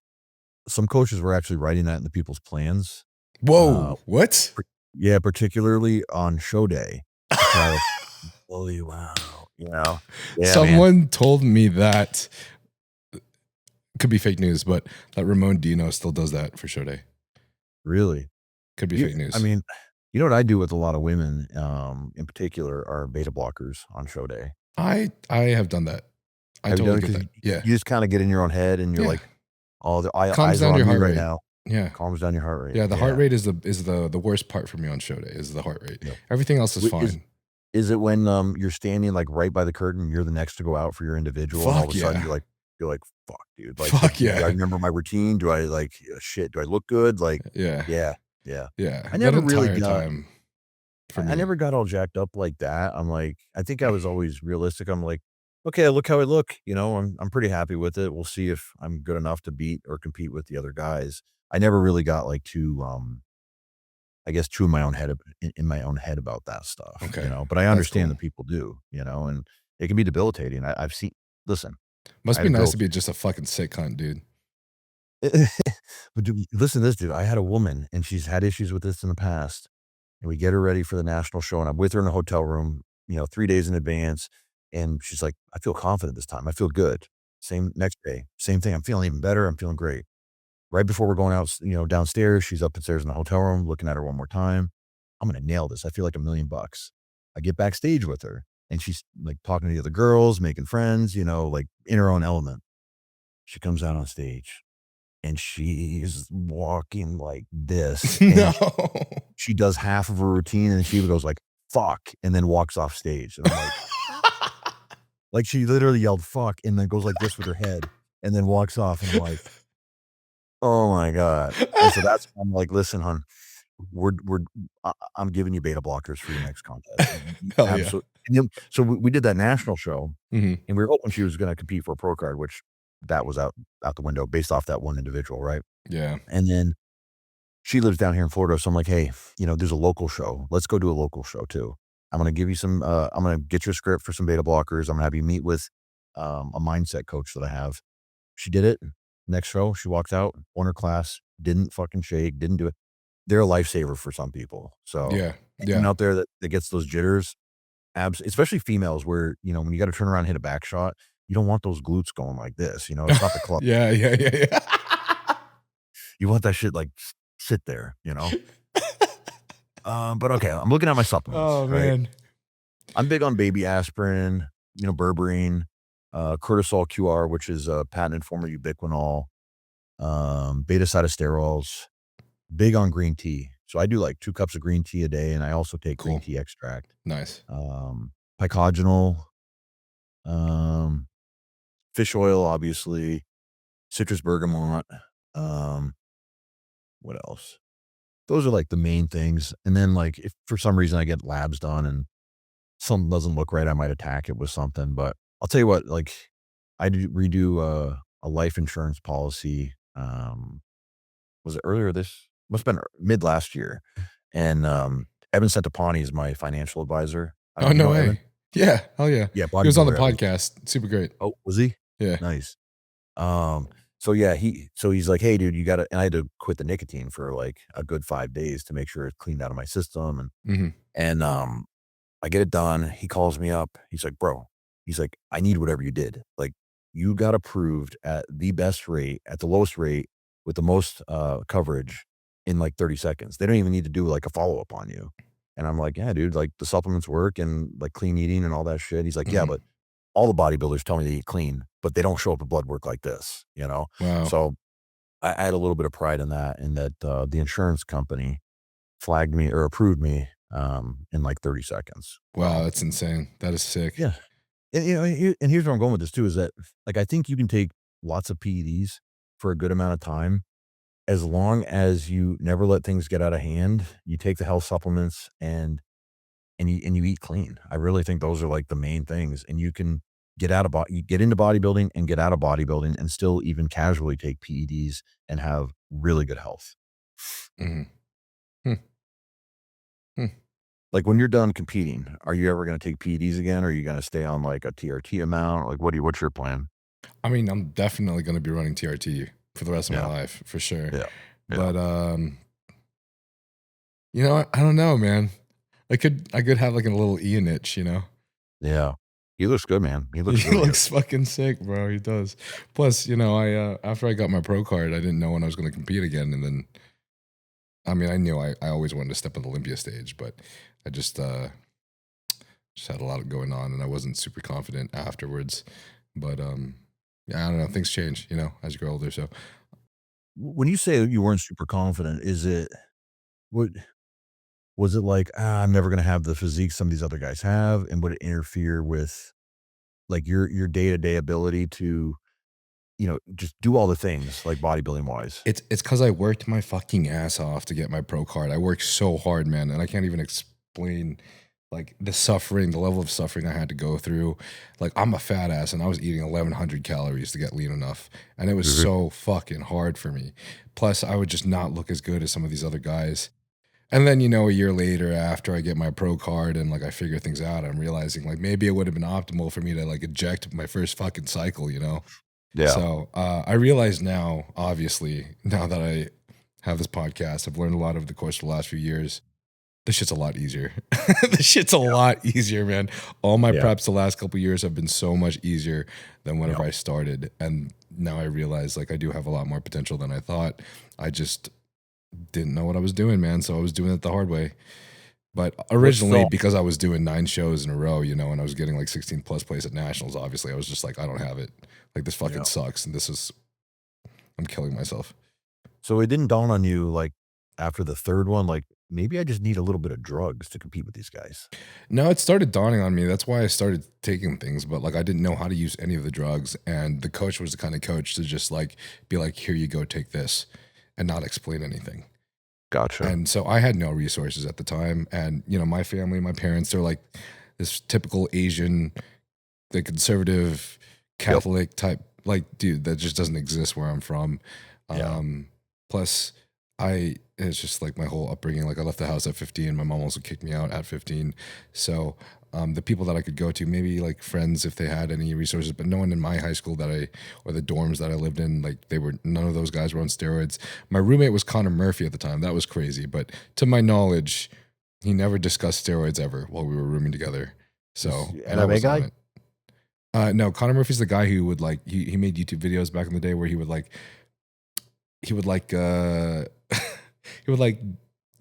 [SPEAKER 1] some coaches were actually writing that in the people's plans.
[SPEAKER 2] Whoa, what?
[SPEAKER 1] Yeah, particularly on show day. To try to blow you out, Yeah, man.
[SPEAKER 2] Someone told me that could be fake news, but that Ramon Dino still does that for show day.
[SPEAKER 1] Really?
[SPEAKER 2] Could be
[SPEAKER 1] You
[SPEAKER 2] fake news.
[SPEAKER 1] I mean, you know what I do with a lot of women, in particular, are beta blockers on show day.
[SPEAKER 2] I have done that. I
[SPEAKER 1] Have you done
[SPEAKER 2] totally
[SPEAKER 1] it?
[SPEAKER 2] get
[SPEAKER 1] 'Cause
[SPEAKER 2] that. Yeah,
[SPEAKER 1] you just kinda get in your own head and you're
[SPEAKER 2] yeah.
[SPEAKER 1] like, "Oh, the
[SPEAKER 2] Calms
[SPEAKER 1] eyes are
[SPEAKER 2] down
[SPEAKER 1] on
[SPEAKER 2] your
[SPEAKER 1] me
[SPEAKER 2] heart
[SPEAKER 1] right
[SPEAKER 2] rate.
[SPEAKER 1] now."
[SPEAKER 2] Yeah.
[SPEAKER 1] Calms down your heart rate.
[SPEAKER 2] Yeah, the heart
[SPEAKER 1] Yeah.
[SPEAKER 2] rate is the worst part for me on show day is the heart rate.
[SPEAKER 1] Yep.
[SPEAKER 2] Everything else is
[SPEAKER 1] Wi
[SPEAKER 2] fine.
[SPEAKER 1] is it when, you're standing, like, right by the curtain, you're the next to go out for your individual, and all of
[SPEAKER 2] Fuck
[SPEAKER 1] a sudden
[SPEAKER 2] yeah.
[SPEAKER 1] you're like, "Fuck, dude, like,
[SPEAKER 2] Fuck
[SPEAKER 1] do I
[SPEAKER 2] yeah.
[SPEAKER 1] remember my routine? Do I, like, shit, do I look good?" Like,
[SPEAKER 2] Yeah.
[SPEAKER 1] yeah, yeah.
[SPEAKER 2] Yeah.
[SPEAKER 1] I
[SPEAKER 2] That
[SPEAKER 1] never really
[SPEAKER 2] entire
[SPEAKER 1] got
[SPEAKER 2] time for
[SPEAKER 1] I
[SPEAKER 2] me.
[SPEAKER 1] never got all jacked up like that. I'm like, I think I was always realistic. I'm like, "Okay, look how I look, I'm pretty happy with it. We'll see if I'm good enough to beat or compete with the other guys." I never really got, like, too, I guess, too in my own head in my own head about that stuff,
[SPEAKER 2] Okay.
[SPEAKER 1] but I
[SPEAKER 2] That's
[SPEAKER 1] understand
[SPEAKER 2] cool.
[SPEAKER 1] that people do, and it can be debilitating. I've seen listen, I
[SPEAKER 2] Must
[SPEAKER 1] had
[SPEAKER 2] be
[SPEAKER 1] a
[SPEAKER 2] nice
[SPEAKER 1] girl
[SPEAKER 2] to be just a fucking sick cunt, dude.
[SPEAKER 1] but dude, listen to this, dude. I had a woman, and she's had issues with this in the past, and we get her ready for the national show, and I'm with her in a hotel room, 3 days in advance, and she's like, "I feel confident this time. I feel good." Same next day, same thing. "I'm feeling even better. I'm feeling great." Right before we're going out, downstairs, she's upstairs in the hotel room, looking at her one more time. "I'm gonna nail this. I feel like $1,000,000." I get backstage with her, and she's, like, talking to the other girls, making friends, like, in her own element. She comes out on stage, and she's walking like this,
[SPEAKER 2] No.
[SPEAKER 1] and she does half of her routine, and she goes like, "Fuck," and then walks off stage, and I'm like, she literally yelled, "Fuck," and then goes like this with her head, and then walks off, and I'm like, "Oh my god." And so that's I'm like, "Listen, hon, we're I'm giving you beta blockers for your next contest. You
[SPEAKER 2] Hell yeah.
[SPEAKER 1] absolutely." And then so we did that national show,
[SPEAKER 2] Mhm.
[SPEAKER 1] and we were hoping she was gonna compete for a pro card, which that was out the window based off that one individual, right?
[SPEAKER 2] Yeah.
[SPEAKER 1] And then she lives down here in Florida, so I'm like, "Hey, there's a local show. Let's go do a local show too. I'm gonna give you some, I'm gonna get you a script for some beta blockers. I'm gonna have you meet with, a mindset coach that I have." She did it. Next show, she walked out, won her class, didn't fucking shake, didn't do it. They're a lifesaver for some people. So,
[SPEAKER 2] Yeah.
[SPEAKER 1] anyone
[SPEAKER 2] Yeah.
[SPEAKER 1] out there that gets those jitters, especially females where, when you gotta turn around and hit a back shot, you don't want those glutes going like this, it's not the club.
[SPEAKER 2] Yeah, yeah, yeah, yeah.
[SPEAKER 1] You want that shit, like, sit there, But okay, I'm looking at my supplements.
[SPEAKER 2] Oh
[SPEAKER 1] right?
[SPEAKER 2] man.
[SPEAKER 1] I'm big on baby aspirin, berberine, cortisol QR, which is a patented form of ubiquinol, beta cytosterols, big on green tea. So I do like 2 cups of green tea a day, and I also take green
[SPEAKER 2] Cool.
[SPEAKER 1] tea extract.
[SPEAKER 2] Nice.
[SPEAKER 1] Pycogenol, fish oil, obviously, citrus bergamot. What else? Those are like the main things. And then like if for some reason I get labs done and something doesn't look right, I might attack it with something. But I'll tell you what, like I redo a life insurance policy. Was it earlier this? Must have been mid last year. And Evan Centopani is my financial advisor.
[SPEAKER 2] Oh, no way.
[SPEAKER 1] Evan?
[SPEAKER 2] Yeah. Hell yeah.
[SPEAKER 1] Yeah,
[SPEAKER 2] He was on the
[SPEAKER 1] bodybuilder Evan.
[SPEAKER 2] podcast. Super great.
[SPEAKER 1] Oh, was he?
[SPEAKER 2] Yeah.
[SPEAKER 1] Nice. So yeah, he's like, hey dude, you gotta, and I had to quit the nicotine for like a good 5 days to make sure it's cleaned out of my system.
[SPEAKER 2] Mm-hmm.
[SPEAKER 1] And I get it done. He calls me up. He's like, bro, he's like, I need whatever you did. Like you got approved at the best rate, at the lowest rate with the most coverage in like 30 seconds. They don't even need to do like a follow-up on you. And I'm like, yeah, dude, like the supplements work and like clean eating and all that shit. He's like, yeah,
[SPEAKER 2] Mhm.
[SPEAKER 1] but all the bodybuilders tell me they eat clean, but they don't show up at blood work like this,
[SPEAKER 2] Wow.
[SPEAKER 1] So I had a little bit of pride in that, and that the insurance company flagged me or approved me in like 30 seconds.
[SPEAKER 2] Wow. That's insane. That is sick.
[SPEAKER 1] Yeah. And, and here's where I'm going with this too, is that like, I think you can take lots of PEDs for a good amount of time, as long as you never let things get out of hand. You take the health supplements and you eat clean. I really think those are like the main things. And you can get you get into bodybuilding and get out of bodybuilding and still even casually take PEDs and have really good health.
[SPEAKER 2] Mm-hmm. Hmm. Hmm.
[SPEAKER 1] Like when you're done competing, are you ever going to take PEDs again? Or are you going to stay on like a TRT amount? Like what's your plan?
[SPEAKER 2] I mean, I'm definitely going to be running TRT for the rest of my
[SPEAKER 1] Yeah.
[SPEAKER 2] life, for sure.
[SPEAKER 1] Yeah.
[SPEAKER 2] But you know, I don't know, man. I could have like a little Ian itch,
[SPEAKER 1] Yeah. He looks good, man. He looks
[SPEAKER 2] He
[SPEAKER 1] really
[SPEAKER 2] looks fucking sick, bro. He does. Plus, I after I got my pro card, I didn't know when I was going to compete again, and then, I mean, I knew I always wanted to step on the Olympia stage, but I just had a lot going on, and I wasn't super confident afterwards. But yeah, I don't know. Things change, as you grow older. So
[SPEAKER 1] When you say you weren't super confident, what was it like, I'm never going to have the physique some of these other guys have? And would it interfere with like your day-to-day ability to, just do all the things like bodybuilding wise?
[SPEAKER 2] it's because I worked my fucking ass off to get my pro card. I worked so hard, man, and I can't even explain like the level of suffering I had to go through. Like I'm a fat ass, and I was eating 1,100 calories to get lean enough, and it was
[SPEAKER 1] Mhm.
[SPEAKER 2] so fucking hard for me. Plus, I would just not look as good as some of these other guys. And then, a year later, after I get my pro card and like I figure things out, I'm realizing like maybe it would have been optimal for me to like eject my first fucking cycle,
[SPEAKER 1] Yeah.
[SPEAKER 2] So I realize now, obviously, now that I have this podcast, I've learned a lot over the course of the last few years. This shit's a lot easier. This shit's a lot easier, man. All my
[SPEAKER 1] Yeah.
[SPEAKER 2] preps the last couple of years have been so much easier than whenever
[SPEAKER 1] Yeah.
[SPEAKER 2] I started. And now I realize like I do have a lot more potential than I thought. I just didn't know what I was doing, man. So I was doing it the hard way. But originally,
[SPEAKER 1] So-
[SPEAKER 2] because I was doing 9 shows in a row, and I was getting like 16 plus place at nationals, obviously, I was just like, I don't have it. Like, this fucking
[SPEAKER 1] Yeah.
[SPEAKER 2] sucks. And I'm killing myself.
[SPEAKER 1] So it didn't dawn on you like after the third one, like maybe I just need a little bit of drugs to compete with these guys.
[SPEAKER 2] No, it started dawning on me. That's why I started taking things, but like I didn't know how to use any of the drugs. And the coach was the kind of coach to just like be like, here you go, take this, and not explain anything.
[SPEAKER 1] Gotcha.
[SPEAKER 2] And so I had no resources at the time. And, my family, my parents, they're like this typical Asian, the conservative Catholic type, like, dude, that just doesn't exist where I'm from.
[SPEAKER 1] Yeah.
[SPEAKER 2] Plus it's just like my whole upbringing. Like I left the house at 15. My mom also kicked me out at 15. So the people that I could go to, maybe like friends if they had any resources, but no one in my high school or the dorms that I lived in, like none of those guys were on steroids. My roommate was Connor Murphy at the time. That was crazy. But to my knowledge, he never discussed steroids ever while we were rooming together. So, and I
[SPEAKER 1] MMA
[SPEAKER 2] was
[SPEAKER 1] guy?
[SPEAKER 2] on it. No, Connor Murphy's the guy who would like, he made YouTube videos back in the day where he would like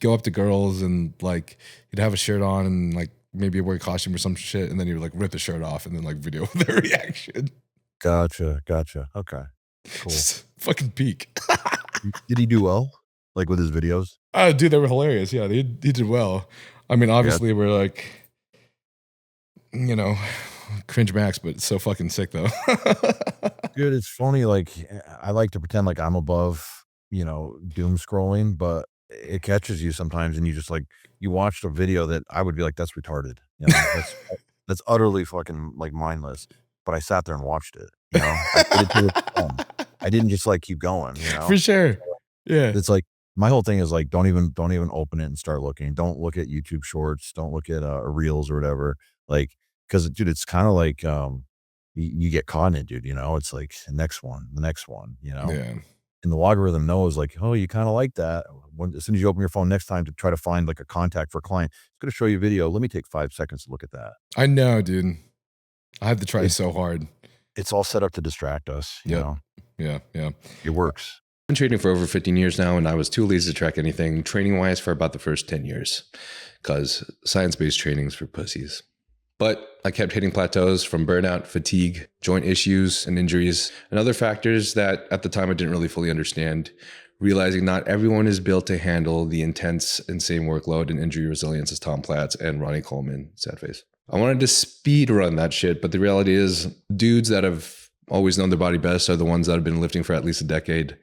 [SPEAKER 2] go up to girls and like you'd have a shirt on and like maybe wear a costume or some shit, and then you would like rip the shirt off and then like video their reaction.
[SPEAKER 1] Gotcha. Okay, cool.
[SPEAKER 2] Just fucking peak.
[SPEAKER 1] Did he do well, like with his videos?
[SPEAKER 2] Oh, dude, they were hilarious. Yeah, he did well. I mean, obviously, we're like, you know, cringe max, but it's so fucking sick though.
[SPEAKER 1] Dude, it's funny. Like, I like to pretend like I'm above, doom scrolling, but it catches you sometimes, and you just like you watched a video that I would be like, that's retarded. That's utterly fucking like mindless. But I sat there and watched it. I did it to its fun. I didn't just like keep going.
[SPEAKER 2] For sure. Yeah.
[SPEAKER 1] It's like my whole thing is like don't even open it and start looking. Don't look at YouTube Shorts. Don't look at Reels or whatever. Like, because dude, it's kind of like you get caught in it, dude. It's like the next one.
[SPEAKER 2] Yeah.
[SPEAKER 1] And the algorithm knows like, oh, you kind of like that. As soon as you open your phone next time to try to find like a contact for a client, it's going to show you a video. Let me take 5 seconds to look at that.
[SPEAKER 2] I know, dude. I have to try so hard.
[SPEAKER 1] It's all set up to distract us. You know?
[SPEAKER 2] Yeah.
[SPEAKER 1] It works.
[SPEAKER 3] I've been training for over 15 years now, and I was too lazy to track anything training-wise for about the first 10 years because science-based training's for pussies. But I kept hitting plateaus from burnout, fatigue, joint issues, and injuries, and other factors that at the time I didn't really fully understand, realizing not everyone is built to handle the intense and same workload and injury resilience as Tom Platz and Ronnie Coleman, sad face. I wanted to speed run that shit, but the reality is dudes that have always known their body best are the ones that have been lifting for at least a decade.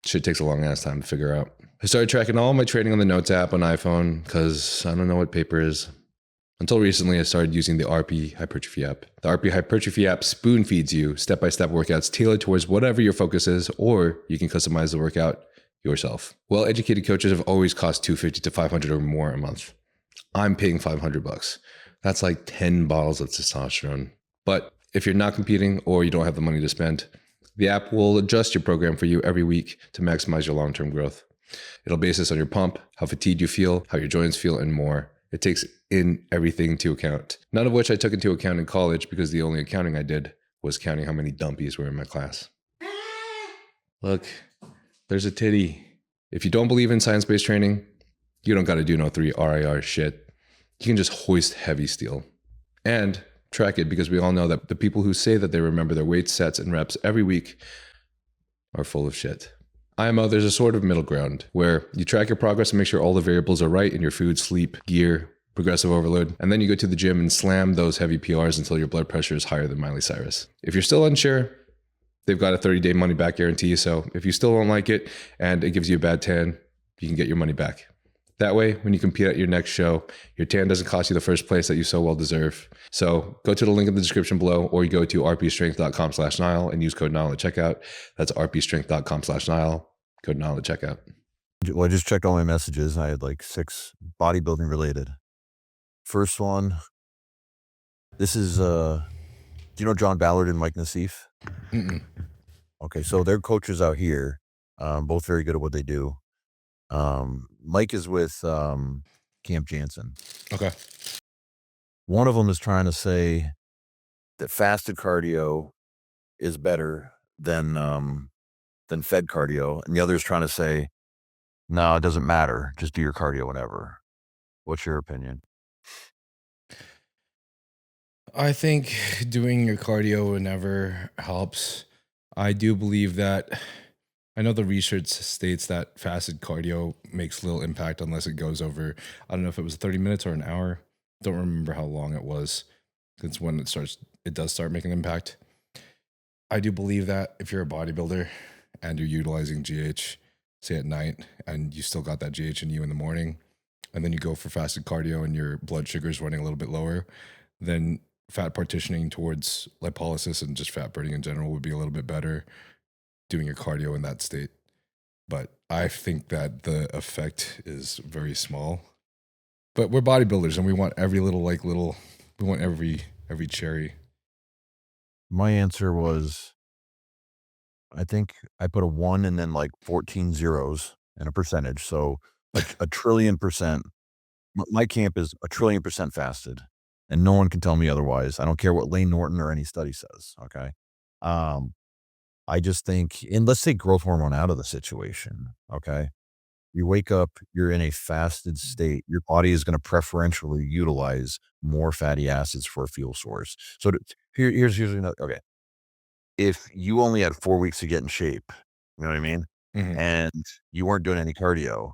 [SPEAKER 3] Shit takes a long ass time to figure out. I started tracking all my training on the Notes app on iPhone because I don't know what paper is. Until recently, I started using the RP Hypertrophy app. The RP Hypertrophy app spoon feeds you step-by-step workouts tailored towards whatever your focus is, or you can customize the workout yourself. Well-educated coaches have always cost $250 to $500 or more a month. I'm paying $500. That's like 10 bottles of testosterone. But if you're not competing or you don't have the money to spend, the app will adjust your program for you every week to maximize your long-term growth. It'll base this on your pump, how fatigued you feel, how your joints feel, and more. It takes in everything into account, none of which I took into account in college because the only accounting I did was counting how many dumpies were in my class. Look, there's a titty. If you don't believe in science-based training, you don't got to do no 3 RIR shit. You can just hoist heavy steel and track it, because we all know that the people who say that they remember their weights, sets, and reps every week are full of shit. IMO, there's a sort of middle ground where you track your progress and make sure all the variables are right in your food, sleep, gear, progressive overload, and then you go to the gym and slam those heavy PRs until your blood pressure is higher than Miley Cyrus. If you're still unsure, they've got a 30-day money-back guarantee, so if you still don't like it and it gives you a bad tan, you can get your money back. That way, when you compete at your next show, your tan doesn't cost you the first place that you so well deserve. So go to the link in the description below, or you go to rpstrength.com/Nile and use code Nile at checkout. That's rpstrength.com/Nile, code Nile at checkout.
[SPEAKER 1] Well, I just checked all my messages. I had like 6 bodybuilding related. First one, this is, do you know John Ballard and Mike Nassif?
[SPEAKER 2] Mm-mm.
[SPEAKER 1] Okay, so they're coaches out here, both very good at what they do. Mike is with Camp Jansen.
[SPEAKER 2] Okay.
[SPEAKER 1] One of them is trying to say that fasted cardio is better than fed cardio, and the other is trying to say, no, it doesn't matter. Just do your cardio whenever. What's your opinion?
[SPEAKER 2] I think doing your cardio whenever helps. I do believe that. I know the research states that fasted cardio makes little impact unless it goes over, I don't know if it was 30 minutes or an hour. Don't remember how long it was. It's when it does start making an impact. I do believe that if you're a bodybuilder and you're utilizing GH, say at night, and you still got that GH in you in the morning, and then you go for fasted cardio and your blood sugar is running a little bit lower, then fat partitioning towards lipolysis and just fat burning in general would be a little bit better doing your cardio in that state. But I think that the effect is very small. But we're bodybuilders and we want every we want every cherry.
[SPEAKER 1] My answer was, I think I put a 1 and then like 14 zeros and a percentage. So a trillion %. My camp is 1,000,000,000% fasted, and no one can tell me otherwise. I don't care what Lane Norton or any study says. Okay. I just think, and let's take growth hormone out of the situation. Okay. You wake up, you're in a fasted state. Your body is going to preferentially utilize more fatty acids for a fuel source. So here's another. Okay, if you only had 4 weeks to get in shape, you know what I mean,
[SPEAKER 2] Mhm.
[SPEAKER 1] and you weren't doing any cardio,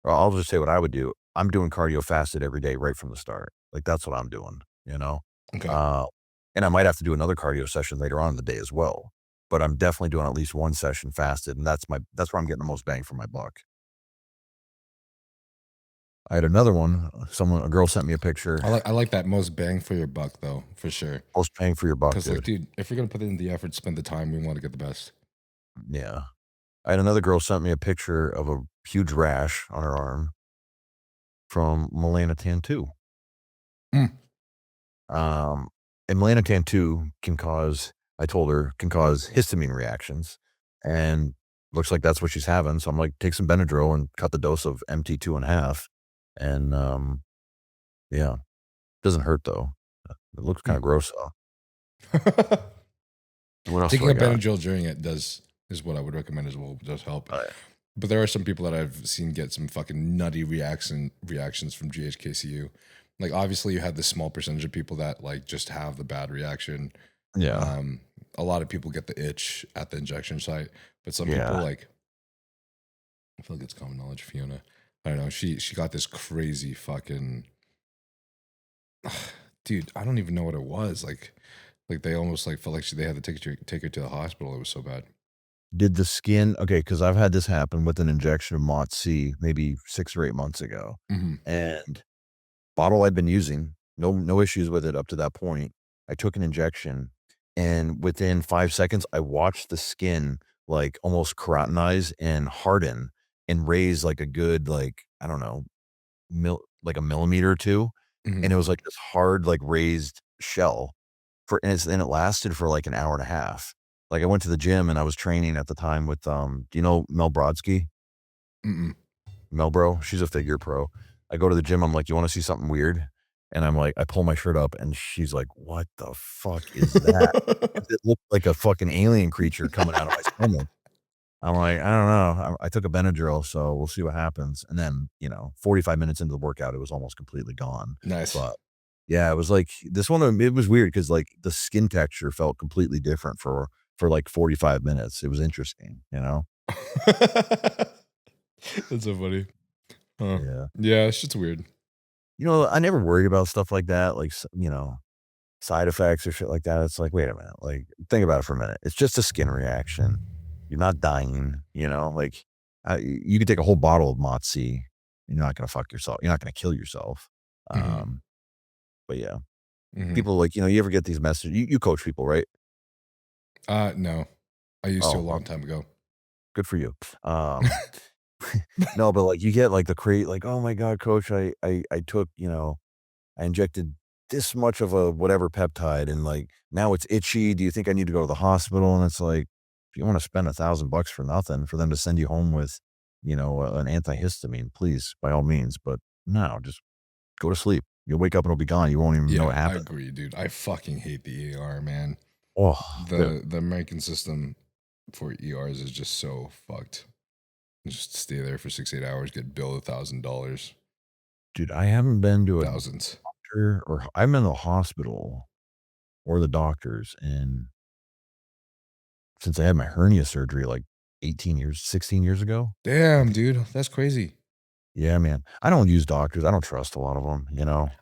[SPEAKER 1] well, I'll just say what I would do. I'm doing cardio fasted every day right from the start. Like that's what I'm doing. You know,
[SPEAKER 2] Okay.
[SPEAKER 1] uh, and I might have to do another cardio session later on in the day as well. But I'm definitely doing at least one session fasted, and that's where I'm getting the most bang for my buck. I had another one. A girl sent me a picture.
[SPEAKER 2] I like that most bang for your buck though, for sure.
[SPEAKER 1] Most bang for your buck,
[SPEAKER 2] Because like,
[SPEAKER 1] dude.
[SPEAKER 2] dude, if you're gonna put in the effort, spend the time, we want to get the best.
[SPEAKER 1] Yeah. I had another girl sent me a picture of a huge rash on her arm from melanotan 2.
[SPEAKER 2] Mm.
[SPEAKER 1] And melanotan 2 can cause, I told her, can cause histamine reactions. And looks like that's what she's having. So I'm like, take some Benadryl and cut the dose of MT2 in half. And yeah, doesn't hurt though. It looks kind of gross though. What else do
[SPEAKER 2] Taking
[SPEAKER 1] I
[SPEAKER 2] a
[SPEAKER 1] got?
[SPEAKER 2] Benadryl during it is what I would recommend as well. It does help.
[SPEAKER 1] Uh,
[SPEAKER 2] But there are some people that I've seen get some fucking nutty reactions from GHKCU. Like obviously you had this small percentage of people that like just have the bad reaction.
[SPEAKER 1] yeah.
[SPEAKER 2] A lot of people get the itch at the injection site, but some people
[SPEAKER 1] Yeah.
[SPEAKER 2] like I feel like it's common knowledge. Fiona, I don't know. She got this crazy fucking dude. I don't even know what it was. Like they almost like felt like they had to take her to the hospital. It was so bad.
[SPEAKER 1] Did the skin okay? Because I've had this happen with an injection of Mot C maybe 6 or 8 months ago,
[SPEAKER 2] Mm-hmm.
[SPEAKER 1] and bottle I'd been using, no issues with it up to that point. I took an injection, and within 5 seconds, I watched the skin, like, almost keratinize and harden and raise, like, a good, like, I don't know, like a millimeter or 2,
[SPEAKER 2] Mm-hmm.
[SPEAKER 1] and it was like this hard, like, raised shell and it lasted for, like, an hour and a half. Like, I went to the gym, and I was training at the time with, do you know Mel Brodsky?
[SPEAKER 2] Mm-mm.
[SPEAKER 1] Melbro, she's a figure pro. I go to the gym, I'm like, "You wanna see something weird?" And I'm like I pull my shirt up, and she's like, "What the fuck is that?" 'Cause it looked like a fucking alien creature coming out of my stomach. I'm like, "I don't know." I took a Benadryl, so we'll see what happens. And then, 45 minutes into the workout, it was almost completely gone.
[SPEAKER 2] Nice.
[SPEAKER 1] But, yeah, it was like this one, it was weird because like, the skin texture felt completely different for, like, 45 minutes. It was interesting, you know?
[SPEAKER 2] That's so funny. Huh.
[SPEAKER 1] Yeah.
[SPEAKER 2] Yeah, shit's weird.
[SPEAKER 1] I never worried about stuff like that, like, side effects or shit like that. It's like, wait a minute, like, think about it for a minute. It's just a skin reaction. You're not dying, like, you could take a whole bottle of Motzi. You're not gonna fuck yourself. You're not gonna kill yourself.
[SPEAKER 2] Mm-hmm.
[SPEAKER 1] Um, but yeah,
[SPEAKER 2] Mm-hmm.
[SPEAKER 1] people like, you ever get these messages? You coach people, right?
[SPEAKER 2] No, I used to a
[SPEAKER 1] Oh,
[SPEAKER 2] long time ago.
[SPEAKER 1] good for you. Um, no, but like you get like the like, oh my God, coach, I took, I injected this much of a whatever peptide and like now it's itchy. Do you think I need to go to the hospital? And it's like, if you want to spend $1,000 for nothing for them to send you home with, an antihistamine, please, by all means. But no, just go to sleep. You'll wake up and it'll be gone. You won't even know
[SPEAKER 2] Yeah,
[SPEAKER 1] what
[SPEAKER 2] I
[SPEAKER 1] happened.
[SPEAKER 2] agree, dude. I fucking hate the ER, man.
[SPEAKER 1] Oh,
[SPEAKER 2] The American system for ERs is just so fucked. You just stay there for 6 8 hours, get billed $1,000,
[SPEAKER 1] dude, I haven't been to a
[SPEAKER 2] thousands.
[SPEAKER 1] doctor or I'm in the hospital or the doctors and since I had my hernia surgery like 18 years, 16 years ago.
[SPEAKER 2] Damn, dude, that's crazy.
[SPEAKER 1] Yeah, man. I don't use doctors. I don't trust a lot of them,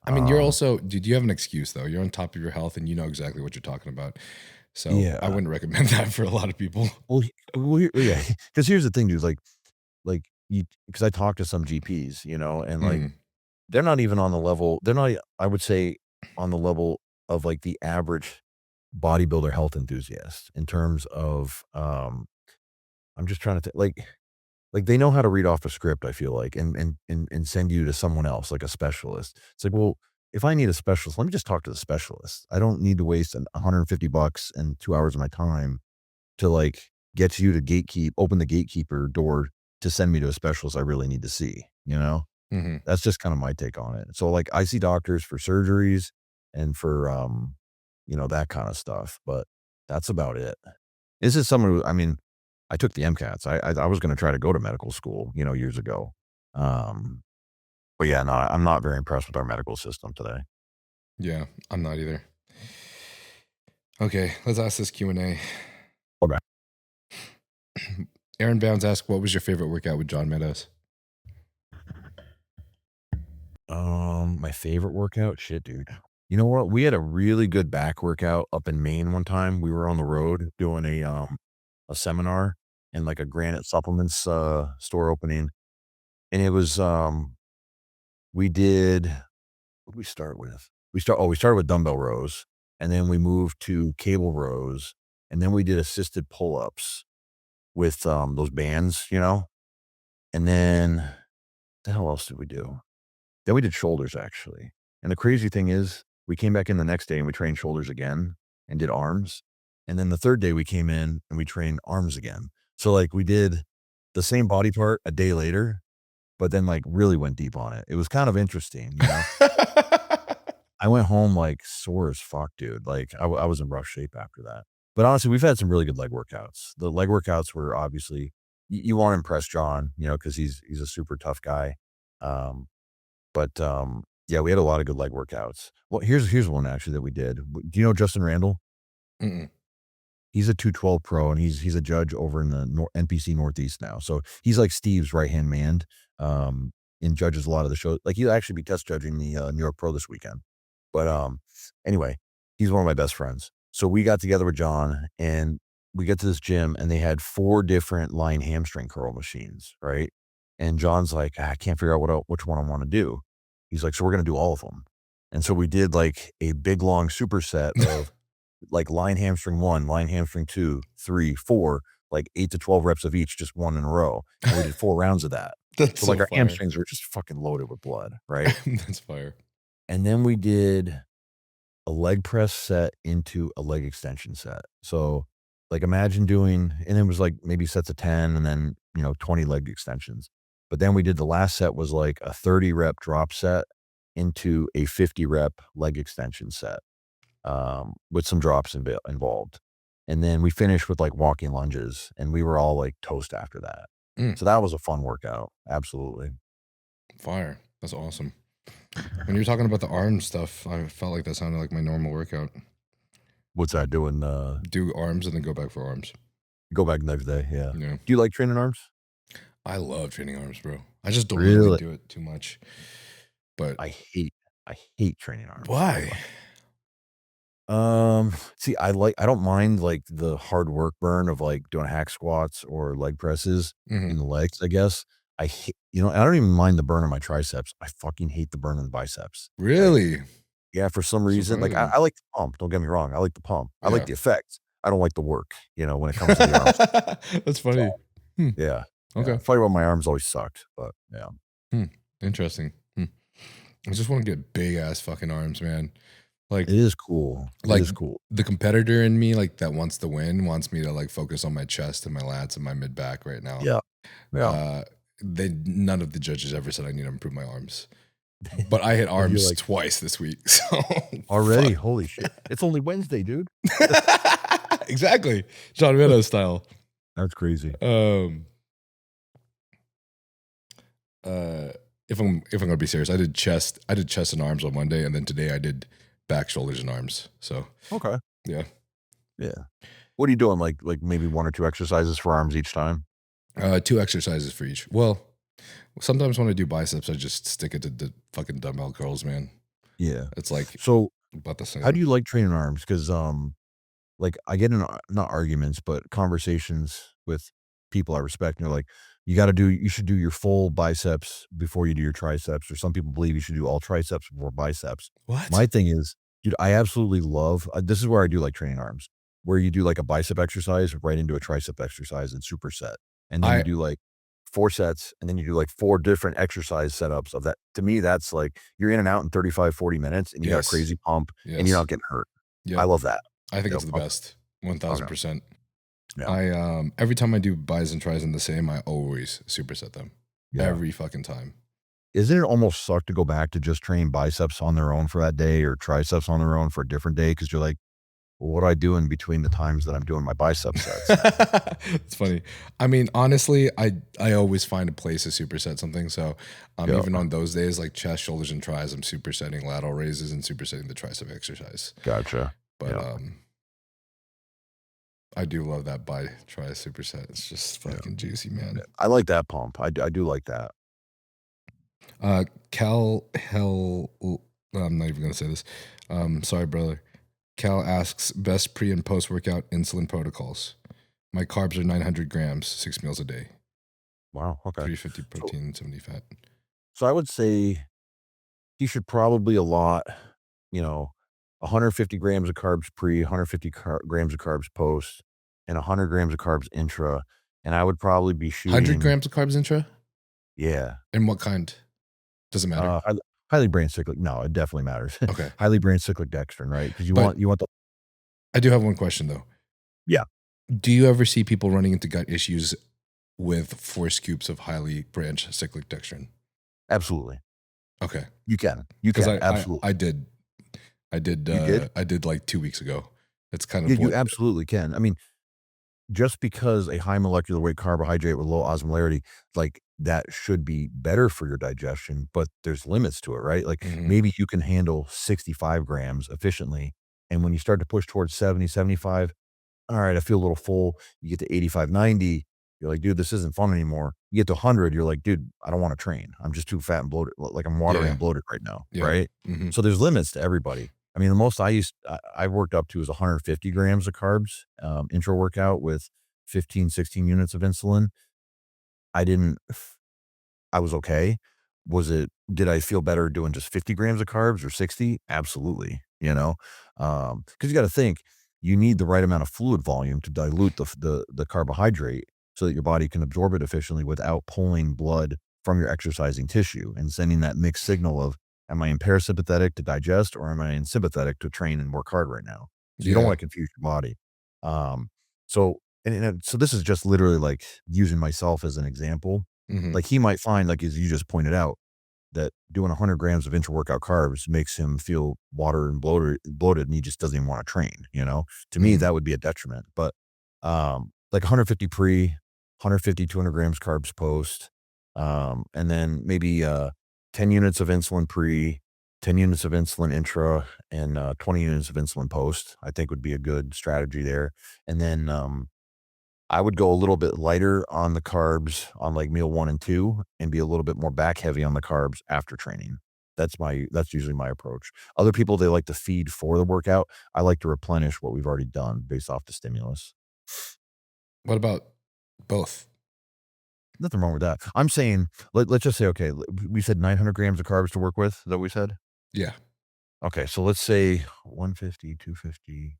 [SPEAKER 2] I mean, you're also, dude, you have an excuse though. You're on top of your health and you know exactly what you're talking about. So I
[SPEAKER 1] yeah.
[SPEAKER 2] wouldn't recommend that for a lot of people.
[SPEAKER 1] Yeah, because here's the thing, dude, like you because I talked to some GPs, and like
[SPEAKER 2] Mhm.
[SPEAKER 1] they're not even on the level. They're not, I would say, on the level of like the average bodybuilder health enthusiast in terms of I'm just trying to like they know how to read off a script, I feel like, and send you to someone else, like a specialist. It's like, well, if I need a specialist, let me just talk to the specialist. I don't need to waste $150 and 2 hours of my time to like get you to open the gatekeeper door to send me to a specialist I really need to see,
[SPEAKER 2] Mhm.
[SPEAKER 1] That's just kind of my take on it. So like I see doctors for surgeries and for that kind of stuff, but that's about it. This is someone who, I mean, I took the MCATs. I was going to try to go to medical school, years ago. But yeah, no, I'm not very impressed with our medical system today.
[SPEAKER 2] Yeah, I'm not either. Okay, let's ask this Q&A.
[SPEAKER 1] Okay.
[SPEAKER 2] Aaron Bounds asked, what was your favorite workout with John Meadows?
[SPEAKER 1] My favorite workout? Shit, dude. You know what? We had a really good back workout up in Maine one time. We were on the road doing a seminar in like a Granite Supplements store opening. And it was we did what did we start with? We started with dumbbell rows, and then we moved to cable rows, and then we did assisted pull-ups with those bands, you know? And then what the hell else did we do? Then we did shoulders actually. And the crazy thing is we came back in the next day and we trained shoulders again and did arms. And then the third day we came in and we trained arms again. So like we did the same body part a day later, but then like really went deep on it. It was kind of interesting, you know? I went home like sore as fuck, dude. Like I was in rough shape after that. But honestly, we've had some really good leg workouts. The leg workouts were obviously, you want to impress John, you know, because he's a super tough guy. But yeah, we had a lot of good leg workouts. Well, here's one actually that we did. Do you know Justin Randall?
[SPEAKER 2] Mm-mm.
[SPEAKER 1] He's a 212 pro, and he's a judge over in the NPC Northeast now. So he's like Steve's right-hand man, and judges a lot of the shows. Like he'll actually be test judging the New York Pro this weekend. But anyway, he's one of my best friends. So we got together with John, and we get to this gym, and they had 4 different line hamstring curl machines, right? And John's like, I can't figure out which one I want to do. He's like, so we're going to do all of them. And so we did like a big long superset of like line hamstring 1, line hamstring 2, 3, 4, like 8 to 12 reps of each, just one in a row. And we did 4 rounds of that.
[SPEAKER 2] That's
[SPEAKER 1] So
[SPEAKER 2] so
[SPEAKER 1] like our
[SPEAKER 2] fire.
[SPEAKER 1] hamstrings were just fucking loaded with blood, right?
[SPEAKER 2] That's fire.
[SPEAKER 1] And then we did a leg press set into a leg extension set. So like imagine doing, and it was like maybe sets of 10 and then, you know, 20 leg extensions. But then we did the last set was like a 30 rep drop set into a 50 rep leg extension set, with some drops involved. And then we finished with like walking lunges, and we were all like toast after that. So that was a fun workout. Absolutely.
[SPEAKER 2] Fire. That's awesome. When you were talking about the arm stuff, I felt like that sounded like my normal workout.
[SPEAKER 1] What's that doing?
[SPEAKER 2] Do arms and then go back for arms.
[SPEAKER 1] Go back next day. Yeah.
[SPEAKER 2] Yeah.
[SPEAKER 1] Do you like training arms?
[SPEAKER 2] I love training arms, bro. I just don't
[SPEAKER 1] Really?
[SPEAKER 2] really do it too much. But
[SPEAKER 1] I hate training arms.
[SPEAKER 2] why?
[SPEAKER 1] See, I don't mind like the hard work burn of like doing hack squats or leg presses
[SPEAKER 2] Mhm.
[SPEAKER 1] in the legs, I guess. I hate, you know, I don't even mind the burn on my triceps. I fucking hate the burn on the biceps.
[SPEAKER 2] Really?
[SPEAKER 1] Yeah, for some reason, like
[SPEAKER 2] Surprising.
[SPEAKER 1] I like the pump. Don't get me wrong. I like the pump. I like
[SPEAKER 2] Yeah.
[SPEAKER 1] the effects. I don't like the work, you know, when it comes to the arms.
[SPEAKER 2] That's funny.
[SPEAKER 1] Yeah.
[SPEAKER 2] Okay.
[SPEAKER 1] Yeah. Fight about my arms always sucked, but yeah.
[SPEAKER 2] Interesting. I just want to get big ass fucking arms, man. Like
[SPEAKER 1] It is cool.
[SPEAKER 2] Like-
[SPEAKER 1] it is cool.
[SPEAKER 2] the competitor in me, like that wants to win, wants me to like focus on my chest and my lats and my mid back right now.
[SPEAKER 1] Yeah. Yeah.
[SPEAKER 2] None of the judges ever said I need to improve my arms. But I hit arms
[SPEAKER 1] like-
[SPEAKER 2] twice this week. So
[SPEAKER 1] Already,
[SPEAKER 2] fuck.
[SPEAKER 1] holy shit. It's only Wednesday, dude.
[SPEAKER 2] Exactly. John Meadows style.
[SPEAKER 1] That's crazy.
[SPEAKER 2] If I'm gonna be serious, I did chest and arms on Monday, and then today I did back, shoulders, and arms. So
[SPEAKER 1] Okay.
[SPEAKER 2] yeah.
[SPEAKER 1] Yeah. What are you doing? Like maybe 1 or 2 exercises for arms each time?
[SPEAKER 2] 2 exercises for each. Well, sometimes when I do biceps, I just stick it to the fucking dumbbell curls, man.
[SPEAKER 1] Yeah.
[SPEAKER 2] It's like
[SPEAKER 1] So
[SPEAKER 2] about the same.
[SPEAKER 1] how do you like training arms? Because like I get in not arguments, but conversations with people I respect, and they're like, you should do your full biceps before you do your triceps, or some people believe you should do all triceps before biceps.
[SPEAKER 2] What?
[SPEAKER 1] My thing is, dude, I absolutely love, this is where I do like training arms, where you do like a bicep exercise right into a tricep exercise and superset. And then you do like 4 sets, and then you do like 4 different exercise setups of that. To me, that's like you're in and out in 35, 40 minutes, and you got
[SPEAKER 2] Yes.
[SPEAKER 1] a crazy pump,
[SPEAKER 2] Yes.
[SPEAKER 1] and you're not getting hurt.
[SPEAKER 2] Yeah.
[SPEAKER 1] I love that.
[SPEAKER 2] I think
[SPEAKER 1] Yeah,
[SPEAKER 2] it's the
[SPEAKER 1] okay.
[SPEAKER 2] best. 1000%.
[SPEAKER 1] Yeah.
[SPEAKER 2] I every time I do bis and tris in the same, I always superset them.
[SPEAKER 1] Yeah.
[SPEAKER 2] Every fucking time.
[SPEAKER 1] Isn't it almost suck to go back to just train biceps on their own for that day or triceps on their own for a different day? Because you're like, what do I do in between the times that I'm doing my bicep sets?
[SPEAKER 2] It's funny. I mean, honestly, I always find a place to superset something. So
[SPEAKER 1] Yeah.
[SPEAKER 2] even on those days like chest, shoulders, and tris, I'm supersetting lateral raises and supersetting the tricep exercise.
[SPEAKER 1] Gotcha.
[SPEAKER 2] But
[SPEAKER 1] Yeah.
[SPEAKER 2] I do love that bi tri superset. It's just fucking juicy, man.
[SPEAKER 1] I like that pump. I do like that.
[SPEAKER 2] Cal Hell, I'm not even gonna say this. Sorry, brother. Cal asks best pre and post workout insulin protocols. My carbs are 900 grams, 6 meals a day.
[SPEAKER 1] Wow. Okay.
[SPEAKER 2] 350 protein, 70 fat.
[SPEAKER 1] So I would say he should probably allot, 150 grams of carbs pre, 150 grams of carbs post, and 100 grams of carbs intra. And I would probably be shooting
[SPEAKER 2] 100 grams of carbs intra?
[SPEAKER 1] Yeah.
[SPEAKER 2] And what kind? Doesn't matter.
[SPEAKER 1] Highly brain cyclic. No, it definitely matters.
[SPEAKER 2] Okay.
[SPEAKER 1] Highly brain cyclic dextrin, right? Because you
[SPEAKER 2] But-
[SPEAKER 1] want the.
[SPEAKER 2] I do have one question though.
[SPEAKER 1] Yeah.
[SPEAKER 2] Do you ever see people running into gut issues with 4 scoops of highly branched cyclic dextrin?
[SPEAKER 1] Absolutely.
[SPEAKER 2] Okay.
[SPEAKER 1] You can.
[SPEAKER 2] Because
[SPEAKER 1] Absolutely.
[SPEAKER 2] I did.
[SPEAKER 1] You did?
[SPEAKER 2] I did like 2 weeks ago. It's kind of
[SPEAKER 1] Yeah, you
[SPEAKER 2] what-
[SPEAKER 1] absolutely can. I mean, just because a high molecular weight carbohydrate with low osmolarity, like that should be better for your digestion, but there's limits to it, right? Like
[SPEAKER 2] Mhm.
[SPEAKER 1] maybe you can handle 65 grams efficiently. And when you start to push towards 70, 75, all right, I feel a little full. You get to 85, 90. You're like, dude, this isn't fun anymore. You get to 100. You're like, dude, I don't want to train. I'm just too fat and bloated. Like I'm watery
[SPEAKER 2] Yeah.
[SPEAKER 1] and bloated right now.
[SPEAKER 2] Yeah.
[SPEAKER 1] Right.
[SPEAKER 2] Mhm.
[SPEAKER 1] So there's limits to everybody. I mean, the most I've worked up to is 150 grams of carbs, intro workout with 15, 16 units of insulin. I was okay. Did I feel better doing just 50 grams of carbs or 60? Absolutely. Cause you got to think you need the right amount of fluid volume to dilute the carbohydrate so that your body can absorb it efficiently without pulling blood from your exercising tissue and sending that mixed signal of, am I in parasympathetic to digest or am I in sympathetic to train and work hard right now? So you don't
[SPEAKER 2] Yeah.
[SPEAKER 1] want to confuse your body. So this is just literally like using myself as an example.
[SPEAKER 2] Mhm.
[SPEAKER 1] Like he might find, like as you just pointed out, that doing 100 grams of intra-workout carbs makes him feel water and bloated, and he just doesn't even want to train. To me,
[SPEAKER 2] Mhm.
[SPEAKER 1] that would be a detriment. But like 150 pre, 150, 200 grams carbs post, and then maybe 10 units of insulin pre, 10 units of insulin intra, and 20 units of insulin post, I think would be a good strategy there. And then I would go a little bit lighter on the carbs on like meal 1 and 2 and be a little bit more back heavy on the carbs after training. That's usually my approach. Other people, they like to feed for the workout. I like to replenish what we've already done based off the stimulus.
[SPEAKER 2] What about both?
[SPEAKER 1] Nothing wrong with that. I'm saying, let's just say, okay, we said 900 grams of carbs to work with. Is that what we said?
[SPEAKER 2] Yeah.
[SPEAKER 1] Okay. So let's say 150, 250.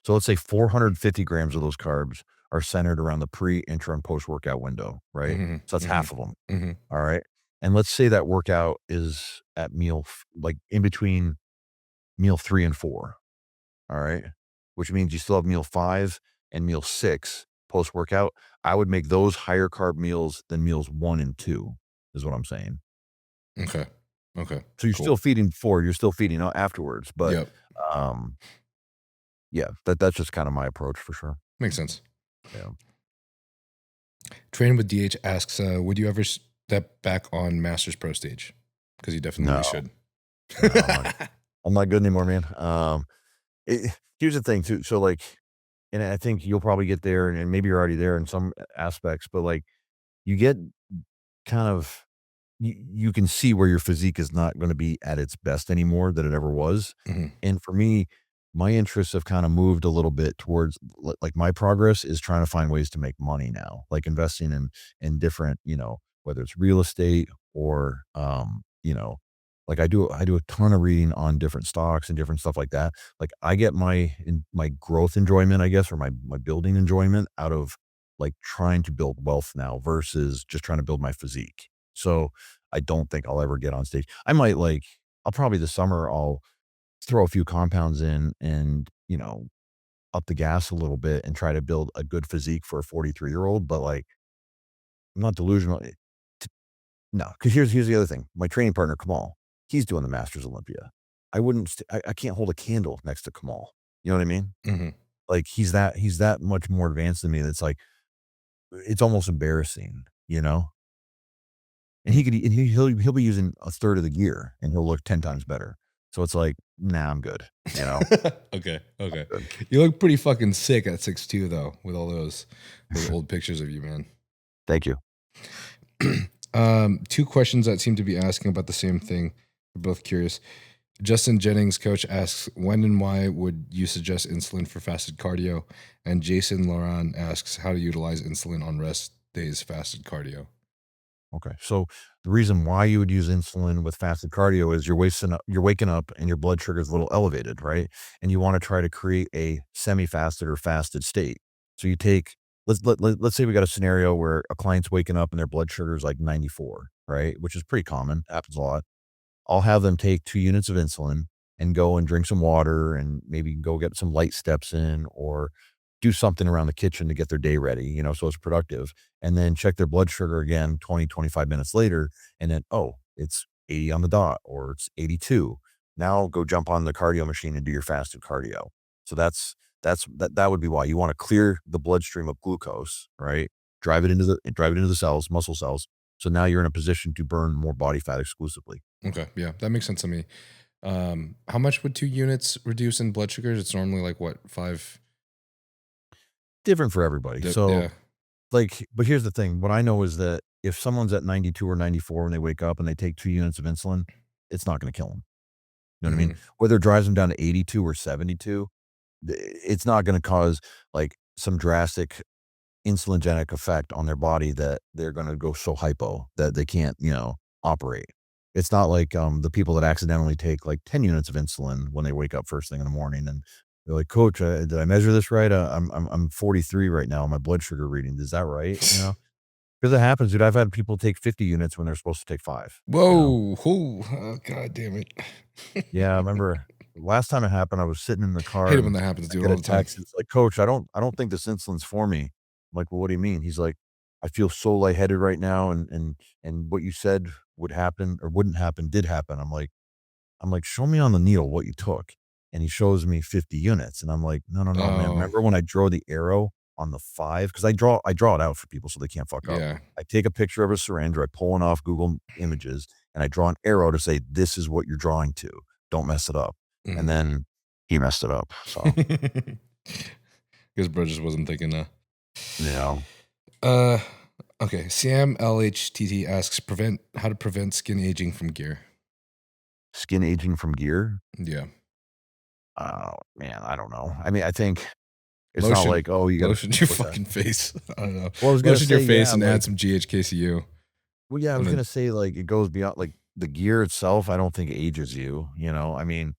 [SPEAKER 1] So let's say 450 grams of those carbs are centered around the pre, intra, and post-workout window, right?
[SPEAKER 2] Mhm.
[SPEAKER 1] So that's
[SPEAKER 2] Mhm.
[SPEAKER 1] half of them.
[SPEAKER 2] Mhm.
[SPEAKER 1] All right. And let's say that workout is at like in between meal 3 and 4. All right. Which means you still have meal 5 and meal 6 post-workout. I would make those higher carb meals than meals 1 and 2 is what I'm saying.
[SPEAKER 2] Okay. Okay.
[SPEAKER 1] So you're
[SPEAKER 2] Cool.
[SPEAKER 1] still feeding before, you're still feeding afterwards. But
[SPEAKER 2] Yep.
[SPEAKER 1] yeah, that's just kind of my approach for sure.
[SPEAKER 2] Makes sense.
[SPEAKER 1] Yeah.
[SPEAKER 2] Training with DH asks, would you ever step back on Masters Pro stage? Because you definitely
[SPEAKER 1] No.
[SPEAKER 2] should.
[SPEAKER 1] No, I'm not good anymore, man. Here's the thing too. So like, and I think you'll probably get there and maybe you're already there in some aspects, but like you get kind of, you can see where your physique is not going to be at its best anymore than it ever was.
[SPEAKER 2] Mhm.
[SPEAKER 1] And for me, my interests have kind of moved a little bit towards like my progress is trying to find ways to make money now, like investing in different, whether it's real estate or, like I do a ton of reading on different stocks and different stuff like that. Like I get my growth enjoyment, I guess, or my building enjoyment out of like trying to build wealth now versus just trying to build my physique. So I don't think I'll ever get on stage. I'll probably this summer I'll throw a few compounds in and, up the gas a little bit and try to build a good physique for a 43-year-old. But like, I'm not delusional. No, because here's the other thing. My training partner, Kamal, he's doing the Masters Olympia. I wouldn't, I can't hold a candle next to Kamal. You know what I mean?
[SPEAKER 2] Mm-hmm.
[SPEAKER 1] Like he's that much more advanced than me. That's like, it's almost embarrassing, you know? And he'll be using a third of the gear and he'll look 10 times better. So it's like, nah, I'm good. You know?
[SPEAKER 2] Okay.
[SPEAKER 1] I'm good.
[SPEAKER 2] You look pretty fucking sick at 6'2", though, with all those old pictures of you, man.
[SPEAKER 1] Thank you.
[SPEAKER 2] Two questions that seem to be asking about the same thing. We're both curious. Justin Jennings, coach, asks, when and why would you suggest insulin for fasted cardio? And Jason Loran asks, how to utilize insulin on rest days fasted cardio.
[SPEAKER 1] Okay. So the reason why you would use insulin with fasted cardio is you're waking up and your blood sugar is a little elevated, right? And you want to try to create a semi-fasted or fasted state. So you take, let's say we got a scenario where a client's waking up and their blood sugar is like 94, right? Which is pretty common, happens a lot. I'll have them take 2 units of insulin and go and drink some water and maybe go get some light steps in or do something around the kitchen to get their day ready, you know, so it's productive. And then check their blood sugar again 20, 25 minutes later. And then, oh, it's 80 on the dot or it's 82. Now go jump on the cardio machine and do your fasted cardio. So that would be why you want to clear the bloodstream of glucose, right? Drive it into the cells, muscle cells. So now you're in a position to burn more body fat exclusively.
[SPEAKER 2] Okay. Yeah, that makes sense to me. How much would 2 units reduce in blood sugars? It's normally like what, 5?
[SPEAKER 1] Different for everybody. So like, but here's the thing. What I know is that if someone's at 92 or 94 when they wake up and they take 2 units of insulin, it's not going to kill them. You know what I mean? Whether it drives them down to 82 or 72, it's not going to cause like some drastic insulinogenic effect on their body that they're going to go so hypo that they can't, you know, operate. It's not like the people that accidentally take like 10 units of insulin when they wake up first thing in the morning and they're like, coach, did I measure this right? I'm 43 right now. My blood sugar reading. Is that right? You know, because it happens, dude. I've had people take 50 units when they're supposed to take 5.
[SPEAKER 2] Whoa.
[SPEAKER 1] You know?
[SPEAKER 2] Oh, God damn it.
[SPEAKER 1] Yeah. I remember last time it happened, I was sitting in the car.
[SPEAKER 2] I hate it when that happens, dude. All the time.
[SPEAKER 1] It's like, coach, I don't think this insulin's for me. I'm like, well, what do you mean? He's like, I feel so lightheaded right now. And what you said would happen or wouldn't happen did happen. I'm like, show me on the needle what you took. And he shows me 50 units. And I'm like, no, man. Remember when I draw the arrow on the 5? Because I draw it out for people so they can't fuck up.
[SPEAKER 2] Yeah.
[SPEAKER 1] I take a picture of a syringe or I pull one off Google Images and I draw an arrow to say, this is what you're drawing to. Don't mess it up. And then he messed it up. So
[SPEAKER 2] because bro just wasn't thinking
[SPEAKER 1] yeah.
[SPEAKER 2] Okay. Sam LHTT asks how to prevent skin aging from gear.
[SPEAKER 1] Skin aging from gear?
[SPEAKER 2] Yeah.
[SPEAKER 1] Oh man, I don't know. I mean, I think it's
[SPEAKER 2] Lotion,
[SPEAKER 1] not like, oh, you got to
[SPEAKER 2] lotion your fucking face. I don't know.
[SPEAKER 1] Well, I was gonna
[SPEAKER 2] lotion
[SPEAKER 1] say,
[SPEAKER 2] your face
[SPEAKER 1] yeah,
[SPEAKER 2] and
[SPEAKER 1] like,
[SPEAKER 2] add some GHKCU.
[SPEAKER 1] Well, yeah, I was gonna say like it goes beyond like the gear itself. I don't think ages you. You know, I mean,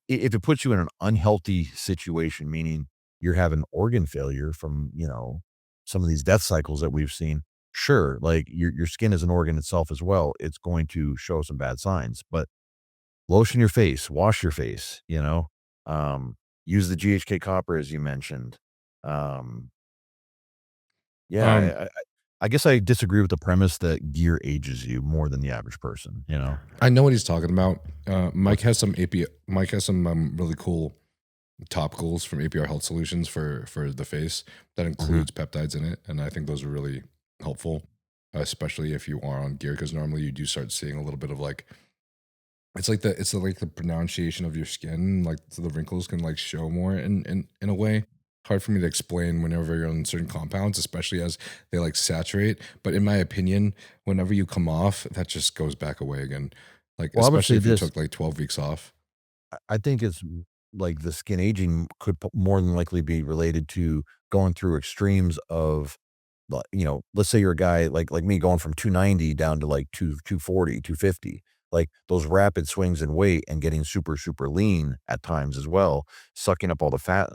[SPEAKER 1] if it puts you in an unhealthy situation, meaning you're having organ failure from, you know, some of these death cycles that we've seen, sure, like your skin is an organ itself as well. It's going to show some bad signs, but lotion your face, wash your face, you know, use the GHK copper as you mentioned. Yeah, I guess I disagree with the premise that gear ages you more than the average person, you know?
[SPEAKER 2] I know what he's talking about. Mike has some really cool topicals from APR Health Solutions for the face that includes peptides in it. And I think those are really helpful, especially if you are on gear, because normally you do start seeing a little bit of like, it's like the pronunciation of your skin, like so the wrinkles can like show more in a way. Hard for me to explain whenever you're on certain compounds, especially as they like saturate. But in my opinion, whenever you come off, that just goes back away again. Like, well, especially if you took like 12 weeks off.
[SPEAKER 1] I think it's like the skin aging could more than likely be related to going through extremes of, you know, let's say you're a guy like me going from 290 down to like 240, 250. Like those rapid swings in weight and getting super, super lean at times as well, sucking up all the fat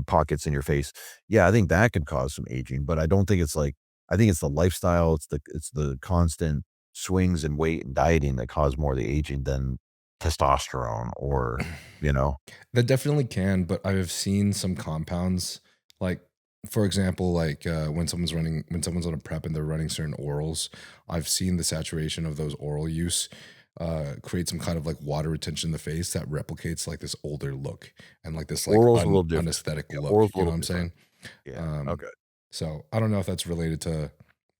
[SPEAKER 1] pockets in your face. Yeah, I think that could cause some aging, but I don't think it's like, I think it's the lifestyle, it's the constant swings in weight and dieting that cause more of the aging than testosterone or, you know.
[SPEAKER 2] That definitely can, but I've seen some compounds like, for example, like when someone's on a prep and they're running certain orals, I've seen the saturation of those oral use create some kind of like water retention in the face that replicates like this older look and like this like
[SPEAKER 1] Oral's a little different.
[SPEAKER 2] unaesthetic
[SPEAKER 1] Yeah,
[SPEAKER 2] look.
[SPEAKER 1] oral's a
[SPEAKER 2] You know
[SPEAKER 1] little
[SPEAKER 2] what I'm saying?
[SPEAKER 1] different. Yeah. Okay.
[SPEAKER 2] So I don't know if that's related to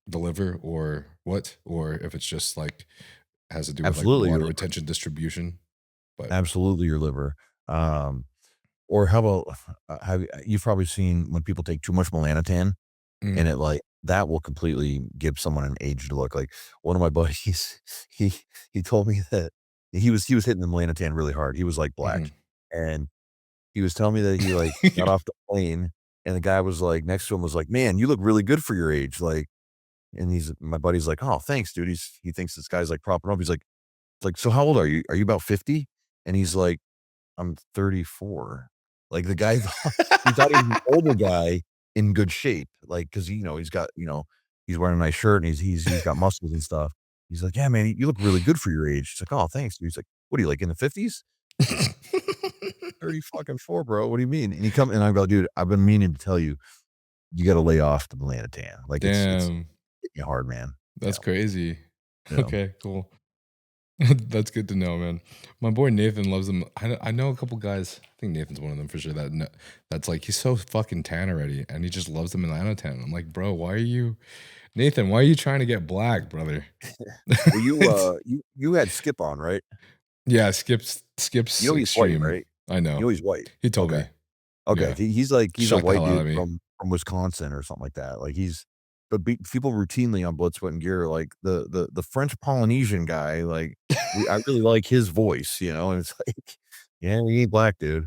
[SPEAKER 2] the liver or what, or if it's just like has to do with like
[SPEAKER 1] Absolutely your
[SPEAKER 2] water
[SPEAKER 1] liver.
[SPEAKER 2] retention distribution. But
[SPEAKER 1] Absolutely your liver. Or how about you've probably seen when people take too much melanotan
[SPEAKER 2] mm,
[SPEAKER 1] and it like that will completely give someone an aged look. Like one of my buddies, he he told me that he was hitting the melanotan really hard. He was like black.
[SPEAKER 2] mhm.
[SPEAKER 1] And he was telling me that he like got off the plane and the guy was like next to him was like, "Man, you look really good for your age." Like, and my buddy's like, "Oh, thanks, dude." He thinks this guy's like propping him up. He's like, it's like, "So how old are you? Are you about 50?" And he's like, "I'm 34." Like the guy he thought he was an older guy in good shape, like because he's got he's wearing a nice shirt and he's got muscles and stuff. He's like, "Yeah, man, you look really good for your age." He's like, "Oh, thanks." Dude. He's like, "What are you like in the 50s?" He's like, 30 fucking 4, bro. What do you mean? And I go, "Dude, I've been meaning to tell you, you got to lay off the melanotan. Like it's
[SPEAKER 2] Damn,
[SPEAKER 1] hitting you hard, man."
[SPEAKER 2] that's crazy.
[SPEAKER 1] Yeah.
[SPEAKER 2] Okay, cool. That's good to know, man. My boy Nathan loves them. I know a couple guys. I think Nathan's one of them for sure. That's like he's so fucking tan already, and he just loves the melanotan. I'm like, bro, why are you, Nathan? Why are you trying to get black, brother?
[SPEAKER 1] Well, you had Skip on, right?
[SPEAKER 2] Yeah, Skip's
[SPEAKER 1] You know he's white,
[SPEAKER 2] extreme.
[SPEAKER 1] right?
[SPEAKER 2] I know.
[SPEAKER 1] He's white.
[SPEAKER 2] He told
[SPEAKER 1] Okay.
[SPEAKER 2] me.
[SPEAKER 1] Okay.
[SPEAKER 2] Yeah,
[SPEAKER 1] He's like he's a
[SPEAKER 2] shocked the
[SPEAKER 1] white
[SPEAKER 2] hell out
[SPEAKER 1] dude
[SPEAKER 2] of me.
[SPEAKER 1] from Wisconsin or something like that. Like but people routinely on Blood, Sweat, and Gear are like the French Polynesian guy. Like I really like his voice, and it's like, yeah, he ain't black, dude.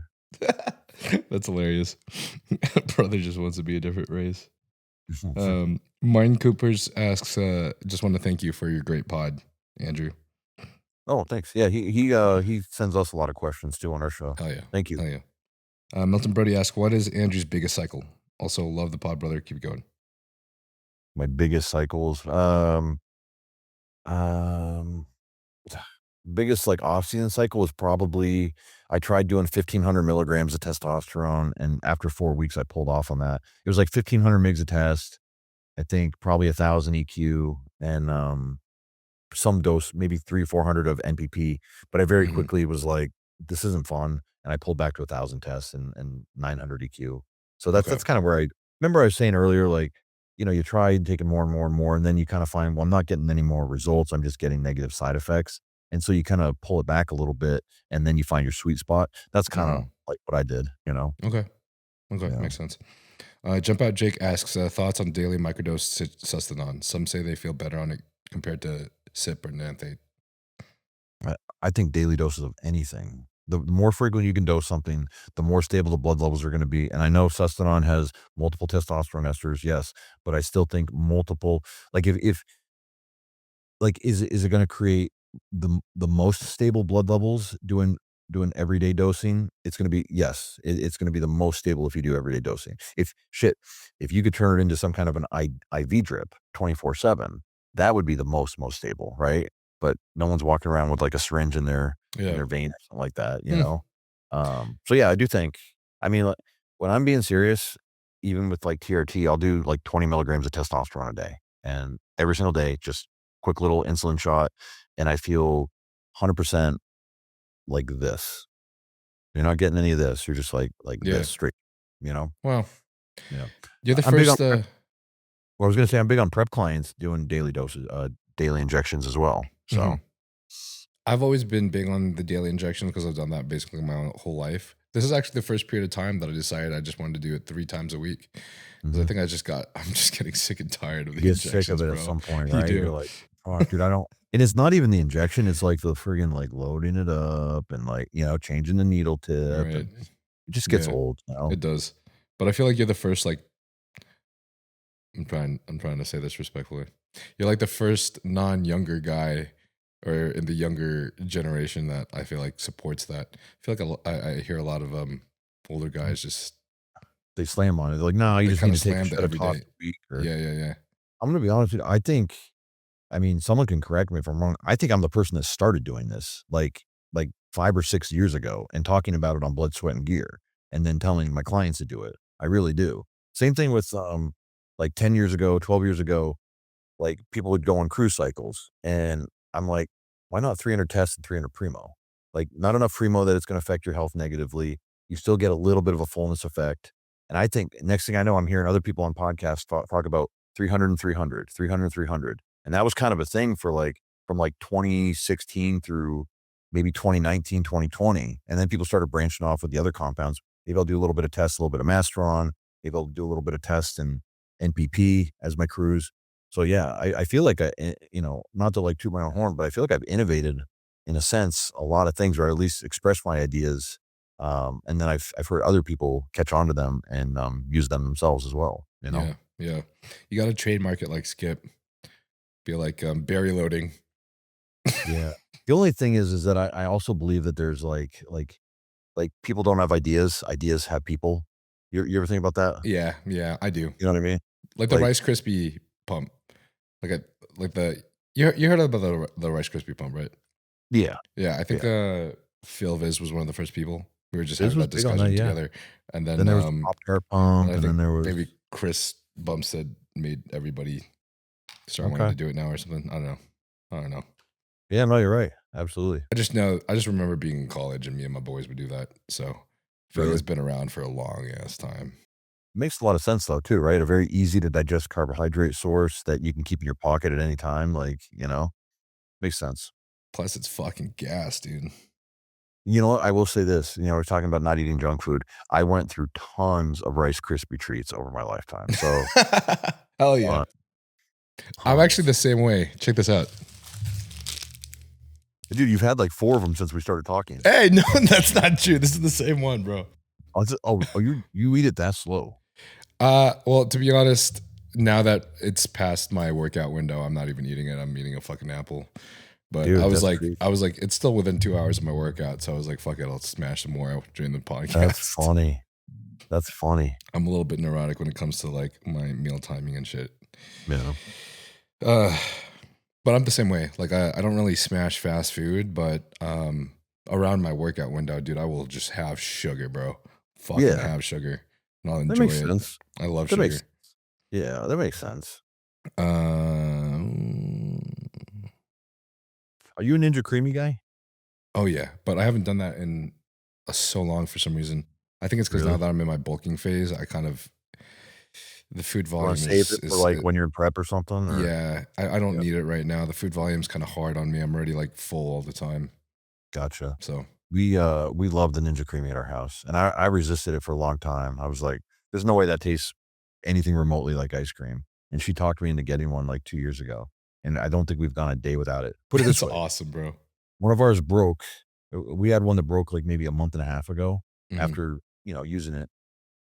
[SPEAKER 2] That's hilarious. Brother just wants to be a different race. Martin Coopers asks, just want to thank you for your great pod, Andrew.
[SPEAKER 1] Oh, thanks. Yeah, he sends us a lot of questions too on our show.
[SPEAKER 2] Hell yeah.
[SPEAKER 1] Thank you.
[SPEAKER 2] Hell yeah. Milton Brody asks, what is Andrew's biggest cycle? Also, love the pod, brother. Keep going.
[SPEAKER 1] My biggest cycles. Biggest like off-season cycle was probably I tried doing 1,500 milligrams of testosterone, and after 4 weeks, I pulled off on that. It was like 1,500 mgs of test, I think probably 1,000 EQ, and some dose, maybe 300-400 of NPP. But I very
[SPEAKER 2] Mhm.
[SPEAKER 1] quickly was like, this isn't fun, and I pulled back to 1,000 tests and 900 EQ. So
[SPEAKER 2] Okay.
[SPEAKER 1] that's kind of where I remember I was saying earlier, like, you try taking more and more and more, and then you kind of find, well, I'm not getting any more results. I'm just getting negative side effects. And so you kind of pull it back a little bit, and then you find your sweet spot. That's kind of like what I did,
[SPEAKER 2] Okay.
[SPEAKER 1] Yeah.
[SPEAKER 2] Makes sense. Jump Out Jake asks, thoughts on daily microdose Sustanon. Some say they feel better on it compared to SIP or Nanthate.
[SPEAKER 1] I think daily doses of anything. The more frequent you can dose something, the more stable the blood levels are going to be. And I know Sustanon has multiple testosterone esters, yes, but I still think multiple. Like if like is it going to create the most stable blood levels doing everyday dosing? It's going to be, yes, it's going to be the most stable if you do everyday dosing. If you could turn it into some kind of an IV drip 24/7, that would be the most stable, right? But no one's walking around with like a syringe in their vein or something like that, So yeah, I do think, I mean, like, when I'm being serious, even with like TRT, I'll do like 20 milligrams of testosterone a day, and every single day, just quick little insulin shot, and I feel 100% like this. You're not getting any of this. You're just like
[SPEAKER 2] Yeah.
[SPEAKER 1] this straight,
[SPEAKER 2] Wow.
[SPEAKER 1] Yeah.
[SPEAKER 2] You're the
[SPEAKER 1] I'm big
[SPEAKER 2] first.
[SPEAKER 1] on Well, I was gonna say I'm big on prep clients doing daily doses, daily injections as well. So
[SPEAKER 2] Mhm. I've always been big on the daily injections because I've done that basically my whole life. This is actually the first period of time that I decided I just wanted to do it 3 times a week. Because I think I'm just getting sick and tired of the
[SPEAKER 1] you get
[SPEAKER 2] injections,
[SPEAKER 1] sick of it
[SPEAKER 2] bro.
[SPEAKER 1] at some point,
[SPEAKER 2] You
[SPEAKER 1] right?
[SPEAKER 2] do.
[SPEAKER 1] You're like, fuck, dude, I don't. And it's not even the injection. It's like the friggin' like loading it up and like, changing the needle tip.
[SPEAKER 2] Right.
[SPEAKER 1] And it just gets
[SPEAKER 2] Yeah.
[SPEAKER 1] old,
[SPEAKER 2] It does. But I feel like you're the first, like, I'm trying to say this respectfully. You're like the first non-younger guy or in the younger generation that I feel like supports that. I feel like I hear a lot of older guys just
[SPEAKER 1] They slam on it. They're like, no, you
[SPEAKER 2] they
[SPEAKER 1] just
[SPEAKER 2] kind
[SPEAKER 1] need
[SPEAKER 2] of
[SPEAKER 1] to take a
[SPEAKER 2] slammed
[SPEAKER 1] shot of
[SPEAKER 2] every
[SPEAKER 1] coffee
[SPEAKER 2] day.
[SPEAKER 1] a week. Or,
[SPEAKER 2] Yeah.
[SPEAKER 1] I'm gonna be honest with you. I mean, someone can correct me if I'm wrong. I think I'm the person that started doing this like 5 or 6 years ago and talking about it on Blood, Sweat, and Gear, and then telling my clients to do it. I really do. Same thing with like 10 years ago, 12 years ago, like people would go on cruise cycles, and I'm like, why not 300 tests and 300 primo? Like, not enough primo that it's going to affect your health negatively. You still get a little bit of a fullness effect. And I think next thing I know, I'm hearing other people on podcasts talk about 300 and 300, 300 and 300. And that was kind of a thing for like, from like 2016 through maybe 2019, 2020. And then people started branching off with the other compounds. Maybe I'll do a little bit of tests, a little bit of Masteron. Maybe I'll do a little bit of tests and NPP as my cruise. So yeah, I feel like not to like toot my own horn, but I feel like I've innovated in a sense, a lot of things, or at least expressed my ideas. And then I've heard other people catch on to them and use them themselves as well. You know?
[SPEAKER 2] Yeah. You got to trademark it like Skip. Be like berry loading.
[SPEAKER 1] Yeah. The only thing is that I also believe that there's like people don't have ideas. Ideas have people. You ever think about that?
[SPEAKER 2] Yeah, I do.
[SPEAKER 1] You know what I mean?
[SPEAKER 2] Like the Rice Krispie pump. You heard about the Rice Krispie pump, right?
[SPEAKER 1] Yeah.
[SPEAKER 2] Yeah, I think Phil Viz was one of the first people. We were just
[SPEAKER 1] Viz
[SPEAKER 2] having that
[SPEAKER 1] was big on
[SPEAKER 2] discussion
[SPEAKER 1] that, yeah.
[SPEAKER 2] together. And then
[SPEAKER 1] there was the Pop-Tart pump,
[SPEAKER 2] I
[SPEAKER 1] and
[SPEAKER 2] think
[SPEAKER 1] then there was
[SPEAKER 2] maybe Chris Bumstead made everybody start wanting to do it now or something. I don't know.
[SPEAKER 1] Yeah, no, you're right. Absolutely.
[SPEAKER 2] I just remember being in college and me and my boys would do that. So Phil has been around for a long ass time.
[SPEAKER 1] Makes a lot of sense though, too, right? A very easy to digest carbohydrate source that you can keep in your pocket at any time. Like, makes sense.
[SPEAKER 2] Plus it's fucking gas, dude.
[SPEAKER 1] You know what? I will say this, we're talking about not eating junk food. I went through tons of Rice Krispie treats over my lifetime. So
[SPEAKER 2] hell yeah. I'm actually the same way. Check this out.
[SPEAKER 1] Dude, you've had like 4 of them since we started talking.
[SPEAKER 2] Hey, no, that's not true. This is the same one, bro.
[SPEAKER 1] You eat it that slow?
[SPEAKER 2] Well, to be honest, now that it's past my workout window, I'm not even eating it. I'm eating a fucking apple. But dude, I was like, it's still within 2 hours of my workout, so I was like, fuck it, I'll smash some more during the podcast.
[SPEAKER 1] That's funny.
[SPEAKER 2] I'm a little bit neurotic when it comes to like my meal timing and shit.
[SPEAKER 1] Yeah.
[SPEAKER 2] But I'm the same way. Like I don't really smash fast food, but around my workout window, dude, I will just have sugar, bro. Fucking have sugar. And I'll enjoy it.
[SPEAKER 1] Sense.
[SPEAKER 2] I love sugar.
[SPEAKER 1] Yeah, that makes sense. Are you a Ninja Creamy guy?
[SPEAKER 2] Oh yeah, but I haven't done that in so long for some reason. I think it's because now that I'm in my bulking phase, I kind of the food volume
[SPEAKER 1] save it for like when you're in prep or something. Or?
[SPEAKER 2] Yeah, I don't need it right now. The food volume's kind of hard on me. I'm already like full all the time.
[SPEAKER 1] Gotcha.
[SPEAKER 2] So
[SPEAKER 1] we love the Ninja Creamy at our house, and I resisted it for a long time. I was like, "There's no way that tastes anything remotely like ice cream." And she talked me into getting one like 2 years ago. And I don't think we've gone a day without it. Put it this way.
[SPEAKER 2] That's awesome, bro.
[SPEAKER 1] One of ours broke. We had one that broke like maybe a month and a half ago after, using it.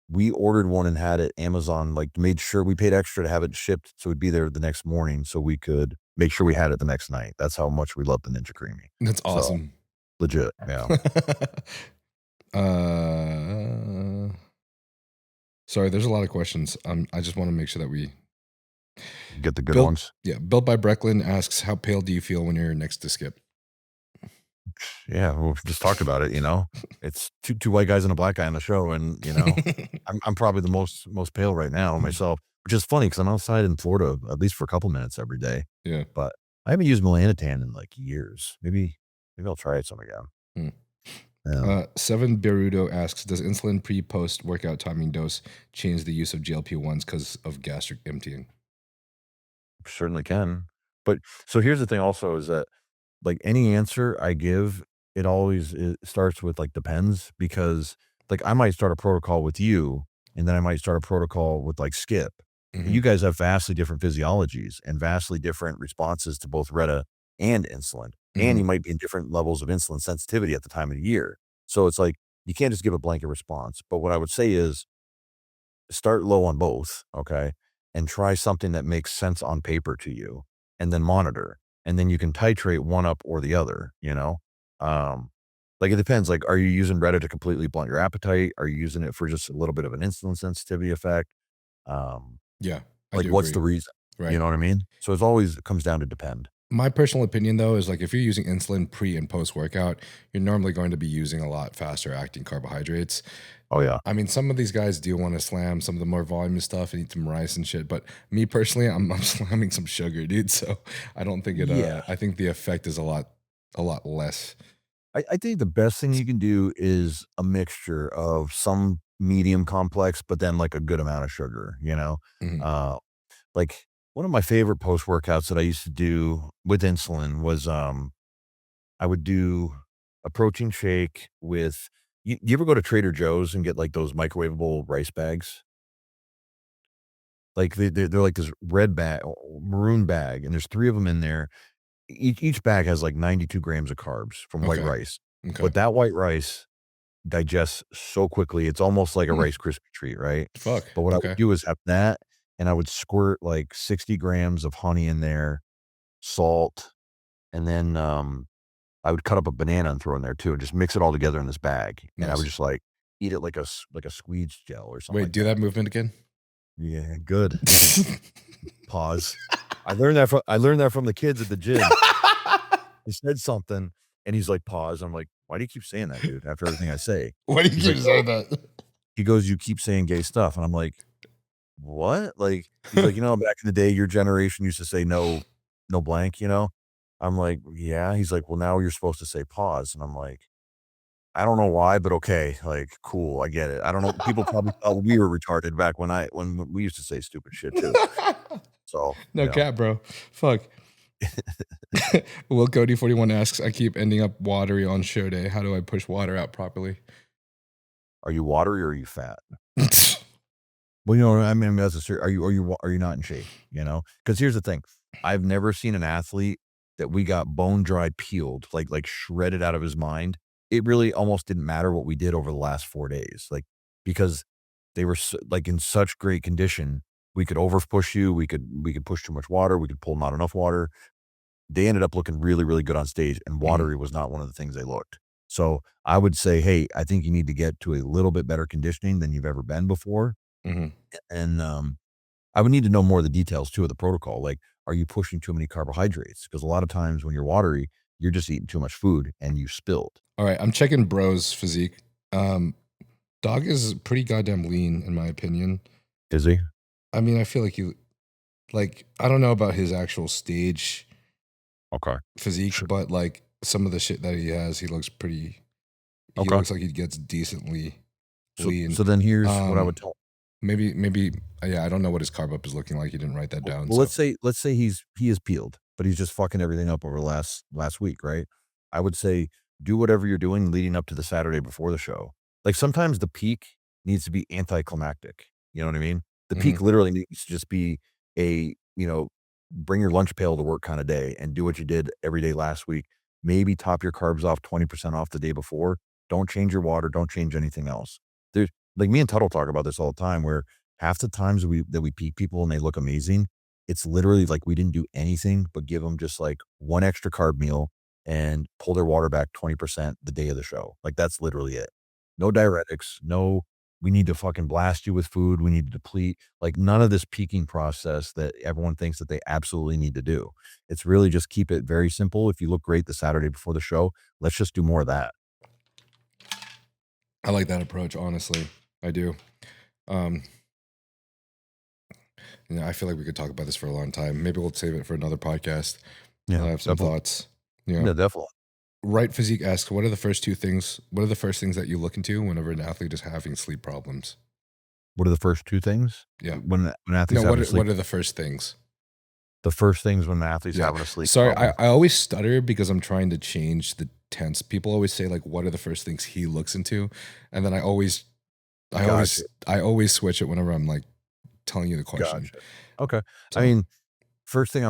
[SPEAKER 1] We ordered one and had it Amazon, like made sure we paid extra to have it shipped. So it'd be there the next morning so we could make sure we had it the next night. That's how much we love the Ninja Creamy.
[SPEAKER 2] That's awesome.
[SPEAKER 1] So, legit. Yeah.
[SPEAKER 2] Sorry, there's a lot of questions. I just want to make sure that we
[SPEAKER 1] get the good ones.
[SPEAKER 2] Yeah. Built by Brecklin asks, how pale do you feel when you're next to Skip?
[SPEAKER 1] Yeah, we'll just talk about it. It's two white guys and a black guy on the show, and I'm probably the most pale right now myself, which is funny because I'm outside in Florida at least for a couple minutes every day.
[SPEAKER 2] Yeah,
[SPEAKER 1] but I haven't used melanotan in like years. Maybe I'll try it some again.
[SPEAKER 2] Yeah. Seven Berudo asks, does insulin pre-post workout timing dose change the use of GLP-1s because of gastric emptying?
[SPEAKER 1] Certainly can. But so here's the thing also is that like any answer I give, it starts with like depends, because like I might start a protocol with you and then I might start a protocol with like Skip. Mm-hmm. You guys have vastly different physiologies and vastly different responses to both Retta and insulin. Mm-hmm. And you might be in different levels of insulin sensitivity at the time of the year. So it's like, you can't just give a blanket response. But what I would say is start low on both. Okay. And try something that makes sense on paper to you and then monitor. And then you can titrate one up or the other, like it depends. Like, are you using Retta to completely blunt your appetite? Are you using it for just a little bit of an insulin sensitivity effect?
[SPEAKER 2] Yeah.
[SPEAKER 1] Like what's the reason? Right. You know what I mean? So it comes down to depend.
[SPEAKER 2] My personal opinion though, is like if you're using insulin pre and post workout, you're normally going to be using a lot faster acting carbohydrates.
[SPEAKER 1] Oh yeah.
[SPEAKER 2] I mean, some of these guys do want to slam some of the more volume stuff and eat some rice and shit. But me personally, I'm slamming some sugar, dude. So I don't think it, I think the effect is a lot a lot less.
[SPEAKER 1] I think the best thing you can do is a mixture of some medium complex, but then like a good amount of sugar, you know?
[SPEAKER 2] Mhm.
[SPEAKER 1] Like one of my favorite post workouts that I used to do with insulin was I would do a protein shake with you ever go to Trader Joe's and get like those microwavable rice bags? Like they're like this red bag, maroon bag, and there's 3 of them in there. Each bag has like 92 grams of carbs from white
[SPEAKER 2] Okay.
[SPEAKER 1] rice.
[SPEAKER 2] Okay.
[SPEAKER 1] But that white rice digests so quickly, it's almost like a
[SPEAKER 2] Hmm.
[SPEAKER 1] Rice Krispie treat, right?
[SPEAKER 2] Fuck.
[SPEAKER 1] But what I would
[SPEAKER 2] Okay.
[SPEAKER 1] do is have that, and I would squirt like 60 grams of honey in there, salt, and then, I would cut up a banana and throw in there too, and just mix it all together in this bag, and I would
[SPEAKER 2] Nice.
[SPEAKER 1] just, like, eat it like a squeeze gel or something
[SPEAKER 2] Wait,
[SPEAKER 1] like
[SPEAKER 2] do
[SPEAKER 1] that.
[SPEAKER 2] that movement again.
[SPEAKER 1] Yeah, good. Pause. I learned that from the kids at the gym. He said something, and he's like, "Pause." I'm like, "Why do you keep saying that, dude, after everything I say?"
[SPEAKER 2] Why do you
[SPEAKER 1] He's
[SPEAKER 2] keep
[SPEAKER 1] like,
[SPEAKER 2] saying that?
[SPEAKER 1] he goes, "You keep saying gay stuff." And I'm like, "What?" Like, he's like, back in the day, your generation used to say no blank, you know?" I'm like, "Yeah." He's like, "Well, now you're supposed to say pause." And I'm like, "I don't know why, but okay, like, cool, I get it." I don't know, people probably thought we were retarded back when we used to say stupid shit too. So,
[SPEAKER 2] No cap, bro. Fuck. Will Cody 41 asks, I keep ending up watery on show day. How do I push water out properly?
[SPEAKER 1] Are you watery or are you fat? Well, I mean, that's are you not in shape, you know? Because here's the thing, I've never seen an athlete that we got bone dry peeled, like shredded out of his mind. It really almost didn't matter what we did over the last 4 days, like, because they were like, in such great condition, we could over push you, we could push too much water, we could pull not enough water. They ended up looking really, really good on stage, and
[SPEAKER 2] Mhm.
[SPEAKER 1] watery was not one of the things they looked. So, I would say, "Hey, I think you need to get to a little bit better conditioning than you've ever been before."
[SPEAKER 2] Mhm.
[SPEAKER 1] And, I would need to know more of the details too of the protocol. Like, are you pushing too many carbohydrates? Because a lot of times when you're watery, you're just eating too much food and you spilled.
[SPEAKER 2] All right, I'm checking bro's physique. Um, Dog is pretty goddamn lean, in my opinion.
[SPEAKER 1] Is he?
[SPEAKER 2] I mean, I feel like, I don't know about his actual stage
[SPEAKER 1] Okay.
[SPEAKER 2] physique,
[SPEAKER 1] Sure.
[SPEAKER 2] but like some of the shit that he has, he looks he
[SPEAKER 1] Okay.
[SPEAKER 2] looks like he gets decently
[SPEAKER 1] So
[SPEAKER 2] lean.
[SPEAKER 1] so then here's what I would
[SPEAKER 2] Um,
[SPEAKER 1] tell.
[SPEAKER 2] maybe, yeah, I don't know what his carb up is looking like. He didn't write that
[SPEAKER 1] Well,
[SPEAKER 2] down.
[SPEAKER 1] well,
[SPEAKER 2] So,
[SPEAKER 1] let's say he is peeled, but he's just fucking everything up over last week, right? I would say do whatever you're doing leading up to the Saturday before the show. Like sometimes the peak needs to be anticlimactic. You know what I mean? The
[SPEAKER 2] mhm.
[SPEAKER 1] peak literally needs to just be a, bring your lunch pail to work kind of day and do what you did every day last week. Maybe top your carbs off 20% off the day before. Don't change your water. Don't change anything else. There's like me and Tuttle talk about this all the time where half the times that we peak people and they look amazing, it's literally like we didn't do anything but give them just like one extra carb meal and pull their water back 20% the day of the show. Like that's literally it. No diuretics, no, we need to fucking blast you with food. We need to deplete, like none of this peaking process that everyone thinks that they absolutely need to do. It's really just keep it very simple. If you look great the Saturday before the show, let's just do more of that.
[SPEAKER 2] I like that approach, honestly. I do. Um, I feel like we could talk about this for a long time. Maybe we'll save it for another podcast. I
[SPEAKER 1] Yeah,
[SPEAKER 2] have some
[SPEAKER 1] definitely.
[SPEAKER 2] thoughts. You know,
[SPEAKER 1] Yeah, definitely.
[SPEAKER 2] Right Physique asks, what are the first things that you look into whenever an athlete is having sleep problems?
[SPEAKER 1] What are the first two things?
[SPEAKER 2] Yeah.
[SPEAKER 1] When
[SPEAKER 2] No,
[SPEAKER 1] athletes having a sleep,
[SPEAKER 2] what are the first things?
[SPEAKER 1] the first things when the athlete's
[SPEAKER 2] Yeah.
[SPEAKER 1] having a sleep
[SPEAKER 2] Sorry,
[SPEAKER 1] problem.
[SPEAKER 2] I always stutter because I'm trying to change the tense. People always say like, what are the first things he looks into? And then I always
[SPEAKER 1] Gotcha.
[SPEAKER 2] switch it whenever I'm like telling you the question.
[SPEAKER 1] Gotcha. Okay. I
[SPEAKER 2] So
[SPEAKER 1] mean, first thing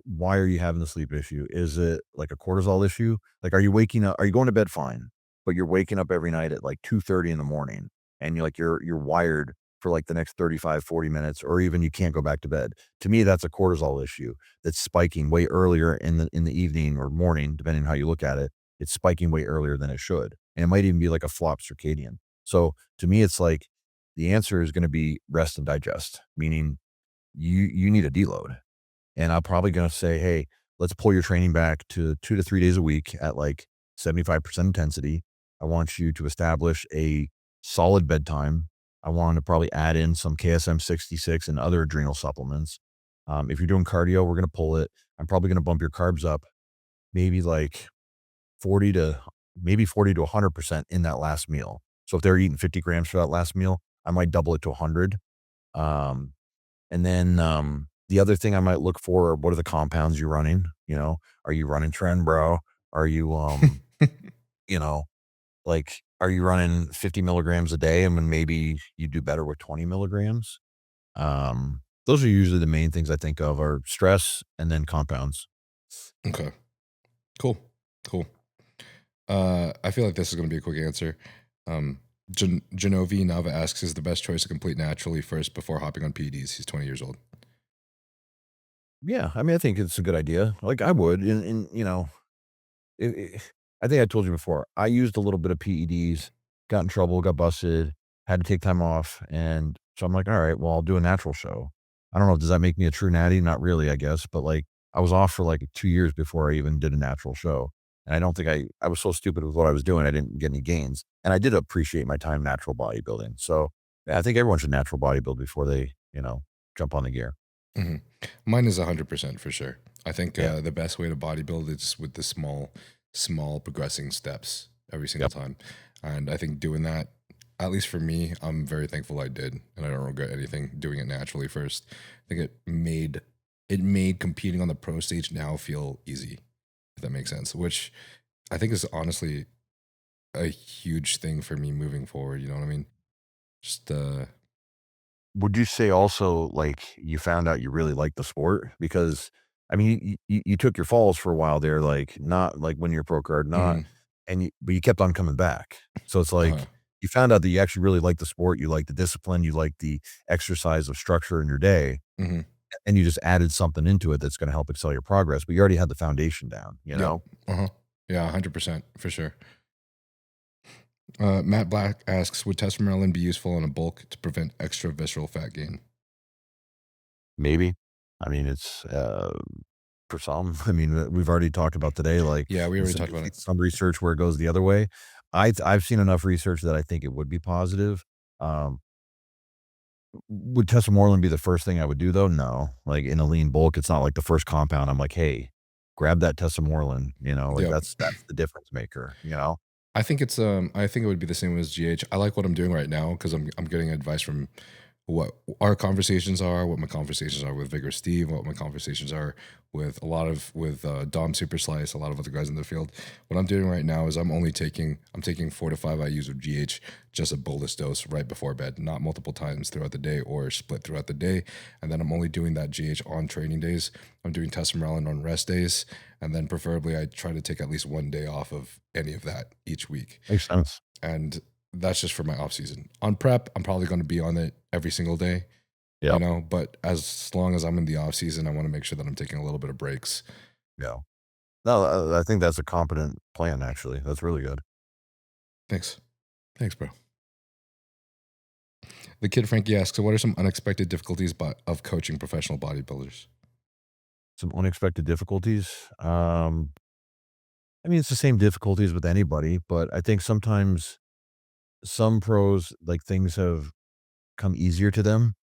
[SPEAKER 1] why are you having the sleep issue? Is it like a cortisol issue? Like, are you waking up? Are you going to bed fine, but you're waking up every night at like 2:30 in the morning, and you're wired for like the next 35, 40 minutes, or even you can't go back to bed. To me, that's a cortisol issue that's spiking way earlier in the evening or morning, depending on how you look at it. It's spiking way earlier than it should, and it might even be like a flop circadian. So to me, it's like the answer is going to be rest and digest, meaning you need a deload. And I'm probably gonna say, "Hey, let's pull your training back to 2 to 3 days a week at, like, 75% intensity. I want you to establish a solid bedtime. I want to probably add in some KSM 66 and other adrenal supplements. If you're doing cardio, we're gonna pull it. I'm probably gonna bump your carbs up maybe like 40 to 100% in that last meal. So if they're eating 50 grams for that last meal, I might double it to 100. Um, and then the other thing I might look for are what are the compounds you're running? You know, are you running Trend, bro? Are you, you know, like, are you running 50 milligrams a day? And then maybe you do better with 20 milligrams. Those are usually the main things I think of are stress and then compounds.
[SPEAKER 2] Okay. Cool. I feel like this is going to be a quick answer. Genovi Nava asks, is the best choice to complete naturally first before hopping on PEDs? He's 20 years old.
[SPEAKER 1] Yeah, I mean, I think it's a good idea. Like I would, and you know, I think I told you before. I used a little bit of PEDs, got in trouble, got busted, had to take time off, and so I'm like, all right, well, I'll do a natural show. I don't know, does that make me a true natty? Not really, I guess, but like I was off for like 2 years before I even did a natural show, and I don't think I was so stupid with what I was doing, I didn't get any gains, and I did appreciate my time natural bodybuilding. So yeah, I think everyone should natural bodybuild before they, jump on the gear.
[SPEAKER 2] Hmm. Mine is 100% for sure. I think
[SPEAKER 1] Yeah.
[SPEAKER 2] the best way to bodybuild is with the small progressing steps every single
[SPEAKER 1] Yep.
[SPEAKER 2] time. And I think doing that, at least for me, I'm very thankful I did, and I don't regret anything doing it naturally first. I think it made competing on the pro stage now feel easy, if that makes sense. Which I think is honestly a huge thing for me moving forward. You know what I mean? Just
[SPEAKER 1] Would you say also, like, you found out you really like the sport? Because, I mean, you took your falls for a while there, like, not like when you're pro card, not
[SPEAKER 2] mhm,
[SPEAKER 1] but you kept on coming back. So it's
[SPEAKER 2] uh-huh,
[SPEAKER 1] like, you found out that you actually really like the sport, you like the discipline, you like the exercise of structure in your day,
[SPEAKER 2] mhm.
[SPEAKER 1] and you just added something into it that's gonna help excel your progress, but you already had the foundation down, you
[SPEAKER 2] Yep.
[SPEAKER 1] know?
[SPEAKER 2] Uh-huh. Yeah, 100% for sure. Matt Black asks, would Tesamorelin be useful in a bulk to prevent extra visceral fat gain?
[SPEAKER 1] Maybe. I mean, it's, for some, I mean, we've already talked about today, like,
[SPEAKER 2] Yeah, we
[SPEAKER 1] you
[SPEAKER 2] already
[SPEAKER 1] said
[SPEAKER 2] talked
[SPEAKER 1] you've
[SPEAKER 2] about
[SPEAKER 1] seen
[SPEAKER 2] it.
[SPEAKER 1] some research where it goes the other way. I've seen enough research that I think it would be positive. Um, would tesamorelin be the first thing I would do though? No. Like in a lean bulk, it's not like the first compound. I'm like, hey, grab that tesamorelin, like
[SPEAKER 2] Yep.
[SPEAKER 1] that's the difference maker, you know?
[SPEAKER 2] I think it would be the same as GH. I like what I'm doing right now because I'm getting advice from what our conversations are, what my conversations are with Vigor Steve, what my conversations are with Dom Super Slice, a lot of other guys in the field. What I'm doing right now is I'm taking 4 to 5 IUs of GH, just a bolus dose right before bed, not multiple times throughout the day or split throughout the day. And then I'm only doing that GH on training days. I'm doing Tesamorelin on rest days, and then preferably I try to take at least 1 day off of any of that each week.
[SPEAKER 1] Makes sense.
[SPEAKER 2] And that's just for my off season. On prep, I'm probably going to be on it every single day,
[SPEAKER 1] Yeah.
[SPEAKER 2] but as long as I'm in the off season, I want to make sure that I'm taking a little bit of breaks.
[SPEAKER 1] Yeah. No, I think that's a competent plan, actually. That's really good.
[SPEAKER 2] Thanks. Thanks, bro. The kid Frankie asks, so what are some unexpected difficulties of coaching professional bodybuilders?
[SPEAKER 1] Some unexpected difficulties. I mean, it's the same difficulties with anybody, but I think sometimes some pros, like things have come easier to them.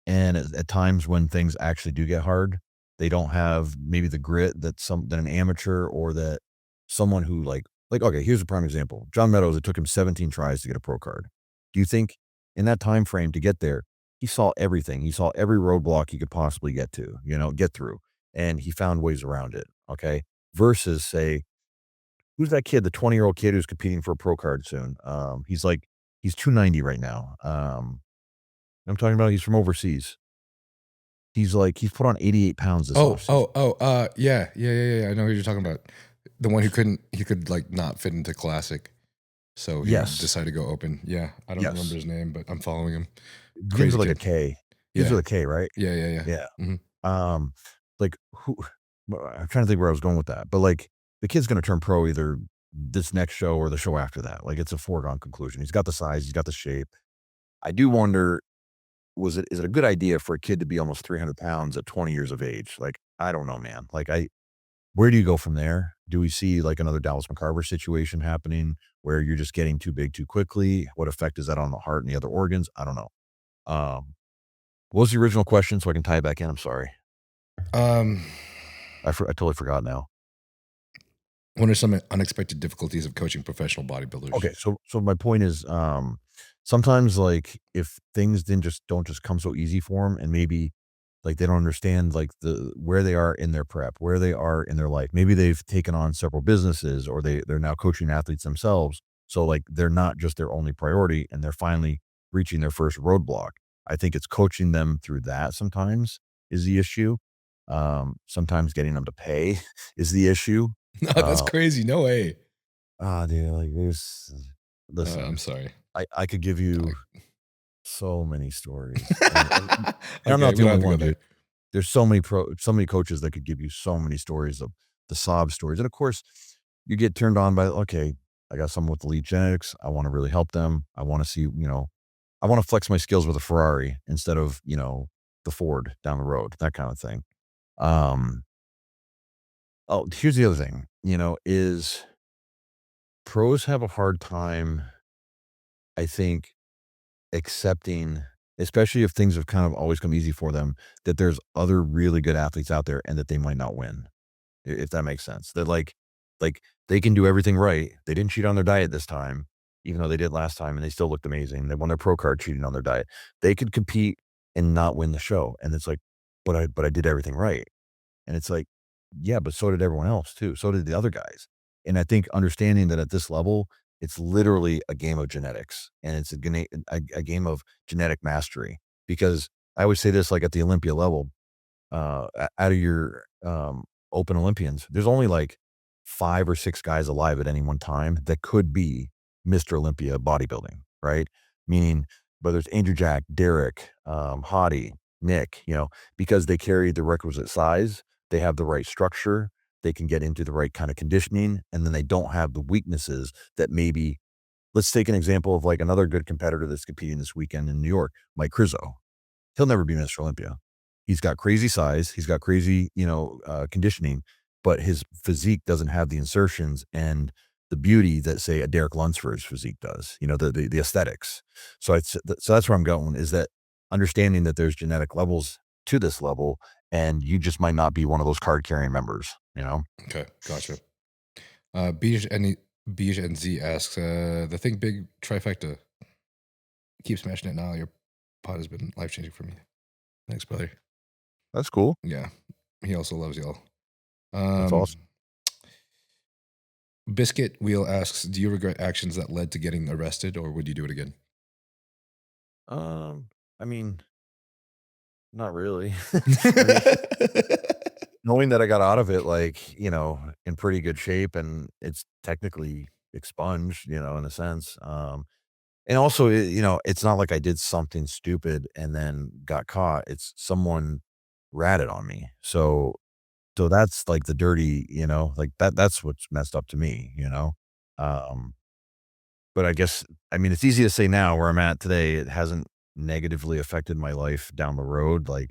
[SPEAKER 1] And at times when things actually do get hard, they don't have maybe the grit that an amateur or that someone who okay, here's a prime example. John Meadows, it took him 17 tries to get a pro card. Do you think in that time frame to get there, he saw everything. He saw every roadblock he could possibly get through, and he found ways around it. Okay. Versus say, who's that kid, the 20-year-old kid who's competing for a pro card soon? He's 290 right now. I'm talking about he's from overseas. He's put on 88 pounds this offseason.
[SPEAKER 2] Yeah. I know who you're talking about. The one he could like not fit into classic. So he
[SPEAKER 1] Yes.
[SPEAKER 2] decided to go open. Yeah. I don't remember
[SPEAKER 1] Yes.
[SPEAKER 2] his name, but I'm following him.
[SPEAKER 1] Begins
[SPEAKER 2] Crazy
[SPEAKER 1] with like a
[SPEAKER 2] kid.
[SPEAKER 1] K. Begins
[SPEAKER 2] Yeah.
[SPEAKER 1] with a K, right?
[SPEAKER 2] Yeah.
[SPEAKER 1] Yeah.
[SPEAKER 2] Hmm.
[SPEAKER 1] Um, like who I'm trying to think where I was going with that, but like the kid's gonna turn pro either this next show or the show after that. Like it's a foregone conclusion. He's got the size, he's got the shape. I do wonder, is it a good idea for a kid to be almost 300 pounds at 20 years of age? Like, I don't know, man. Where do you go from there? Do we see like another Dallas McCarver situation happening where you're just getting too big too quickly? What effect is that on the heart and the other organs? I don't know. Um, what was the original question so I can tie it back in? I'm sorry.
[SPEAKER 2] Um,
[SPEAKER 1] I totally forgot now.
[SPEAKER 2] What are some unexpected difficulties of coaching professional bodybuilders?
[SPEAKER 1] Okay, so my point is, sometimes like if things don't just come so easy for them, and maybe like they don't understand like the where they are in their prep, where they are in their life. Maybe they've taken on several businesses, or they're now coaching athletes themselves. So like they're not just their only priority, and they're finally reaching their first roadblock. I think it's coaching them through that sometimes is the issue. Sometimes getting them to pay is the issue.
[SPEAKER 2] No, that's
[SPEAKER 1] Uh,
[SPEAKER 2] crazy. No way.
[SPEAKER 1] dude, like there's
[SPEAKER 2] I'm
[SPEAKER 1] listen,
[SPEAKER 2] sorry.
[SPEAKER 1] I could give you
[SPEAKER 2] I-
[SPEAKER 1] so many stories, and I'm
[SPEAKER 2] Okay,
[SPEAKER 1] not
[SPEAKER 2] we
[SPEAKER 1] the
[SPEAKER 2] don't
[SPEAKER 1] only
[SPEAKER 2] have to go
[SPEAKER 1] one,
[SPEAKER 2] there.
[SPEAKER 1] dude. There's so many coaches that could give you so many stories of the sob stories, and of course, you get turned on by, okay, I got someone with elite genetics. I want to really help them. I want to see, I want to flex my skills with a Ferrari instead of, the Ford down the road, that kind of thing. Um, oh, here's the other thing, is pros have a hard time, I think, accepting, especially if things have kind of always come easy for them, that there's other really good athletes out there and that they might not win, if that makes sense. That like they can do everything right. They didn't cheat on their diet this time, even though they did last time, and they still looked amazing. They won their pro card cheating on their diet. They could compete and not win the show. And it's like, but I did everything right. And it's like, yeah, but so did everyone else too. So did the other guys. And I think understanding that at this level, it's literally a game of genetics, and it's a game of genetic mastery. Because I always say this, like at the Olympia level, out of your open Olympians, there's only like 5 or 6 guys alive at any one time that could be Mr. Olympia bodybuilding, right? Meaning whether it's Andrew Jack, Derek, Hottie, Nick, because they carry the requisite size, they have the right structure, they can get into the right kind of conditioning, and then they don't have the weaknesses that maybe. Let's take an example of like another good competitor that's competing this weekend in New York, Mike Crizzo. He'll never be Mr. Olympia. He's got crazy size. He's got crazy, conditioning, but his physique doesn't have the insertions and the beauty that, say, a Derek Lunsford's physique does. The aesthetics. So that's where I'm going, is that understanding that there's genetic levels to this level, and you just might not be one of those card carrying members.
[SPEAKER 2] Okay, gotcha. Beige and Z asks, the Think Big trifecta. Keep smashing it now. Your pod has been life changing for me. Thanks, brother.
[SPEAKER 1] That's cool.
[SPEAKER 2] Yeah, he also loves y'all.
[SPEAKER 1] That's awesome.
[SPEAKER 2] Biscuit Wheel asks, do you regret actions that led to getting arrested, or would you do it again?
[SPEAKER 1] I mean, not really. Knowing that I got out of it, like, in pretty good shape, and it's technically expunged, in a sense. And also, it's not like I did something stupid and then got caught. It's someone ratted on me. So that's like the dirty, like that's what's messed up to me. Um, but I guess, I mean, it's easy to say now where I'm at today. It hasn't negatively affected my life down the road. Like,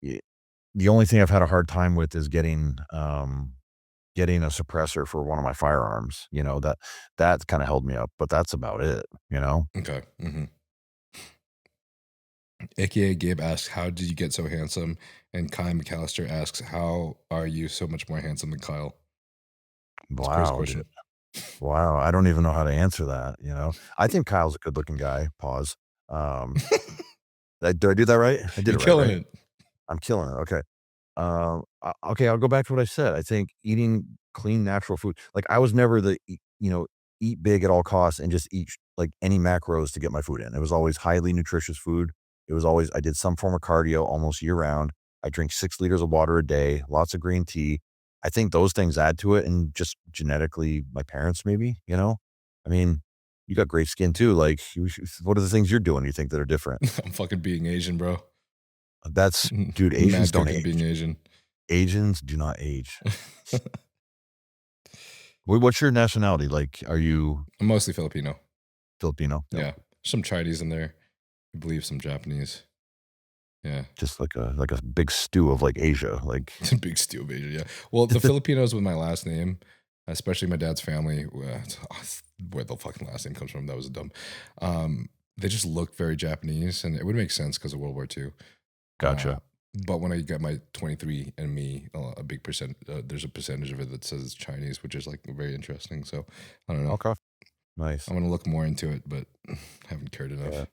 [SPEAKER 1] y- the only thing I've had a hard time with is getting a suppressor for one of my firearms, that kind of held me up, but that's about it.
[SPEAKER 2] Okay. Mm-hmm. AKA Gabe asks, how did you get so handsome? And Kai McAllister asks, how are you so much more handsome than Kyle? That's a crazy
[SPEAKER 1] Wow,
[SPEAKER 2] question.
[SPEAKER 1] dude. Wow. I don't even know how to answer that. I think Kyle's a good looking guy. Pause. Did I do that right? I did
[SPEAKER 2] You're
[SPEAKER 1] it right,
[SPEAKER 2] killing
[SPEAKER 1] right?
[SPEAKER 2] it.
[SPEAKER 1] I'm killing it. Okay. Okay, I'll go back to what I said. I think eating clean, natural food. Like I was never eat big at all costs and just eat like any macros to get my food in. It was always highly nutritious food. It was always, I did some form of cardio almost year round. I drink 6 liters of water a day, lots of green tea. I think those things add to it, and just genetically, my parents maybe. I mean, you got great skin too. Like, what are the things you're doing you think that are different?
[SPEAKER 2] I'm fucking being Asian, bro.
[SPEAKER 1] That's, dude,
[SPEAKER 2] Mad
[SPEAKER 1] Asians don't
[SPEAKER 2] fucking being
[SPEAKER 1] age.
[SPEAKER 2] Asian.
[SPEAKER 1] Asians do not age. What's your nationality? Like, are you
[SPEAKER 2] I'm mostly Filipino.
[SPEAKER 1] Filipino? Yep.
[SPEAKER 2] Yeah. Some Chinese in there. I believe some Japanese. Yeah.
[SPEAKER 1] Just like a big stew of like Asia. Like,
[SPEAKER 2] It's a big stew of Asia, yeah. Well, the Filipinos with my last name, especially my dad's family, where the fucking last name comes from, that was dumb. They just look very Japanese, and it would make sense because of World War II.
[SPEAKER 1] gotcha.
[SPEAKER 2] But when I get my 23 and me, a big percent, there's a percentage of it that says it's Chinese, which is like very interesting. So I don't know.
[SPEAKER 1] Okay. Nice.
[SPEAKER 2] I'm gonna look more into it, but haven't cared enough.
[SPEAKER 1] Yeah.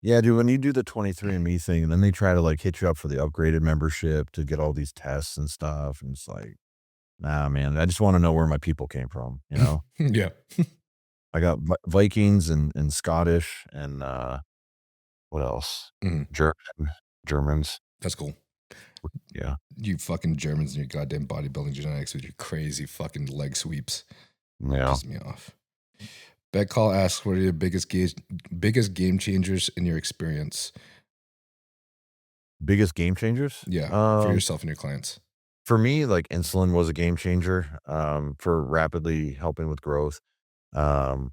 [SPEAKER 1] Yeah, dude, when you do the 23andMe thing, and then they try to like hit you up for the upgraded membership to get all these tests and stuff, and it's like, nah, man, I just want to know where my people came from, you know?
[SPEAKER 2] Yeah.
[SPEAKER 1] I got Vikings and Scottish and what else?
[SPEAKER 2] Mhm.
[SPEAKER 1] Germans.
[SPEAKER 2] That's cool.
[SPEAKER 1] Yeah.
[SPEAKER 2] You fucking Germans and your goddamn bodybuilding genetics with your crazy fucking leg sweeps.
[SPEAKER 1] Yeah.
[SPEAKER 2] Pisses me off. Bet Call asks, what are your biggest game changers in your experience?
[SPEAKER 1] Biggest game changers?
[SPEAKER 2] Yeah, for yourself and your clients.
[SPEAKER 1] For me, like insulin was a game changer for rapidly helping with growth. Um,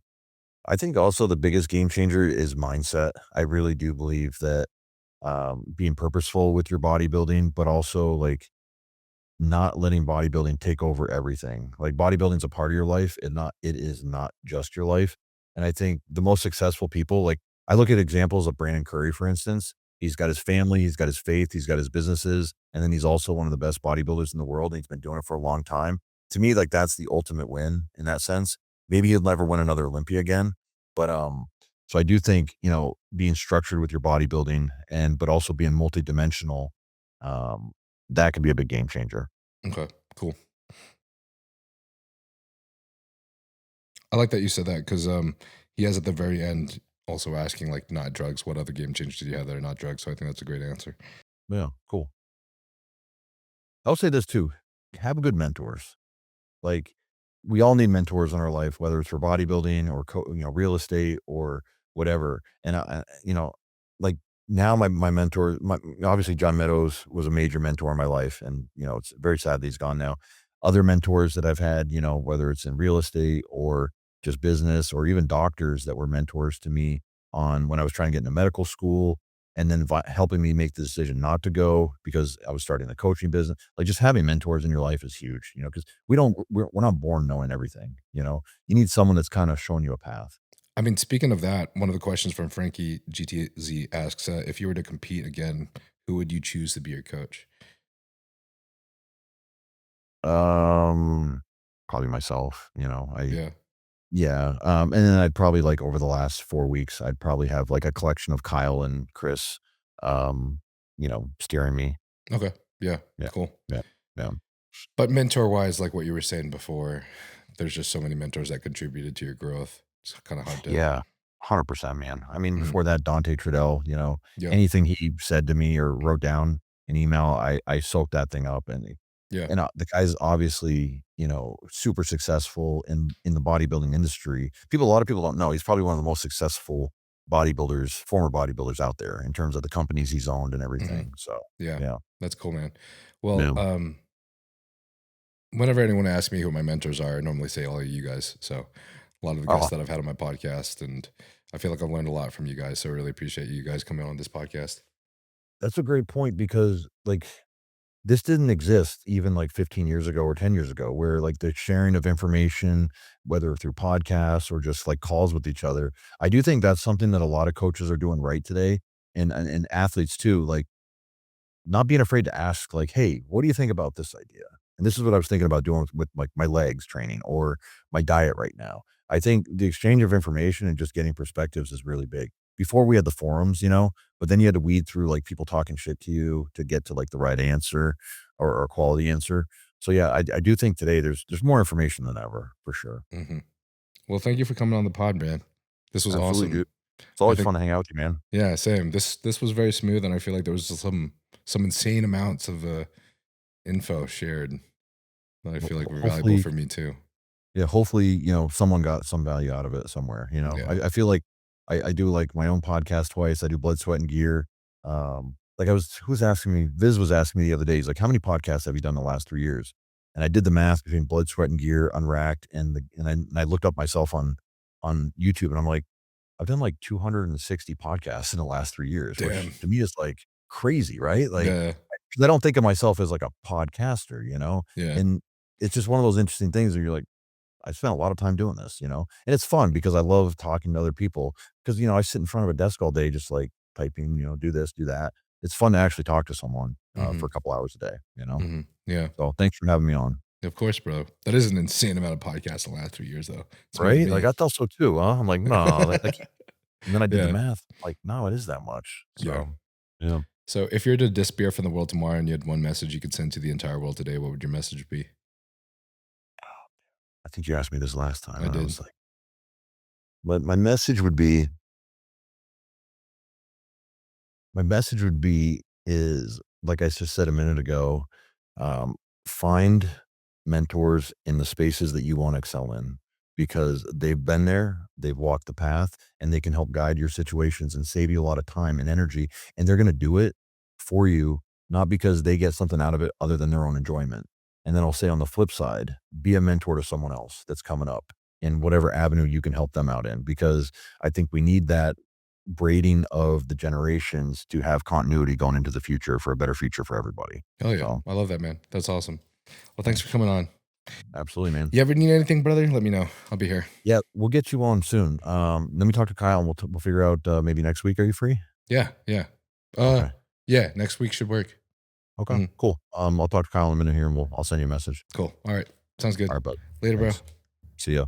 [SPEAKER 1] I think also the biggest game changer is mindset. I really do believe that being purposeful with your bodybuilding, but also like not letting bodybuilding take over everything. Like bodybuilding's a part of your life, it is not just your life. And I think the most successful people, like I look at examples of Brandon Curry, for instance. He's got his family, he's got his faith, he's got his businesses, and then he's also one of the best bodybuilders in the world, and he's been doing it for a long time. To me, like that's the ultimate win in that sense. Maybe he'll never win another Olympia again, but so I do think, being structured with your bodybuilding but also being multidimensional, um, that could be a big game changer.
[SPEAKER 2] Okay, cool. I like that you said that because he has at the very end also asking like not drugs. What other game changers did you have that are not drugs? So I think that's a great answer.
[SPEAKER 1] Yeah, cool. I'll say this too. Have good mentors. Like we all need mentors in our life, whether it's for bodybuilding or real estate or whatever. And like now my mentor, obviously John Meadows was a major mentor in my life, and it's very sad that he's gone now. Other mentors that I've had, whether it's in real estate or just business or even doctors that were mentors to me on when I was trying to get into medical school, and then helping me make the decision not to go because I was starting the coaching business. Like just having mentors in your life is huge, because we're not born knowing everything. You need someone that's kind of showing you a path.
[SPEAKER 2] I mean, speaking of that, one of the questions from Frankie GTZ asks, if you were to compete again, who would you choose to be your coach?
[SPEAKER 1] Probably myself,
[SPEAKER 2] Yeah.
[SPEAKER 1] yeah. And then I'd probably like over the last 4 weeks, I'd probably have like a collection of Kyle and Chris, steering me.
[SPEAKER 2] Okay. Yeah.
[SPEAKER 1] Yeah.
[SPEAKER 2] Cool.
[SPEAKER 1] Yeah. Yeah.
[SPEAKER 2] But mentor wise, like what you were saying before, there's just so many mentors that contributed to your growth. It's kind of hard to.
[SPEAKER 1] Yeah. 100%, man. I mean,
[SPEAKER 2] Mhm.
[SPEAKER 1] before that, Dante Trudell,
[SPEAKER 2] Yeah.
[SPEAKER 1] anything he said to me or wrote down an email, I soaked that thing up, and
[SPEAKER 2] Yeah.
[SPEAKER 1] the guy's obviously, super successful in the bodybuilding industry. A lot of people don't know he's probably one of the most successful former bodybuilders out there in terms of the companies he's owned and everything. So
[SPEAKER 2] Yeah.
[SPEAKER 1] yeah.
[SPEAKER 2] That's cool, man. Well,
[SPEAKER 1] Yeah.
[SPEAKER 2] whenever anyone asks me who my mentors are, I normally say all of you guys. So a lot of the guests
[SPEAKER 1] Oh,
[SPEAKER 2] that I've had on my podcast, and I feel like I've learned a lot from you guys. So I really appreciate you guys coming on this podcast.
[SPEAKER 1] that's a great point because like this didn't exist even like 15 years ago or 10 years ago, where like the sharing of information, whether through podcasts or just like calls with each other. I do think that's something that a lot of coaches are doing right today, and athletes too. Like not being afraid to ask, like, hey, what do you think about this idea? And this is what I was thinking about doing with like my legs training or my diet right now. I think the exchange of information and just getting perspectives is really big. Before we had the forums, but then you had to weed through like people talking shit to you to get to like the right answer or quality answer. So yeah, I do think today there's more information than ever for sure.
[SPEAKER 2] Mm-hmm. Well, thank you for coming on the pod, man. This was
[SPEAKER 1] Absolutely,
[SPEAKER 2] awesome.
[SPEAKER 1] dude. It's always
[SPEAKER 2] think-
[SPEAKER 1] fun to hang out with you, man.
[SPEAKER 2] Yeah, same. This was very smooth, and I feel like there was some insane amounts of info shared that I feel like were valuable
[SPEAKER 1] Hopefully,
[SPEAKER 2] for me too.
[SPEAKER 1] yeah, hopefully, someone got some value out of it somewhere.
[SPEAKER 2] Yeah.
[SPEAKER 1] I feel like I do like my own podcast twice. I do Blood, Sweat, and Gear. Like who was asking me? Viz was asking me the other day. He's like, "How many podcasts have you done the last 3 years?" And I did the math between Blood, Sweat, and Gear, Unracked, and I looked up myself on YouTube, and I'm like, I've done like 260 podcasts in the last 3 years,
[SPEAKER 2] Damn.
[SPEAKER 1] which to me is like crazy, right? Like,
[SPEAKER 2] Yeah.
[SPEAKER 1] 'cause I don't think of myself as like a podcaster,
[SPEAKER 2] Yeah.
[SPEAKER 1] and it's just one of those interesting things where you're like, I spent a lot of time doing this, and it's fun because I love talking to other people because, I sit in front of a desk all day, just like typing, do this, do that. It's fun to actually talk to someone. for a couple hours a day, you know?
[SPEAKER 2] Yeah.
[SPEAKER 1] So thanks for having me on.
[SPEAKER 2] Of course, bro. That is an insane amount of podcasts in the last 3 years, though. It's more than
[SPEAKER 1] Right?
[SPEAKER 2] me.
[SPEAKER 1] Like, I thought so too, huh? I'm like, no, and then I did the
[SPEAKER 2] Yeah.
[SPEAKER 1] math. Like, no, it is that much. So, yeah.
[SPEAKER 2] So if you were to disappear from the world tomorrow and you had one message you could send to the entire world today, what would your message be?
[SPEAKER 1] I think you asked me this last time.
[SPEAKER 2] I
[SPEAKER 1] And I
[SPEAKER 2] did.
[SPEAKER 1] was like, but my message would be is like I just said a minute ago, find mentors in the spaces that you want to excel in because they've been there, they've walked the path, and they can help guide your situations and save you a lot of time and energy. And they're going to do it for you, not because they get something out of it other than their own enjoyment. And then I'll say on the flip side, be a mentor to someone else that's coming up in whatever avenue you can help them out in, because I think we need that braiding of the generations to have continuity going into the future for a better future for everybody.
[SPEAKER 2] Oh, yeah.
[SPEAKER 1] So,
[SPEAKER 2] I love that, man. That's awesome. Well, thanks for coming on.
[SPEAKER 1] absolutely, man.
[SPEAKER 2] You ever need anything, brother? Let me know. I'll be here.
[SPEAKER 1] Yeah, we'll get you on soon. Let me talk to Kyle and we'll figure out maybe next week. Are you free?
[SPEAKER 2] Yeah.
[SPEAKER 1] Okay.
[SPEAKER 2] Yeah, next week should work.
[SPEAKER 1] Okay, cool. I'll talk to Kyle in a minute here and I'll send you a message.
[SPEAKER 2] Cool. All right. Sounds good.
[SPEAKER 1] All right, bud.
[SPEAKER 2] Later,
[SPEAKER 1] Thanks.
[SPEAKER 2] bro.
[SPEAKER 1] See ya.